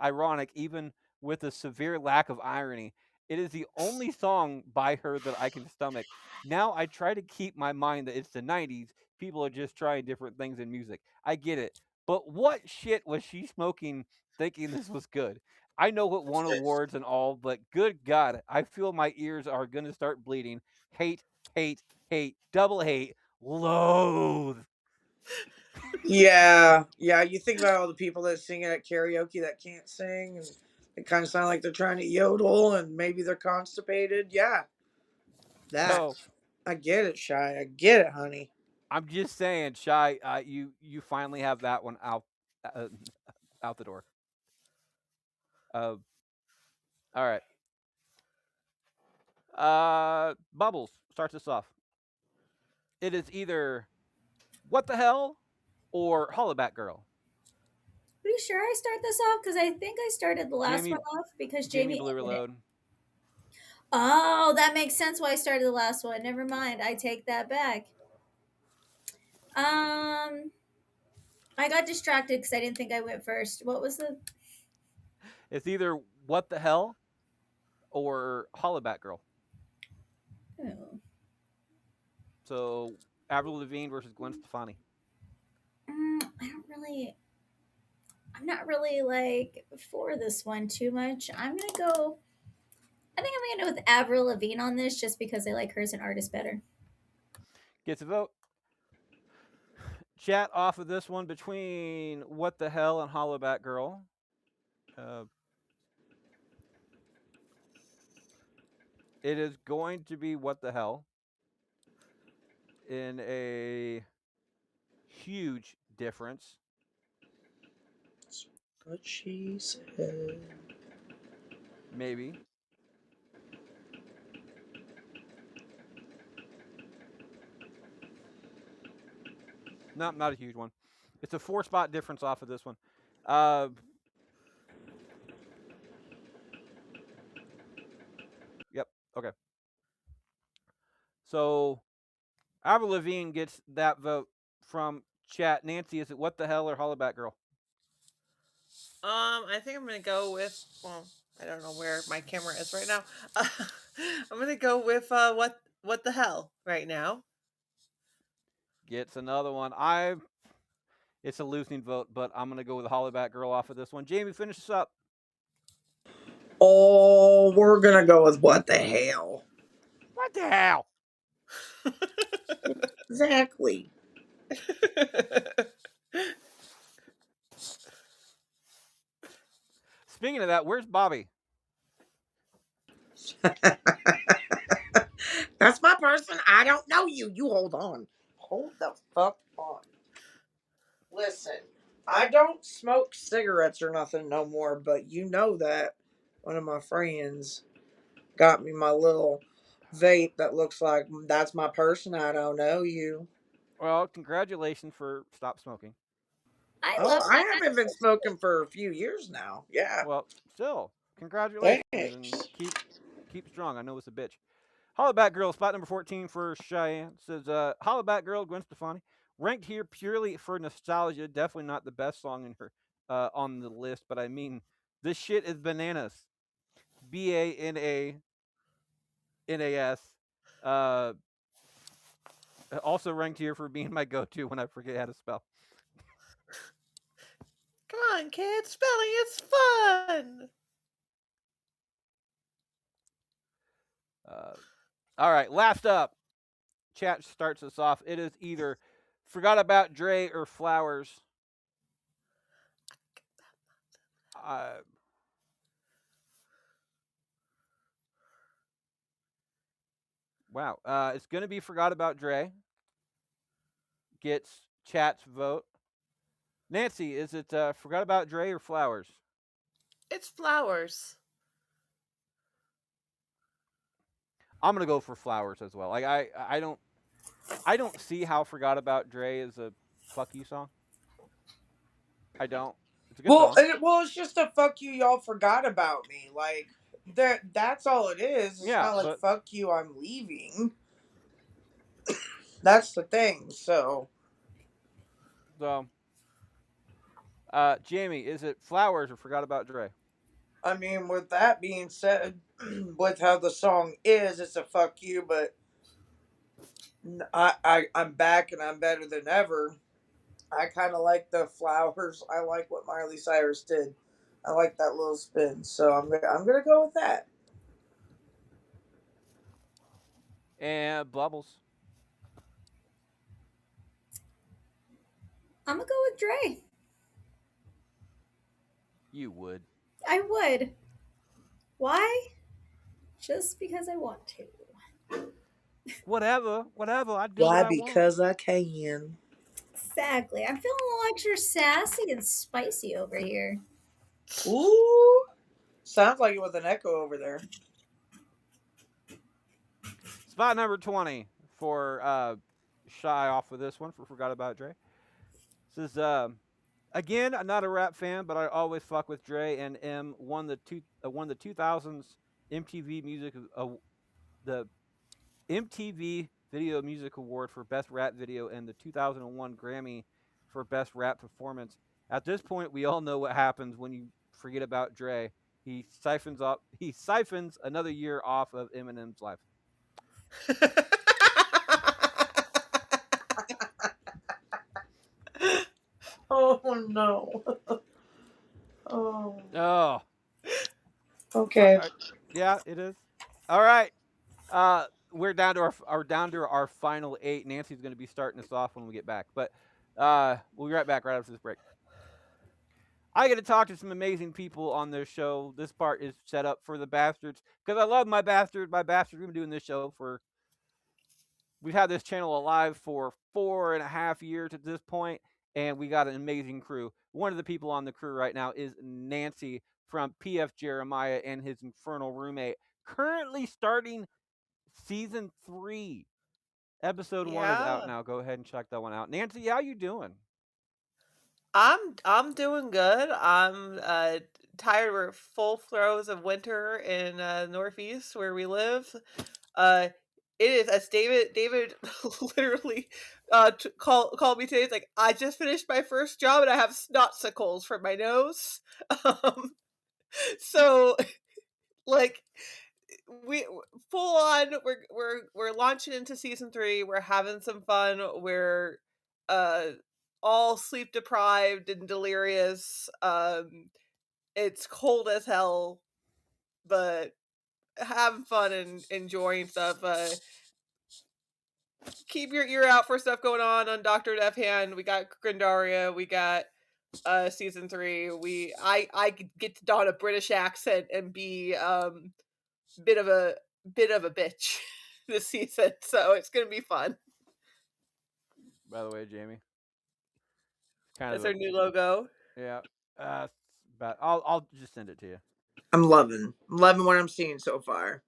ironic, even with a severe lack of irony. It is the only song by her that I can stomach. Now I try to keep my mind that it's the '90s. People are just trying different things in music. I get it, but what shit was she smoking, thinking this was good? I know it won awards and all, but good God, I feel my ears are gonna start bleeding. Hate, hate, hate, double hate, loathe. Yeah, yeah. You think about all the people that sing at karaoke that can't sing, and it kind of sound like they're trying to yodel, and maybe they're constipated. Yeah, that. So I get it, Shy. I get it, honey. I'm just saying, Shy, you finally have that one uh, out the door. Uh, all right. Bubbles starts us off. It is either what the hell or Hollaback Girl. Are you sure I start this off? Because I think I started the last Jamie one off because Jamie Jamie blew her ended it. load. Oh, that makes sense why I started the last one. Never mind. I take that back. Um, I got distracted because I didn't think I went first. What was the? It's either what the hell or Hollaback Girl. Oh. So Avril Lavigne versus Gwen Stefani. I don't really. I'm not really like for this one too much. I'm gonna go. I think I'm gonna go with Avril Lavigne on this just because I like her as an artist better. Gets a vote. Chat off of this one between what the hell and Hollaback Girl. Uh, it is going to be what the hell in a huge difference. But she said, Maybe. not a huge one. It's a 4-spot difference off of this one. Uh, yep. Okay. So Avril Lavigne gets that vote from chat. Nancy, is it What the Hell or Hollaback Girl? I think I'm gonna go with. Well, I don't know where my camera is right now. I'm gonna go with what the hell right now. Gets another one. It's a losing vote, but I'm gonna go with the Hollaback Girl off of this one. Jamie, finish this up. Oh, we're gonna go with what the hell? What the hell? Exactly. Speaking of that, where's Bobby? That's my person. I don't know you. You hold on. Hold the fuck on. Listen, I don't smoke cigarettes or nothing no more, but you know that one of my friends got me my little vape that looks like that's my person. I don't know you. Well, congratulations for stop smoking. I Oh, love I my haven't been smoking for a few years now. Yeah. Well, still, congratulations and Thanks. keep strong. I know it's a bitch. Hollaback Girl, spot number 14 for Cheyenne. Says Hollaback Girl, Gwen Stefani. Ranked here purely for nostalgia. Definitely not the best song in her on the list, but I mean, this shit is bananas. BANANAS. Uh, also ranked here for being my go-to when I forget how to spell. Come on, kids, spelling is fun. All right, last up. Chat starts us off. It is either Forgot About Dre or Flowers. Uh, wow. It's going to be Forgot About Dre. Gets chat's vote. Nancy, is it Forgot About Dre or Flowers? It's flowers. I'm gonna go for Flowers as well. Like I don't see how Forgot About Dre is a fuck you song. I don't. It's a good Well, song. it's just a fuck you. Y'all forgot about me. Like that's all it is. It's Yeah, not like but fuck you. I'm leaving. That's the thing. So so Jamie, is it Flowers or Forgot About Dre? I mean, with that being said, with how the song is, it's a fuck you. But I'm back and I'm better than ever. I kind of like the flowers. I like what Miley Cyrus did. I like that little spin. So I'm gonna go with that. And Bubbles. I'm gonna go with Dre. You would. I would. Why? Just because I want to. Whatever. I do what Why? I want. Because I can. Exactly. I'm feeling a little extra sassy and spicy over here. Ooh, sounds like it was an echo over there. Spot number 20 for Shy off with this one for Forgot About Dre. Says again, I'm not a rap fan, but I always fuck with Dre and M won the 2000s MTV Music the MTV Video Music Award for Best Rap Video and the 2001 Grammy for Best Rap Performance. At this point, we all know what happens when you forget about Dre. He siphons another year off of Eminem's life. Oh no. Oh. Oh, Okay. yeah, it is. All right. We're down to our final 8. Nancy's going to be starting us off when we get back, but we'll be right back right after this break. I get to talk to some amazing people on this show. This part is set up for the bastards because I love my bastard. My bastard. We've been doing this show for. We've had this channel alive for 4.5 years at this point, and we got an amazing crew. One of the people on the crew right now is Nancy from PF Jeremiah and his infernal roommate, currently starting season 3. Episode 1 is out Yeah. now. Go ahead and check that one out. Nancy, how you doing? I'm doing good. I'm tired. We're full throes of winter in Northeast where we live. Uh it is, as David literally called me today. It's like, I just finished my first job and I have snotsicles from my nose. Um so like we full on, we're launching into season 3. We're having some fun. We're uh all sleep deprived and delirious. It's cold as hell, but having fun and enjoying stuff. Keep your ear out for stuff going on Dr. Death Hand. We got Grindaria, we got season 3. I get to don a British accent and be bit of a bit of a bitch this season, so it's gonna be fun. By the way, Jamie, it's kind That's of our new logo. a yeah. But I'll just send it to you. I'm loving what I'm seeing so far.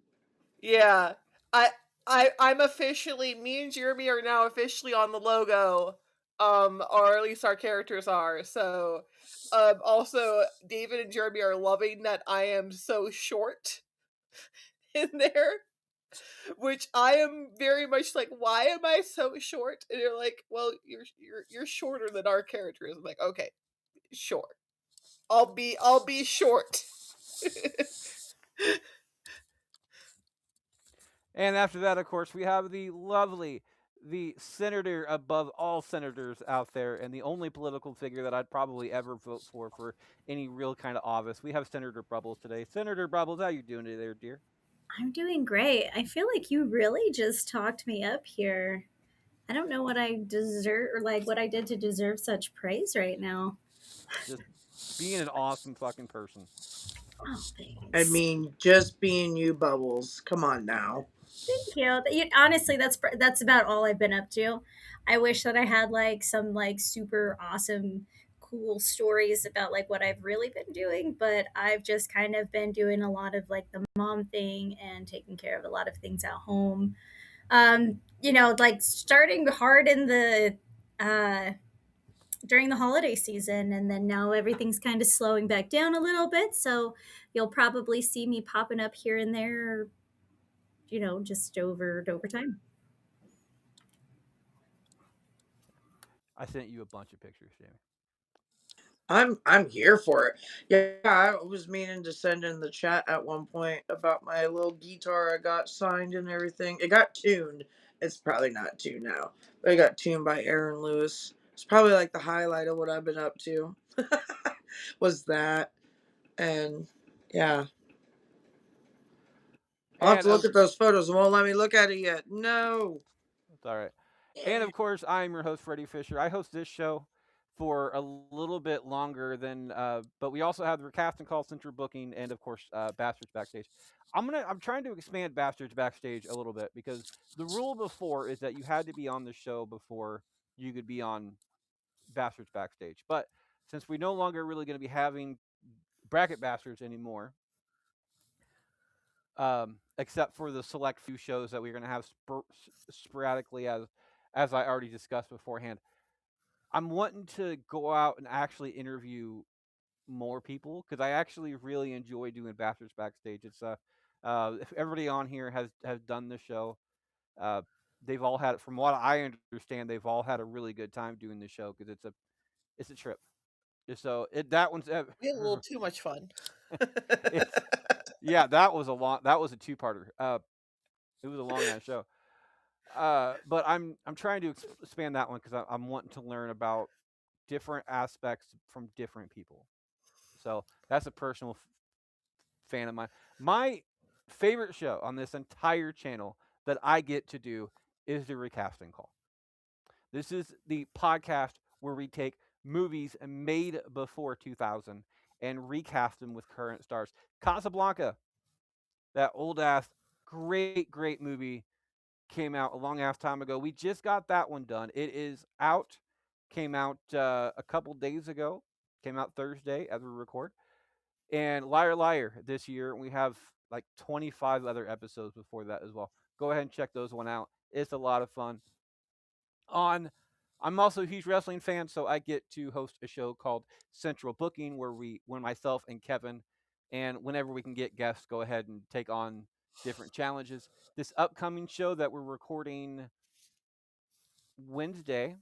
Yeah, I I'm officially, me and Jeremy are now officially on the logo, or at least our characters are. So, also David and Jeremy are loving that I am so short in there, which I am very much like, why am I so short? And they're like, well, you're shorter than our characters. I'm like, okay, sure. I'll be short. And after that, of course, we have the lovely, the senator above all senators out there, and the only political figure that I'd probably ever vote for any real kind of office. We have Senator Bubbles today. Senator Bubbles, how you doing today, dear? I'm doing great. I feel like you really just talked me up here. I don't know what I deserve, or like what I did to deserve such praise right now. Just being an awesome fucking person. Oh, I thanks. mean, just being you, Bubbles. Come on now. Thank you. Honestly, that's about all I've been up to. I wish that I had like some like super awesome cool stories about like what I've really been doing, but I've just kind of been doing a lot of like the mom thing and taking care of a lot of things at home. Like starting hard in the uh during the holiday season, and then now everything's kind of slowing back down a little bit, so you'll probably see me popping up here and there, just over time. I sent you a bunch of pictures, Jamie. I'm here for it. Yeah, I was meaning to send in the chat at one point about my little guitar I got signed and everything. It got tuned. It's probably not tuned now, but it got tuned by Aaron Lewis. It's probably like the highlight of what I've been up to. Was that, and yeah, I'll have And to look at those photos. It won't let me look at it yet. No. it's all right. And of course, I'm your host, Freddie Fisher. I host this show for a little bit longer than, but we also have the Recasting Call Center booking, and of course, Bastards Backstage. I'm trying to expand Bastards Backstage a little bit because the rule before is that you had to be on the show before you could be on Bastards Backstage. But since we're no longer really going to be having Bracket Bastards anymore, except for the select few shows that we're going to have sporadically, as I already discussed beforehand. I'm wanting to go out and actually interview more people because I actually really enjoy doing Bastards Backstage. It's if everybody on here has done the show, uh, they've all had, from what I understand, they've all had a really good time doing the show because it's a trip. So that one's We had a little too much fun. it's yeah, that was a two-parter. It was a long ass show. But I'm trying to expand that one because I'm wanting to learn about different aspects from different people. So that's a personal fan of mine. My favorite show on this entire channel that I get to do is the Recasting Call. This is the podcast where we take movies made before 2000 and recast them with current stars. Casablanca, that old ass, great movie, came out a long ass time ago. We just got that one done. It is out. Came out a couple days ago. Came out Thursday as we record. And Liar Liar this year. We have like 25 other episodes before that as well. Go ahead and check those one out. It's a lot of fun. I'm also a huge wrestling fan, so I get to host a show called Central Booking, where when myself and Kevin, and whenever we can get guests, go ahead and take on different challenges. This upcoming show that we're recording Wednesday,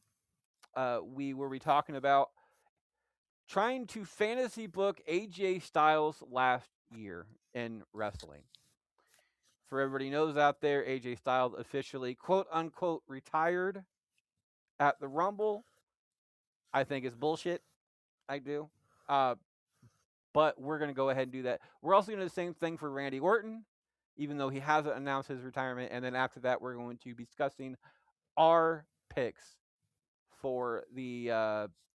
we will be talking about trying to fantasy book AJ Styles last year in wrestling. For everybody knows out there, AJ Styles officially quote unquote retired at the Rumble. I think it's bullshit. I do. Uh, but we're going to go ahead and do that. We're also going to do the same thing for Randy Orton, even though he hasn't announced his retirement. And then after that, we're going to be discussing our picks for the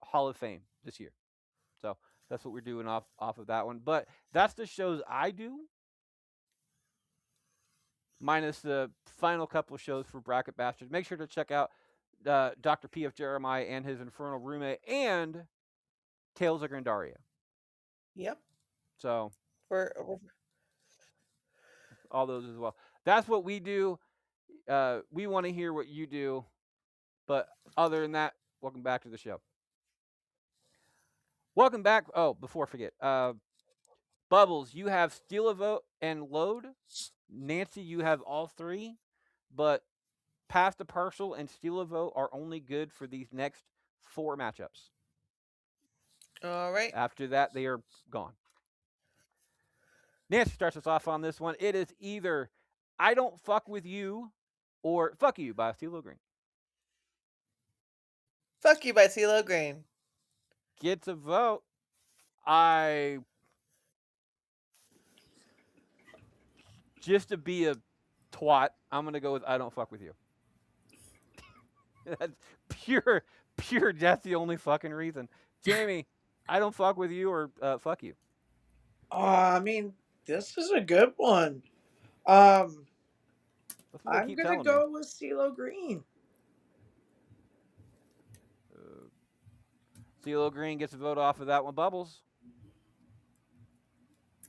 Hall of Fame this year. So that's what we're doing off of that one. But that's the shows I do, minus the final couple of shows for Bracket Bastards. Make sure to check out Dr. P.F. Jeremiah and his Infernal Roommate and Tales of Grandaria. Yep. So We're all those as well. That's what we do. We want to hear what you do. But other than that, welcome back to the show. Welcome back. Oh, before I forget, Bubbles, you have Steal a Vote and Load. Nancy, you have all three. But Pass the Partial and Steal a Vote are only good for these next 4 matchups. all right. After that, they are gone. Nancy starts us off on this one. It is either I Don't Fuck With You or Fuck You by CeeLo Green. Fuck You by CeeLo Green. Gets a vote. Just to be a twat, I'm going to go with I Don't Fuck With You. That's pure. That's the only fucking reason. Jamie, I Don't Fuck With You or Fuck You. I mean, this is a good one. Um, That's what they I'm keep gonna telling me. go with CeeLo Green. CeeLo Green gets a vote off of that one. Bubbles.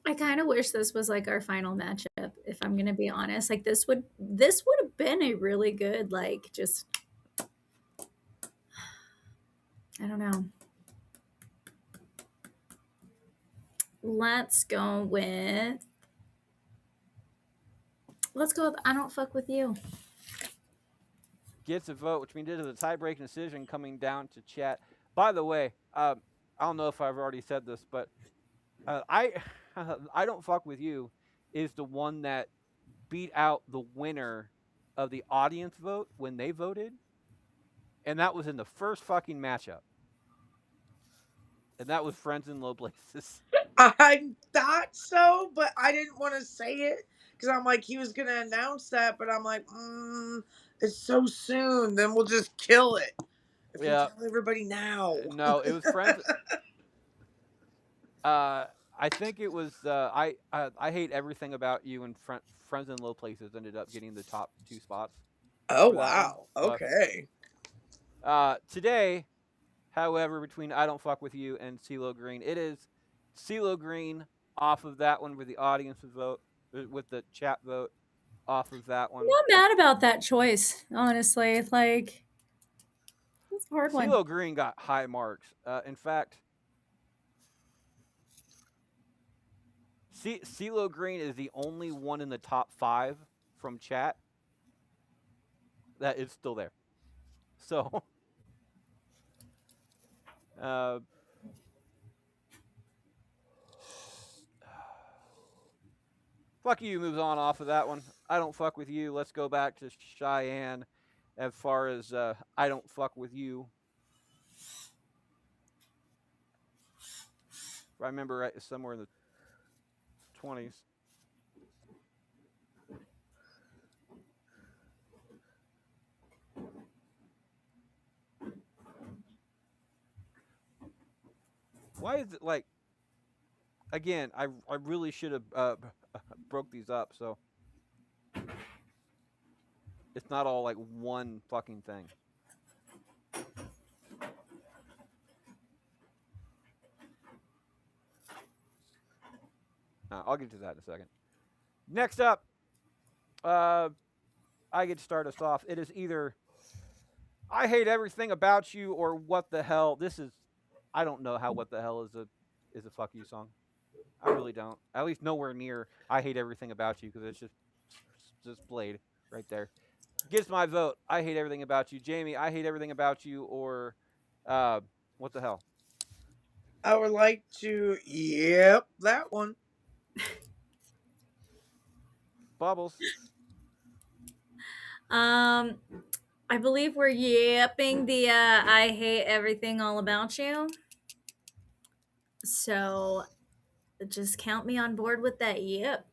I kind of wish this was like our final matchup, if I'm gonna be honest. Like this would have been a really good, like, just, I don't know. Let's go with I Don't Fuck With You. Gets a vote, which means it is a tie-breaking decision coming down to chat. By the way, I don't know if I've already said this, but I Don't Fuck With You is the one that beat out the winner of the audience vote when they voted, and that was in the first fucking matchup, and that was Friends in Low Places. I thought so, but I didn't want to say it because I'm like, he was gonna announce that, but I'm like, it's so soon. Then we'll just kill it if we tell everybody now. No, it was Friends. I think it was I Hate Everything About You and Friends in Low Places ended up getting the top 2 spots. Oh wow! Okay. Today, however, between I Don't Fuck With You and CeeLo Green, it is CeeLo Green off of that one with the audience vote, with the chat vote off of that one. I'm not mad about that choice, honestly. Like, it's a hard one. CeeLo Green got high marks. In fact, CeeLo Green is the only one in the top 5 from chat that is still there. So, Fuck You moves on off of that one. I Don't Fuck With You. Let's go back to Cheyenne as far as I Don't Fuck With You. If I remember right, it's somewhere in the 20s. Why is it like? Again, I really should have broke these up so it's not all like one fucking thing. I'll get to that in a second. Next up, I get to start us off. It is either I hate everything about you or what the hell. This is I don't know how what the hell is a fuck you song. I really don't. At least nowhere near I hate everything about you because it's just played right there. Gets my vote. I hate everything about you, Jamie. I hate everything about you or uh, what the hell, I would like to. Yep, that one. Bubbles. Um, I believe we're yipping the I hate everything all about you. So just count me on board with that yip.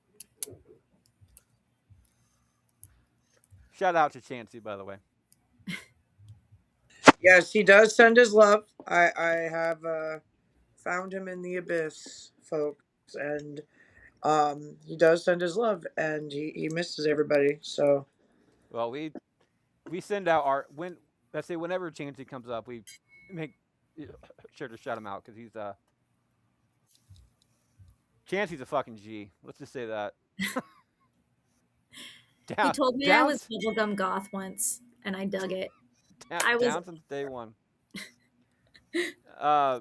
Shout out to Chansey, by the way. Yes, he does send his love. I have found him in the abyss, folks, and he does send his love, and he misses everybody. So Well, we send out our when let's say whenever Chansey comes up, we make sure to shout him out because he's Chansey's a fucking G. Let's just say that. He Down told me I down was bubblegum goth once, and I dug it. I was down since day one. Uh,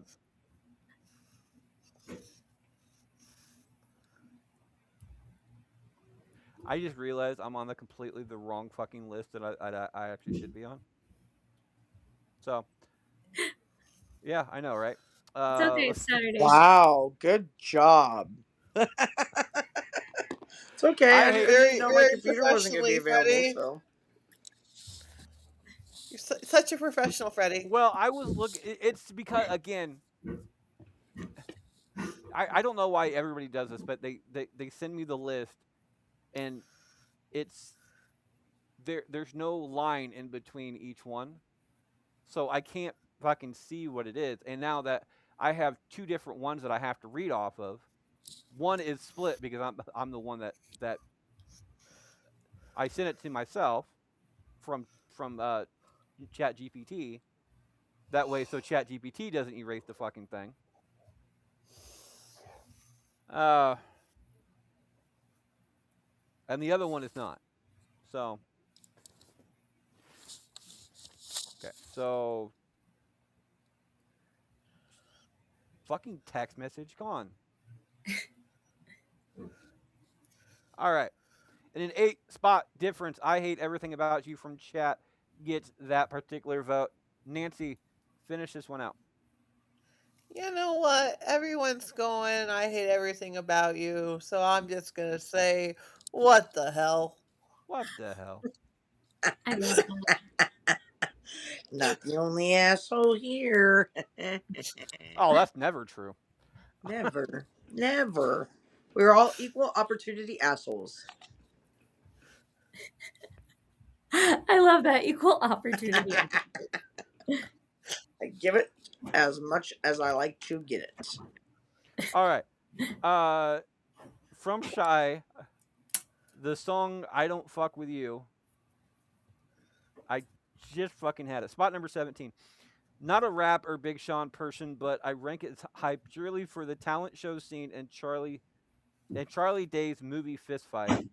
I just realized I'm on the completely the wrong fucking list that I actually should be on. So yeah, I know, right? It's okay, Let's it's Saturday. wow, good job. It's okay. I I hate. didn't Very, know my very computer wasn't going to be professionally, available. Freddie. So You're such a professional, Freddie. Well, I was looking. It's because again, I don't know why everybody does this, but they send me the list, and it's there's no line in between each one, so I can't fucking see what it is. And now that I have two different ones that I have to read off of, one is split because I'm the one that I sent it to myself from Chat GPT. That way, so Chat GPT doesn't erase the fucking thing. Uh, and the other one is not. So okay, so fucking text message gone. All right. And an 8 spot difference. I hate everything about you from chat gets that particular vote. Nancy, finish this one out. You know what? Everyone's going, I hate everything about you. So I'm just going to say, what the hell? What the hell? I love that. not the only asshole here. Oh, that's never true. Never, never. We're all equal opportunity assholes. I love that equal opportunity. I give it as much as I like to get it. All right. Uh, from Shy, the song "I Don't Fuck with You." I just fucking had it. Spot number 17. Not a rap or Big Sean person, but I rank it high purely for the talent show scene and Charlie Day's movie fist fight.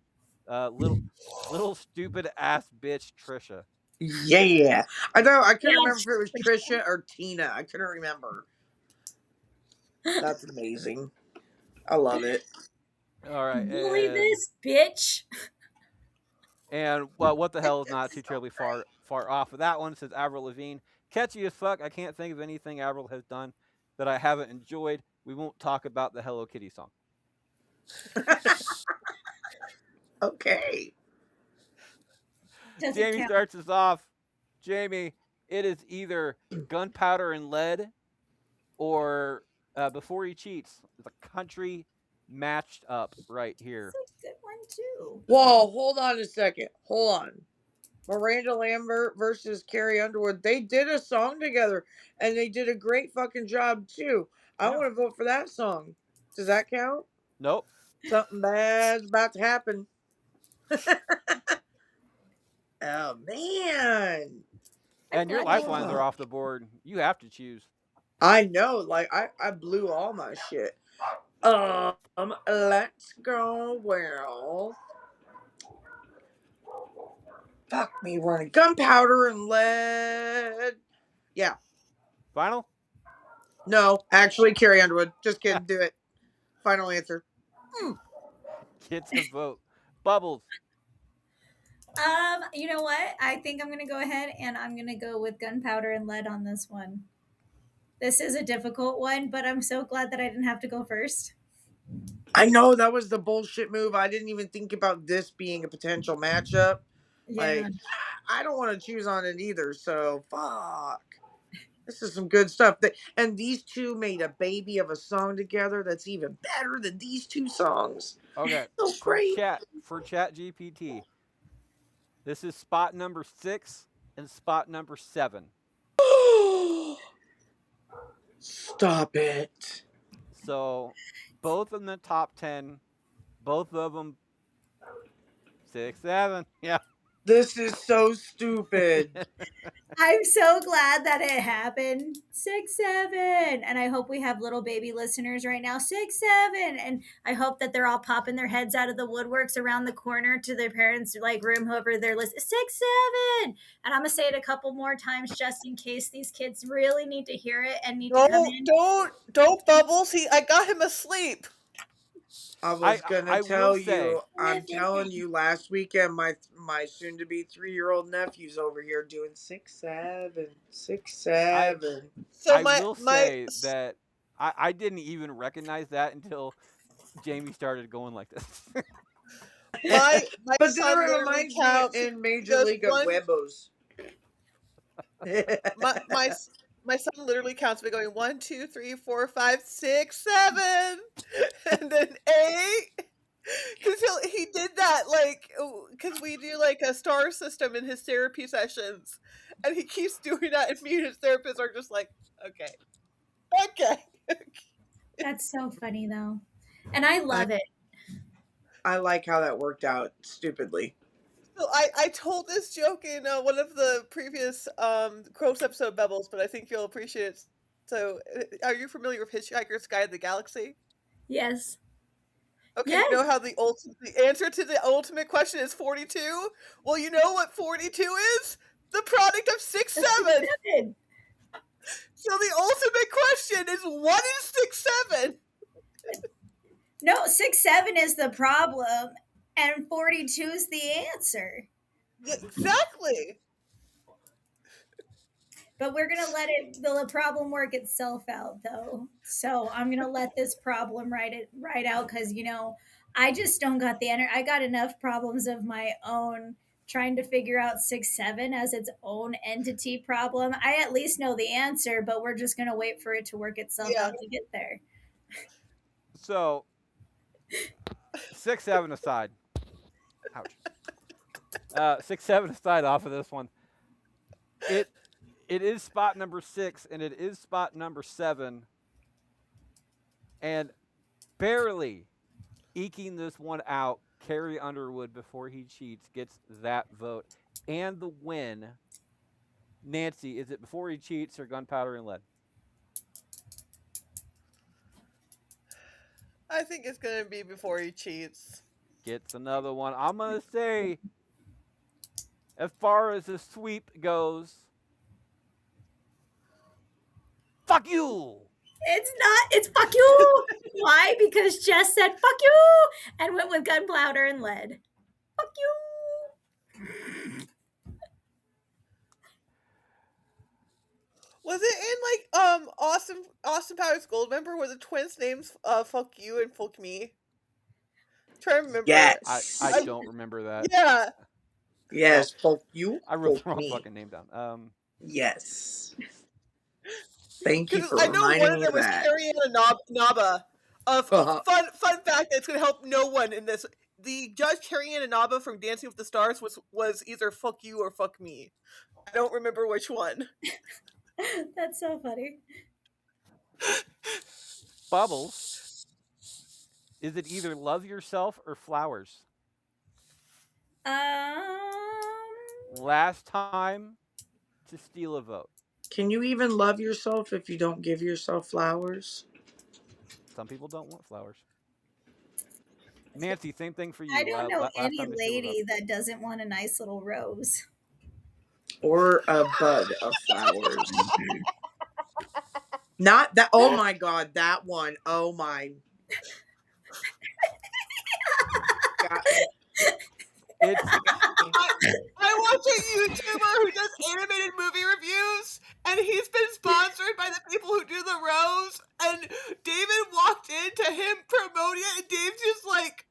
Little stupid ass bitch Trisha. Yeah. I know. I couldn't Yeah, remember if it was Trisha or Tina. I couldn't remember. That's amazing. I love it. All right, bully this bitch. and well, what the hell is not too terribly far off of that one? Says Avril Lavigne. Catchy as fuck. I can't think of anything Avril has done that I haven't enjoyed. We won't talk about the Hello Kitty song. Okay. Doesn't Jamie count. starts us off. Jamie, it is either gunpowder and lead or before he cheats, the country matched up right here. That's a good one too. Whoa, hold on a second. Hold on. Miranda Lambert versus Carrie Underwood. They did a song together and they did a great fucking job too. I Yeah. want to vote for that song. Does that count? Nope. Something bad's about to happen. Oh man. And your glad you lifelines are off the board. You have to choose. I know, like I blew all my shit. Let's go. Well, Fuck me running. Gunpowder and lead. Yeah. Final? No, actually, Carrie Underwood. Just kidding. Do it. Final answer. Gets a vote. Bubbles. You know what? I think I'm gonna go ahead and I'm gonna go with gunpowder and lead on this one. This is a difficult one, but I'm so glad that I didn't have to go first. I know that was the bullshit move. I didn't even think about this being a potential matchup. Yeah. Like, I don't want to choose on it either. So, fuck. This is some good stuff. And these two made a baby of a song together that's even better than these two songs. Okay. So For great. Chat GPT, this is spot number 6 and spot number 7. Stop it. So both in the top 10, both of them 6, 7. Yeah. This is so stupid. I'm so glad that it happened. 6, 7. And I hope we have little baby listeners right now. 6, 7. And I hope that they're all popping their heads out of the woodworks around the corner to their parents' like room, whoever they're listening. 6, 7. And I'm gonna say it a couple more times just in case these kids really need to hear it and need to come in. Don't Bubbles. I got him asleep. I was gonna I will tell say, you, I'm telling you, last weekend my soon to be 3-year-old nephew's over here doing 6, 7, 6, 7. So I my will my say that I didn't even recognize that until Jamie started going like this. my But then son it literally reminds me counts. in He Major goes League of one. Huevos. My son literally counts by going 1, 2, 3, 4, 5, 6, 7, and then 8. Because he did that like because we do like a star system in his therapy sessions, and he keeps doing that, and me and his therapist are just like, okay. That's so funny though. And I love it. I like how that worked out stupidly. So I told this joke in one of the previous Gross episode Bubbles, but I think you'll appreciate it. So, are you familiar with Hitchhiker's Guide to the Galaxy? Yes. Okay, Yes. you know how the answer to the ultimate question is 42? Well, you know what 42 is? The product of 6, 7. 7. So the ultimate question is what is 6, 7? No, 6, 7 is the problem, and 42 is the answer. Exactly. But we're gonna let the problem work itself out, though. So I'm gonna let this problem right out because I just don't got the energy. I got enough problems of my own trying to figure out 6, 7 as its own entity problem. I at least know the answer, but we're just gonna wait for it to work itself Yeah. out to get there. So 6, 7 aside. Ouch. 6, 7 aside off of this one. It is spot number 6 and it is spot number 7, and barely eking this one out. Carrie Underwood, before he cheats, gets that vote and the win. Nancy, is it before he cheats or gunpowder and lead? I think it's going to be before he cheats. Gets another one. I'm going to say, as far as the sweep goes, fuck you! It's not. It's fuck you. Why? Because Jess said fuck you and went with gunpowder and lead. Fuck you. Was it in like Austin Powers Goldmember where the twins' names fuck you and fuck me? Try to remember. Yes. I don't remember that. Yeah. Yes. Fuck you. I wrote the Fuck wrong me. fucking name down. Yes. Thank you Because for I know one reminding of me them of was that. Carrie and Naba. Fun fact that's going to help no one in this. The judge Carrie Ann Inaba from Dancing with the Stars was either fuck you or fuck me. I don't remember which one. That's so funny. Bubbles, is it either love yourself or flowers? Last time to steal a vote. Can you even love yourself if you don't give yourself flowers? Some people don't want flowers. Nancy, same thing for I you. don't know Last any time to steal a vote. lady that doesn't want a nice little rose. Or a bud of flowers. Not that. Oh my god, that one. Oh my. God. It's I watch a YouTuber who does animated movie reviews, and he's been sponsored by the people who do the rose. And David walked into him promoting it, and Dave's just like,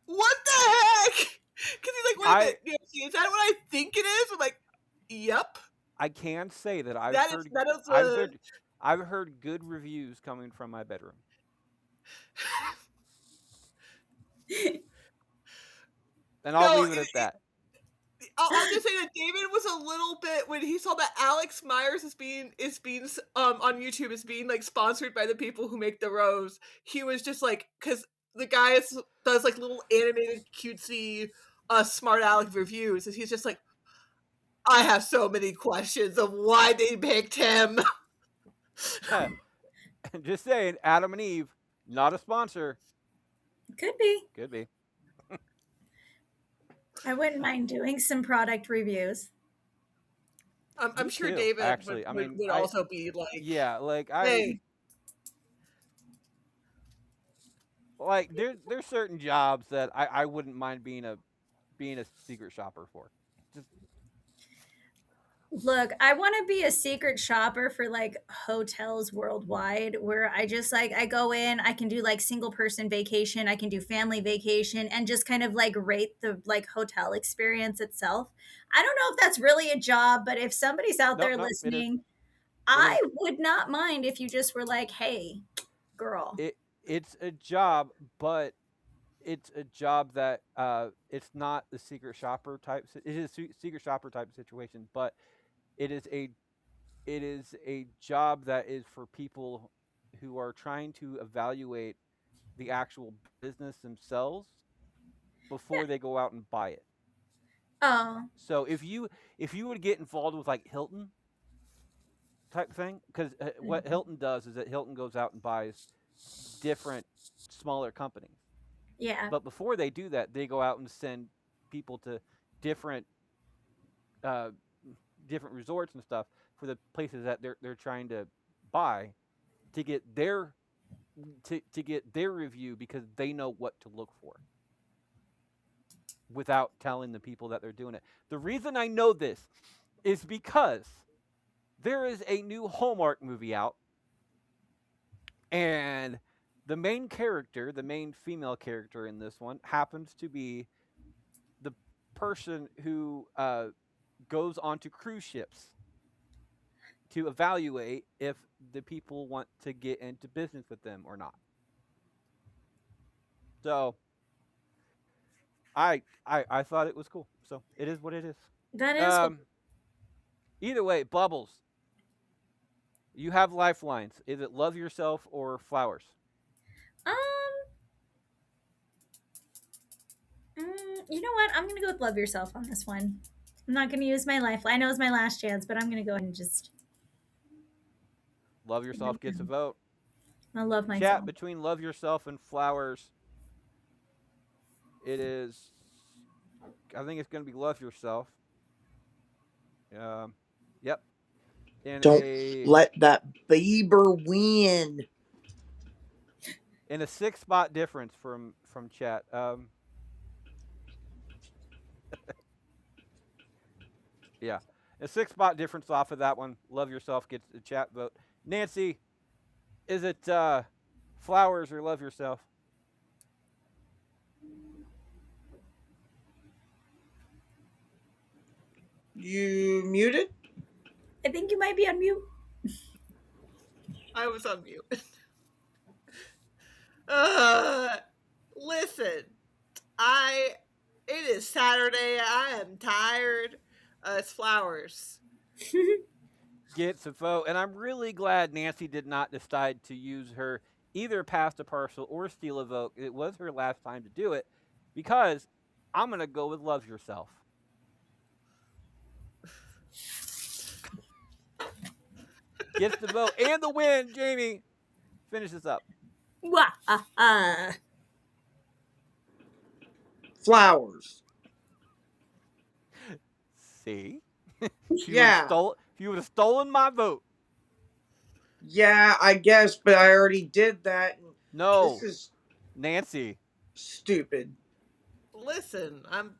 "What the heck?" Because he's like, "Wait a minute, Nancy, is that what I think it is?" I'm like, "Yep." I can say that I've That is heard that is I've a heard I've heard good reviews coming from my bedroom. And I'll No, leave it at that. I'll just say that David was a little bit when he saw that Alex Myers is being on YouTube is being like sponsored by the people who make the rose. He was just like, because the guy does like little animated cutesy smart Alex reviews, and he's just like, I have so many questions of why they picked him. Just saying, Adam and Eve, not a sponsor. Could be. Could be. I wouldn't mind doing some product reviews. I'm Me sure too, David actually. I mean, would also be like, yeah, like hey, like there's certain jobs that I wouldn't mind being a secret shopper for. Just Look, I want to be a secret shopper for like hotels worldwide where I just like I go in, I can do like single person vacation, I can do family vacation and just kind of like rate the like hotel experience itself. I don't know if that's really a job, but if somebody's out no, there no, it is. listening, It I is. would not mind if you just were like, "Hey, girl." It's a job, but it's a job that it's not the secret shopper type. It is a secret shopper type situation, but it is a job that is for people who are trying to evaluate the actual business themselves before they go out and buy it. Oh, So if you would get involved with like Hilton type thing, because what Hilton does is that Hilton goes out and buys different smaller companies. yeah. But before they do that, they go out and send people to different uh, different resorts and stuff for the places that they're trying to buy to get their to get their review because they know what to look for without telling the people that they're doing it. The reason I know this is because there is a new Hallmark movie out, and the main character, the main female character in this one, happens to be the person who goes onto cruise ships to evaluate if the people want to get into business with them or not. So I thought it was cool. So it is what it is. That is what Either way, Bubbles, you have lifelines. Is it love yourself or flowers? um you know what? I'm gonna go with love yourself on this one. I'm not gonna use my life. I know it's my last chance, but I'm gonna go ahead and just Love yourself gets a vote. I love Chat myself. between love yourself and flowers. It is. I think it's going to be love yourself. Yep. Don't let that Bieber win. In a 6-spot difference from chat. Yeah, a 6-spot difference off of that one. Love yourself gets the chat vote. Nancy, is it flowers or love yourself? You muted? I think you might be on mute. I was on mute. Listen, it is Saturday. I am tired. It's flowers. Gets a vote, and I'm really glad Nancy did not decide to use her either pass the parcel or steal a vote. It was her last time to do it because I'm gonna go with love yourself. Gets the vote and the win. Jamie, finish this up. Wah, Flowers. See, Yeah. if you would have stolen my vote. Yeah, I guess, but I already did that. And this No, is Nancy. stupid. Listen, I'm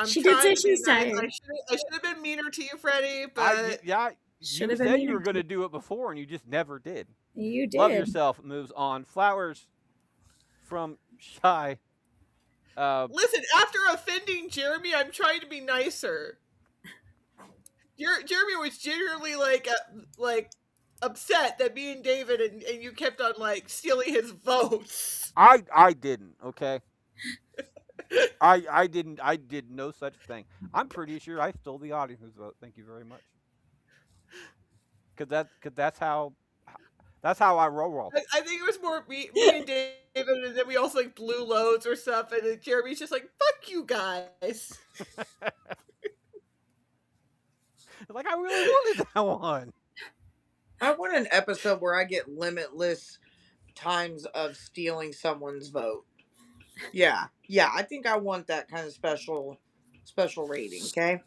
She did trying say to be she's nice. tired. I should have been meaner to you, Freddie, but Yeah, Should you have been said you meaner were going to to do it before, and you just never did. you. Love Did. yourself moves on. Flowers from Shy. listen, after offending Jeremy, I'm trying to be nicer. Jeremy was genuinely like upset that me and David and you kept on like stealing his votes. I didn't. Okay. I didn't. I did no such thing. I'm pretty sure I stole the audience's vote. Thank you very much. Cause that's how I roll. I think it was more me and David, and then we also like blew loads or stuff, and then Jeremy's just like, "Fuck you guys." Like I really wanted that one. I want an episode where I get limitless times of stealing someone's vote. Yeah. Yeah, I think I want that kind of special rating, okay?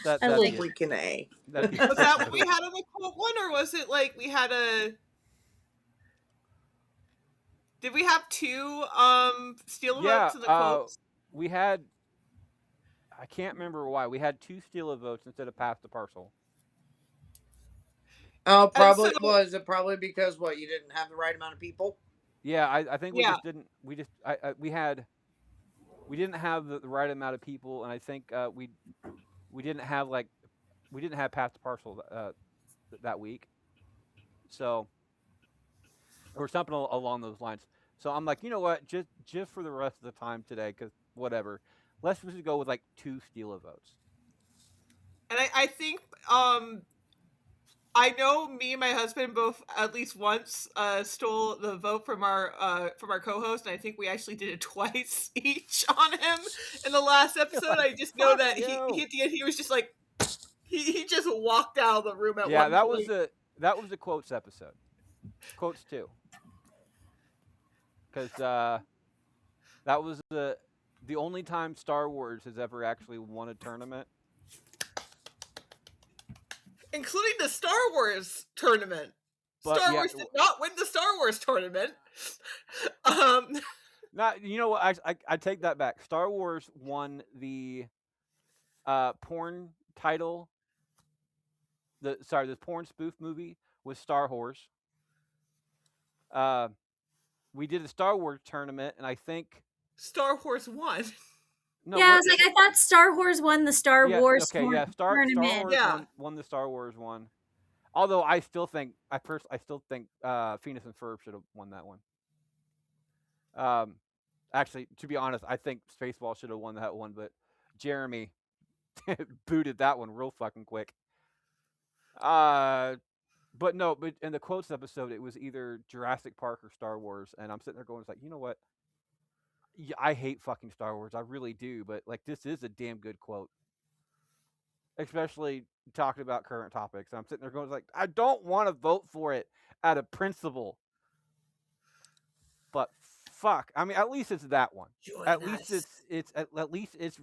That I that'd like be a, Freaking A. that'd be a Was that what special. we had on the quote one, or was it like we had a? Did we have two steal Yeah. votes in the quotes? We had. I can't remember why we had 2 steal votes instead of pass the parcel. Oh, And so probably was it probably because what, you didn't have the right amount of people? Yeah, I think we yeah, just didn't. We just we didn't have the right amount of people, and I think we didn't have we didn't have pass the parcel that week. So or something along those lines. So I'm like, you know what? Just for the rest of the time today, because whatever, let's just go with like 2 steal votes. and I think I know me and my husband both at least once stole the vote from our co-host, and I think we actually did it twice each on him in the last episode. Like, I just know fuck that you. he at the end he was just like he just walked out of the room at Yeah, one point. that was the quotes episode. Quotes 2. Because that was the only time Star Wars has ever actually won a tournament. Including the Star Wars tournament. But Star yeah, Wars did not win the Star Wars tournament. not you know what? I take that back. Star Wars won the porn title. The porn spoof movie was Star Wars. We did a Star Wars tournament, and I think Star Wars won. no. Yeah, I was like, I thought Star Wars won the Star Yeah, Wars okay, yeah. Star tournament. Wars Yeah. won the Star Wars one. Although I still think Phineas and Ferb should have won that one. Actually, to be honest, I think Spaceball should have won that one, but Jeremy booted that one real fucking quick. But no, but in the quotes episode, it was either Jurassic Park or Star Wars, and I'm sitting there going, "It's like, you know what? Yeah, I hate fucking Star Wars, I really do, but like this is a damn good quote, especially talking about current topics." And I'm sitting there going, "Like, I don't want to vote for it out of principle, but fuck, I mean, at least it's that one. At least it's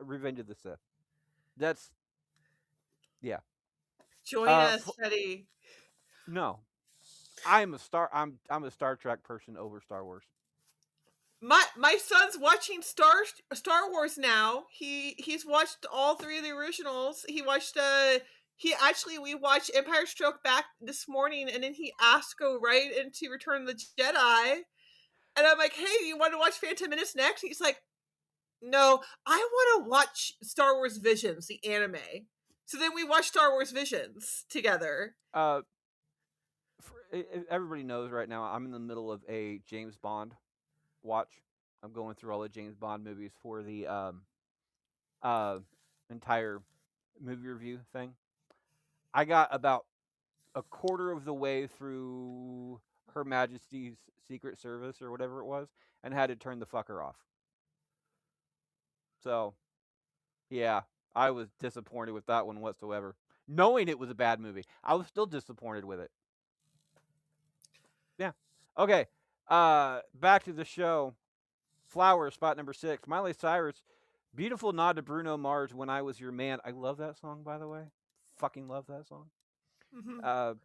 Revenge of the Sith. That's yeah." Join us, f- Teddy. No, I'm a Star Trek person over Star Wars. My son's watching Star Wars now. He's watched all three of the originals. He watched we watched Empire Struck Back this morning, and then he asked to go right into Return of the Jedi. And I'm like, hey, you want to watch Phantom Menace next? He's like, no, I want to watch Star Wars Visions, the anime. So then we watched Star Wars Visions together. Everybody knows right now I'm in the middle of a James Bond watch. I'm going through all the James Bond movies for the entire movie review thing. I got about a quarter of the way through Her Majesty's Secret Service or whatever it was, and had to turn the fucker off. So, yeah, I was disappointed with that one whatsoever. Knowing it was a bad movie, I was still disappointed with it. Yeah. Okay. Back to the show. Flower, spot number 6. Miley Cyrus, beautiful nod to Bruno Mars, When I Was Your Man. I love that song, by the way. Fucking love that song. Mhm.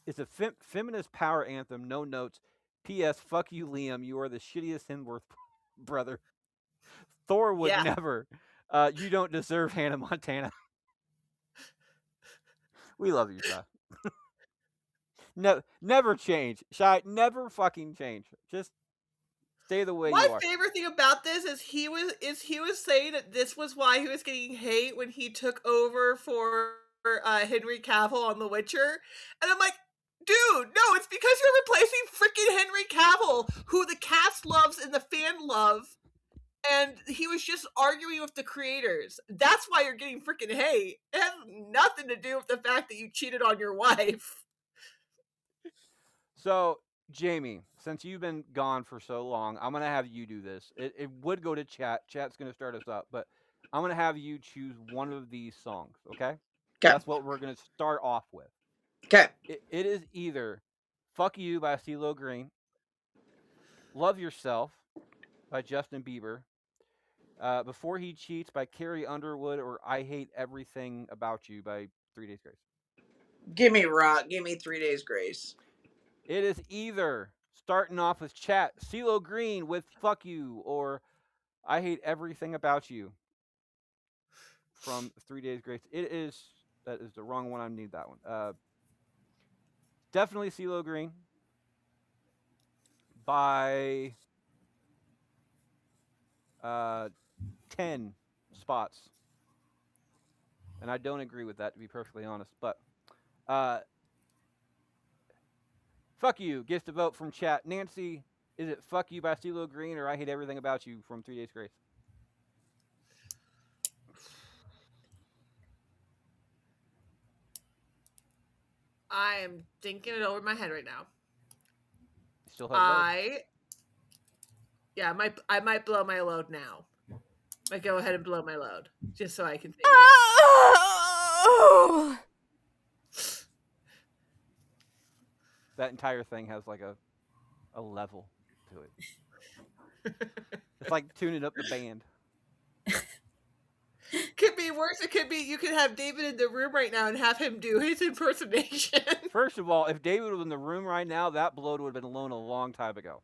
It's a feminist power anthem, no notes. P.S. Fuck you, Liam. You are the shittiest Hemsworth brother. Thor would Yeah. never. You don't deserve Hannah Montana. We love you, Shy. No, never change. Shy, never fucking change. Just stay the way My you are. favorite thing about this is he was saying that this was why he was getting hate when he took over for Henry Cavill on The Witcher, and I'm like, dude, no, it's because you're replacing freaking Henry Cavill, who the cast loves and the fan love, and he was just arguing with the creators. That's why you're getting freaking hate. It has nothing to do with the fact that you cheated on your wife. So, Jamie, since you've been gone for so long, I'm going to have you do this. It would go to chat. Chat's going to start us up, but I'm going to have you choose one of these songs, okay? Okay. That's what we're going to start off with. Okay. It is either Fuck You by CeeLo Green, Love Yourself by Justin Bieber, Before He Cheats by Carrie Underwood, or I Hate Everything About You by 3 Days Grace. Give me rock. Give me 3 days grace. It is either starting off with chat, CeeLo Green with Fuck You, or I Hate Everything About You from 3 Days Grace. That is the wrong one. I need that one. Definitely CeeLo Green by 10 spots. And I don't agree with that, to be perfectly honest. But Fuck You gets to vote from chat. Nancy, is it Fuck You by CeeLo Green, or I Hate Everything About You from 3 Days Grace? I am thinking it over my head right now. Still have load. I might blow my load now. I go ahead and blow my load just so I can think Oh! That entire thing has like a level to it. It's like tuning up the band. Could be worse. It could be you could have David in the room right now and have him do his impersonation. First of all, if David was in the room right now, that blow would have been blown a long time ago.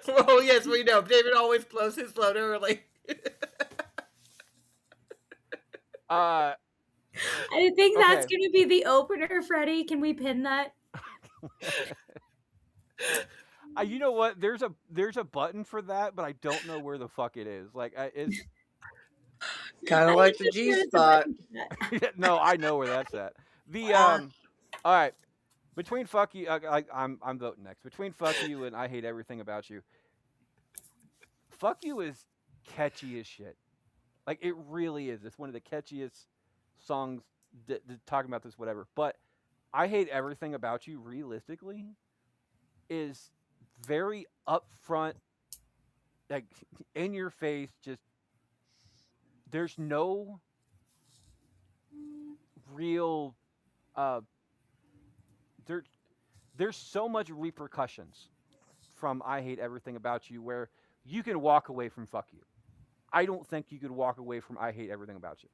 Well, yes, we know. David always blows his load early. I think that's Okay. going to be the opener, Freddie. Can we pin that? You know what? There's a button for that, but I don't know where the fuck it is. Like it's Kind I of like think the there's G a spot. button for that. no, I know where that's at. The Ah. all right. Between Fuck You, I'm voting next. Between Fuck You and I Hate Everything About You. Fuck You is catchy as shit. Like it really is. It's one of the catchiest songs talking about this, whatever. But I Hate Everything About You, realistically, is very upfront, like in your face. Just there's no real there. There's so much repercussions from I Hate Everything About You, where you can walk away from Fuck You. I don't think you could walk away from I Hate Everything About You.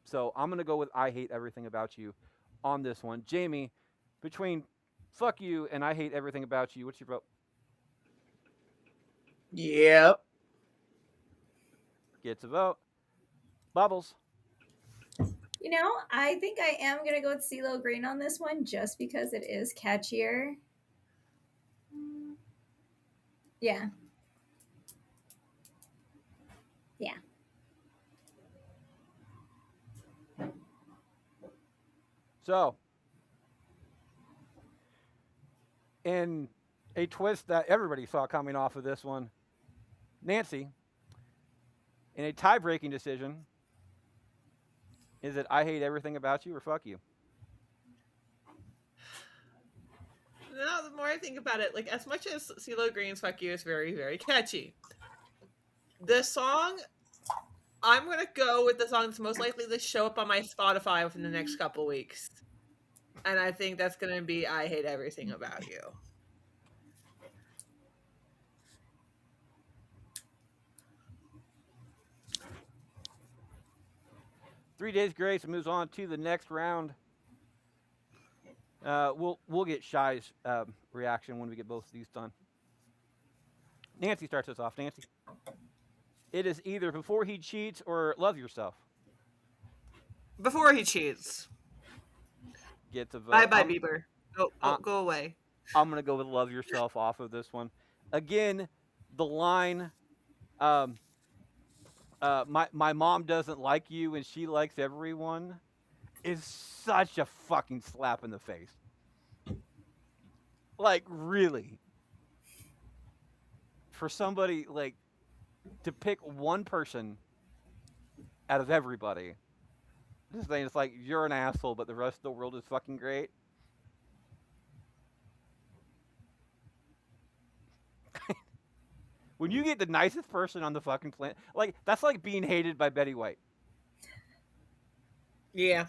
So I'm gonna go with I Hate Everything About You on this one. Jamie, between Fuck You and I Hate Everything About You, what's your vote? Yep. Gets a vote. Bubbles. You know, I think I am going to go with CeeLo Green on this one just because it is catchier. Yeah. Yeah. So, in a twist that everybody saw coming off of this one, Nancy, in a tie-breaking decision, is it I Hate Everything About You or Fuck You? No, the more I think about it, like as much as CeeLo Green's "Fuck You" is very, very catchy, the song I'm gonna go with the song that's most likely to show up on my Spotify within the next couple weeks, and I think that's gonna be "I Hate Everything About You." 3 Days Grace moves on to the next round. We'll get Shy's reaction when we get both of these done. Nancy starts us off. Nancy, it is either Before He Cheats or Love Yourself. Before he cheats. Gets a vote. Bye bye, Bieber. Go away. I'm gonna go with Love Yourself off of this one. Again, the line, my mom doesn't like you and she likes everyone, is such a fucking slap in the face. Like, really, for somebody like to pick one person out of everybody, this thing is like you're an asshole, but the rest of the world is fucking great. When you get the nicest person on the fucking planet, like that's like being hated by Betty White. Yeah.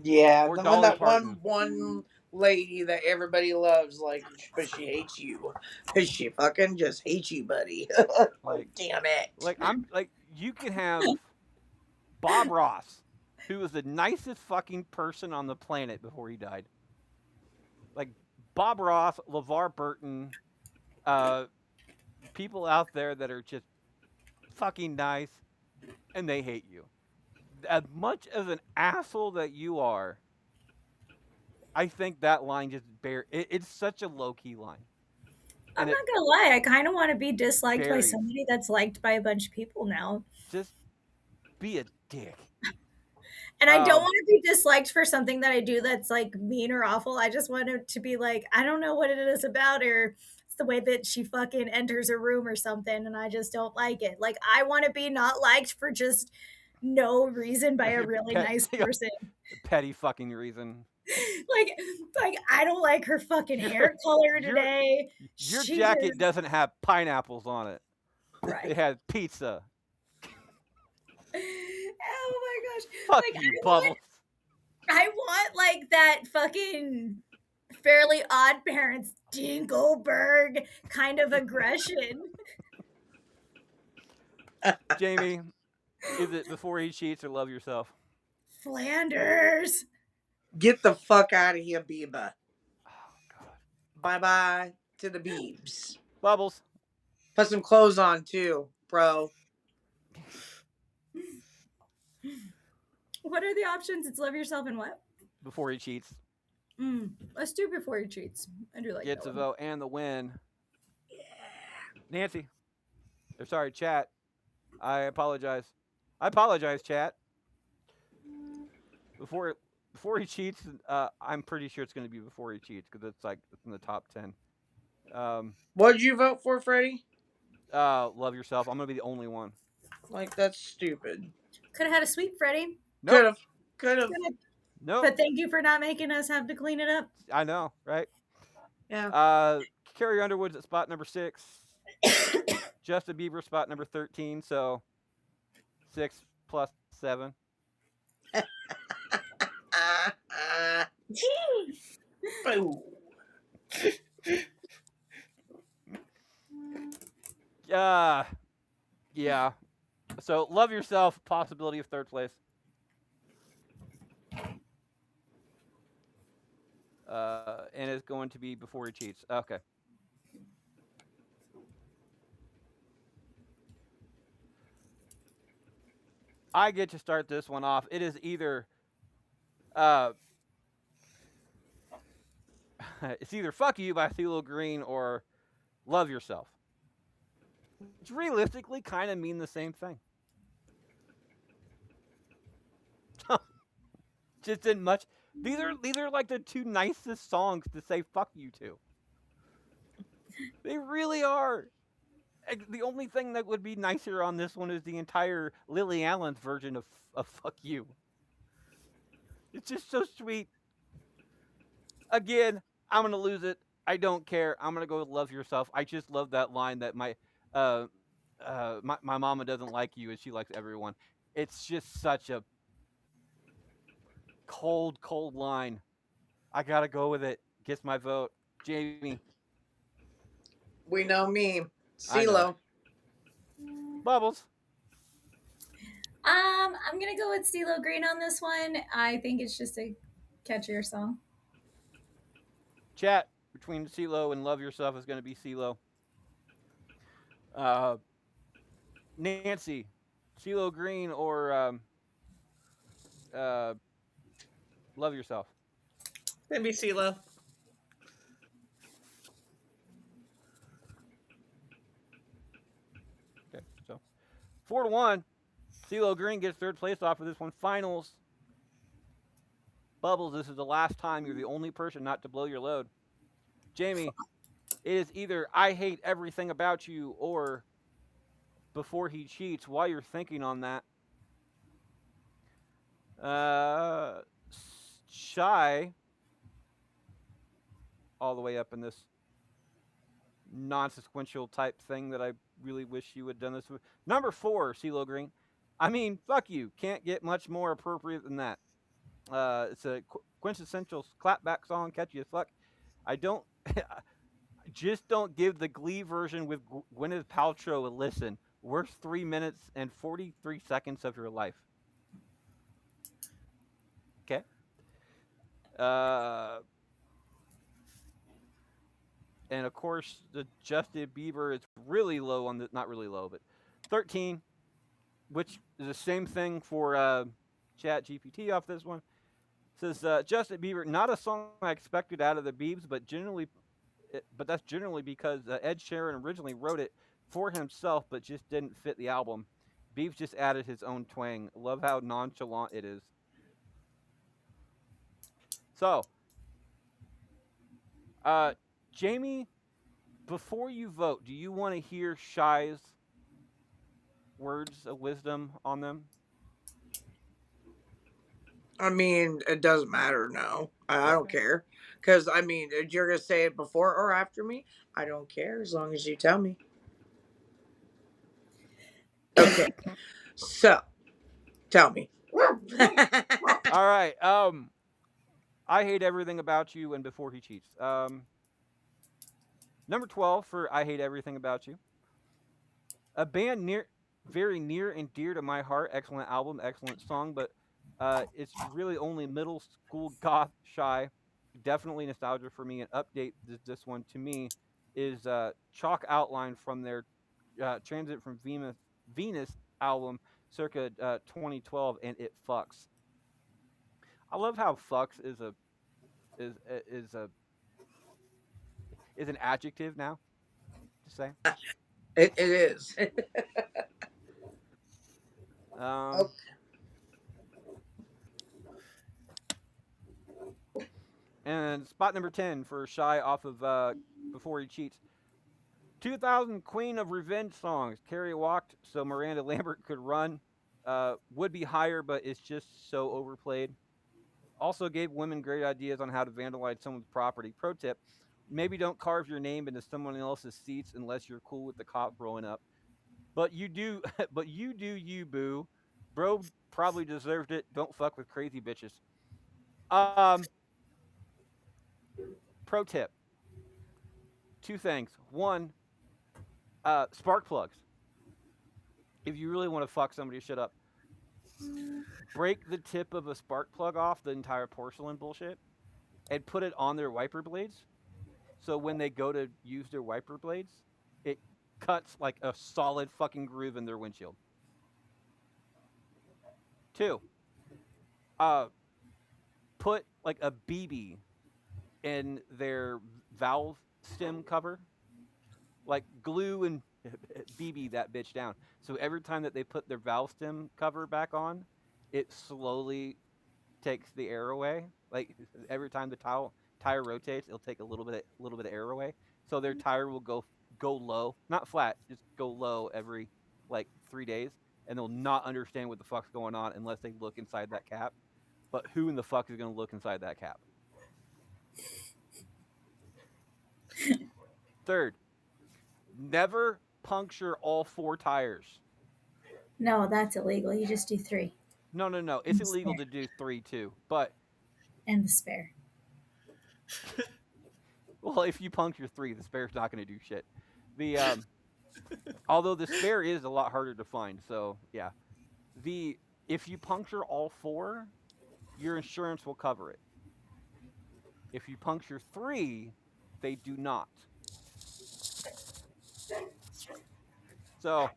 Yeah, Or the Dolly that Parton. one lady that everybody loves, like, but she hates you. She fucking just hates you, buddy. Like, damn it. Like you can have Bob Ross, who was the nicest fucking person on the planet before he died. Like Bob Ross, LeVar Burton, people out there that are just fucking nice, and they hate you. As much as an asshole that you are, I think that line just it's such a low key line. I'm not gonna lie, I kind of want to be disliked by buries. somebody that's liked by a bunch of people now. Just be a dick. And I don't want to be disliked for something that I do that's like mean or awful. I just want it to be like, I don't know what it is about her. It's the way that she fucking enters a room or something, and I just don't like it. Like, I want to be not liked for just no reason by a really nice person. Petty fucking reason. like I don't like her fucking hair color today. Your jacket doesn't have pineapples on it. Right. It has pizza. Oh my gosh. Fuck like, you, Bubbles. I want like that fucking Fairly Odd Parents Dingleberg kind of aggression. Jamie, is it Before He Cheats or Love Yourself? Flanders. Get the fuck out of here, Biba. Oh, God. Bye-bye to the Beebs. Bubbles. Put some clothes on, too, bro. What are the options? It's Love Yourself and what? Before He Cheats. Let's do Before He Cheats. I do like Gets that a vote and the win. Yeah. Nancy. Or sorry, chat. I apologize. Chat. Before He Cheats, I'm pretty sure it's going to be Before He Cheats because it's in the top 10. What did you vote for, Freddie? Love Yourself. I'm going to be the only one. Like, that's stupid. Could have had a sweep, Freddie. Nope. Could have. Nope. But thank you for not making us have to clean it up. I know, right? Yeah. Carrie Underwood's at spot number 6. Justin Bieber spot number 13. So 6 plus 7. Yeah. So Love Yourself, possibility of third place. And it's going to be Before He Cheats. Okay. I get to start this one off. It is either it's either Fuck You by CeeLo Green or Love Yourself. Which realistically kind of mean the same thing. Just in much. These are like the two nicest songs to say fuck you to. They really are. The only thing that would be nicer on this one is the entire Lily Allen's version of fuck you. It's just so sweet. Again, I'm going to lose it. I don't care. I'm going to go with Love Yourself. I just love that line that my mama doesn't like you and she likes everyone. It's just such a cold line. I got to go with it. Gets my vote. Jamie. We know me. CeeLo. Bubbles. I'm gonna go with CeeLo Green on this one. I think it's just a catchier song. Chat between CeeLo and Love Yourself is going to be CeeLo. Uh, Nancy, CeeLo Green or uh, Love Yourself? Gonna be CeeLo. Okay, so 4-1. CeeLo Green gets third place off of this one. Finals. Bubbles, this is the last time you're the only person not to blow your load. Jamie, it is either I hate everything about you or before he cheats. While you're thinking on that, uh, Shy, all the way up in this non-sequential type thing that I really wish you had done this with. Number 4, CeeLo Green. I mean, fuck you. Can't get much more appropriate than that. It's a quintessential clapback song, catchy as fuck. I don't. Just don't give the Glee version with Gwyneth Paltrow a listen. Worst 3 minutes and 43 seconds of your life. Okay. Uh, and of course, the Justin Bieber is really low on the, not really low, but 13, which is the same thing for Chat GPT off this one. It says Justin Bieber, not a song I expected out of the Biebs, but that's generally because Ed Sheeran originally wrote it for himself, but just didn't fit the album. Biebs just added his own twang. Love how nonchalant it is. So, Jamie, before you vote, do you want to hear Shy's words of wisdom on them? I mean, it doesn't matter. No, I don't Okay. care. Because, I mean, if you're going to say it before or after me, I don't care as long as you tell me. Okay. So, tell me. All right. I hate everything about you and before he cheats. Number 12 for I hate everything about you. A band very near and dear to my heart. Excellent album, excellent song, but it's really only middle school goth Shy. Definitely nostalgia for me. An update this one to me is Chalk Outline from their Transit from Venus album circa 2012, and it fucks. I love how fucks is is a is an adjective now to say. It is. Um, Okay. and spot number 10 for Shy off of Before He Cheats. 2000 Queen of Revenge songs. Carrie walked so Miranda Lambert could run. Would be higher, but it's just so overplayed. Also gave women great ideas on how to vandalize someone's property. Pro tip: maybe don't carve your name into someone else's seats unless you're cool with the cop growing up. But you do, but you do, you boo. Bro probably deserved it. Don't fuck with crazy bitches. Um, Pro tip: two things. One, spark plugs. If you really want to fuck somebody, shut up. Break the tip of a spark plug off the entire porcelain bullshit and put it on their wiper blades. So when they go to use their wiper blades, it cuts like a solid fucking groove in their windshield. Two, uh, put like a BB in their valve stem cover, like glue and BB that bitch down. So every time that they put their valve stem cover back on, it slowly takes the air away. Like every time the tire rotates, it'll take a little bit of air away. So their tire will go low, not flat, just go low every like 3 days, and they'll not understand what the fuck's going on unless they look inside that cap. But who in the fuck is going to look inside that cap? Third, never puncture all 4 tires. No, that's illegal. You just do 3 No, no, no. and It's the illegal spare. to do 3 too. But And the spare. well, if you puncture 3, the spare's not going to do shit. The although the spare is a lot harder to find. So yeah. the if you puncture all four, your insurance will cover it. If you puncture three, they do not. So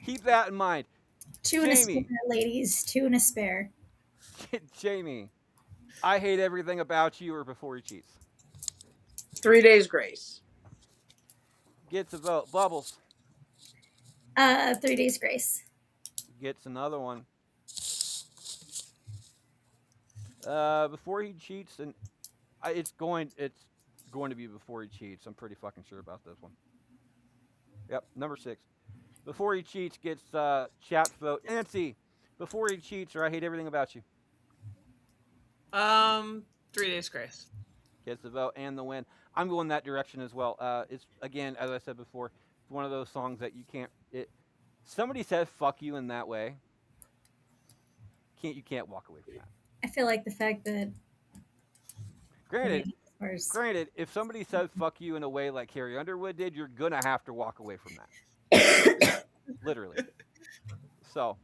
keep that in mind. Two and a spare, Jamie, ladies. Two and a spare. Jamie, I hate everything about you or before he cheats. 3 days grace. Gets a vote. Bubbles 3 days grace. gets another one. Before he cheats, and it's going to be before he cheats. I'm pretty fucking sure about this one. Yep, number 6. Before he cheats gets chat's vote. Nancy, before he cheats, or I hate everything about you. 3 days grace. Gets the vote and the win. I'm going that direction as well. It's again, as I said before, it's one of those songs that you can't. Somebody says "fuck you" in that way. You can't walk away from that. I feel like the fact that Granted, was granted, if somebody says "fuck you" in a way like Carrie Underwood did, you're gonna have to walk away from that. Literally. So,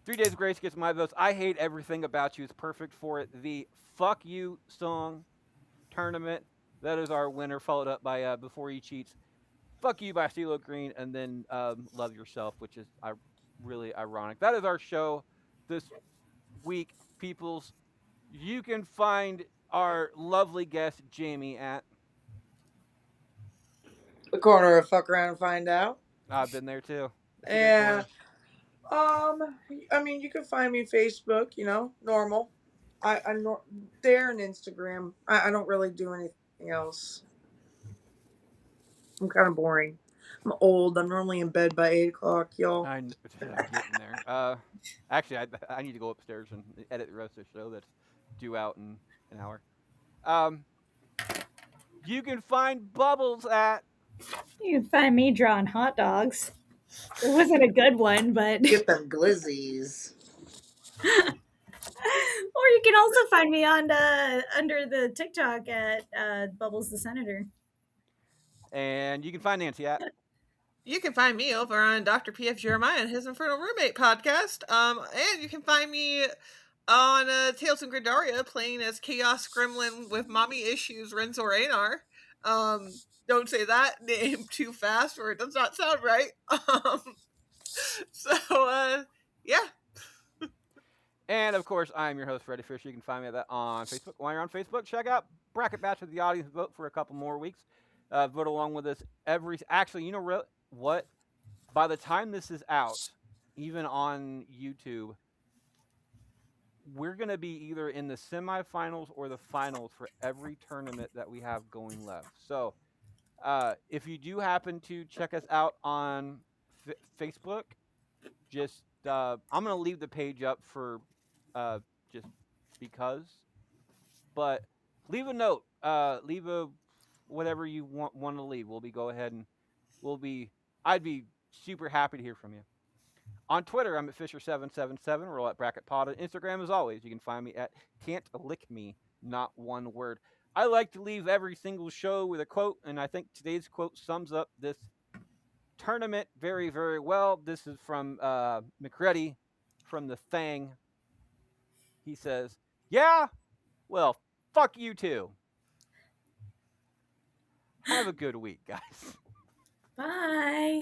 3 Days of Grace gets my votes. I hate everything about you. It's perfect for it. The "fuck you" song tournament. That is our winner, followed up by "Before He Cheats." "Fuck You" by CeeLo Green, and then "Love Yourself," which is really ironic. That is our show this week, peoples. You can find our lovely guest Jamie at. The corner of Fuck Around and Find Out. I've been there too. It's a good Yeah. corner. I mean, you can find me Facebook. You know, normal. I'm there and Instagram. I don't really do anything else. I'm kind of boring. I'm old. I'm normally in bed by 8 o'clock, y'all. I'm getting there. Actually, I need to go upstairs and edit the rest of the show that's due out in an hour. You can find Bubbles at. you can find me drawing hot dogs. It wasn't a good one, but Get them glizzies. or you can also find me on under the TikTok at Bubbles the Senator. And you can find Nancy at. You can find me over on Dr. P.F. Jeremiah and his Infernal Roommate podcast. And you can find me on Tales from Grindaria playing as Chaos Gremlin with mommy issues, Renzor Anar. Don't say that name too fast or it does not sound right. Yeah. And of course, I'm your host, Freddie Fisher. You can find me at that on Facebook. While you're on Facebook, check out Bracket Batch with the audience. Vote for a couple more weeks. Vote along with us Actually, you know what? By the time this is out, even on YouTube, we're going to be either in the semifinals or the finals for every tournament that we have going left. So, if you do happen to check us out on Facebook, just I'm going to leave the page up for just because. But leave a note. Leave a whatever you want to leave. We'll go ahead and I'd be super happy to hear from you. On Twitter, I'm at Fisher777. We're all at Bracket Pod. On Instagram, as always, you can find me at Can't Lick Me, not one word. I like to leave every single show with a quote, and I think today's quote sums up this tournament very, very well. This is from McReady from The Thing. He says, "Yeah, well, fuck you too." Have a good week, guys. Bye.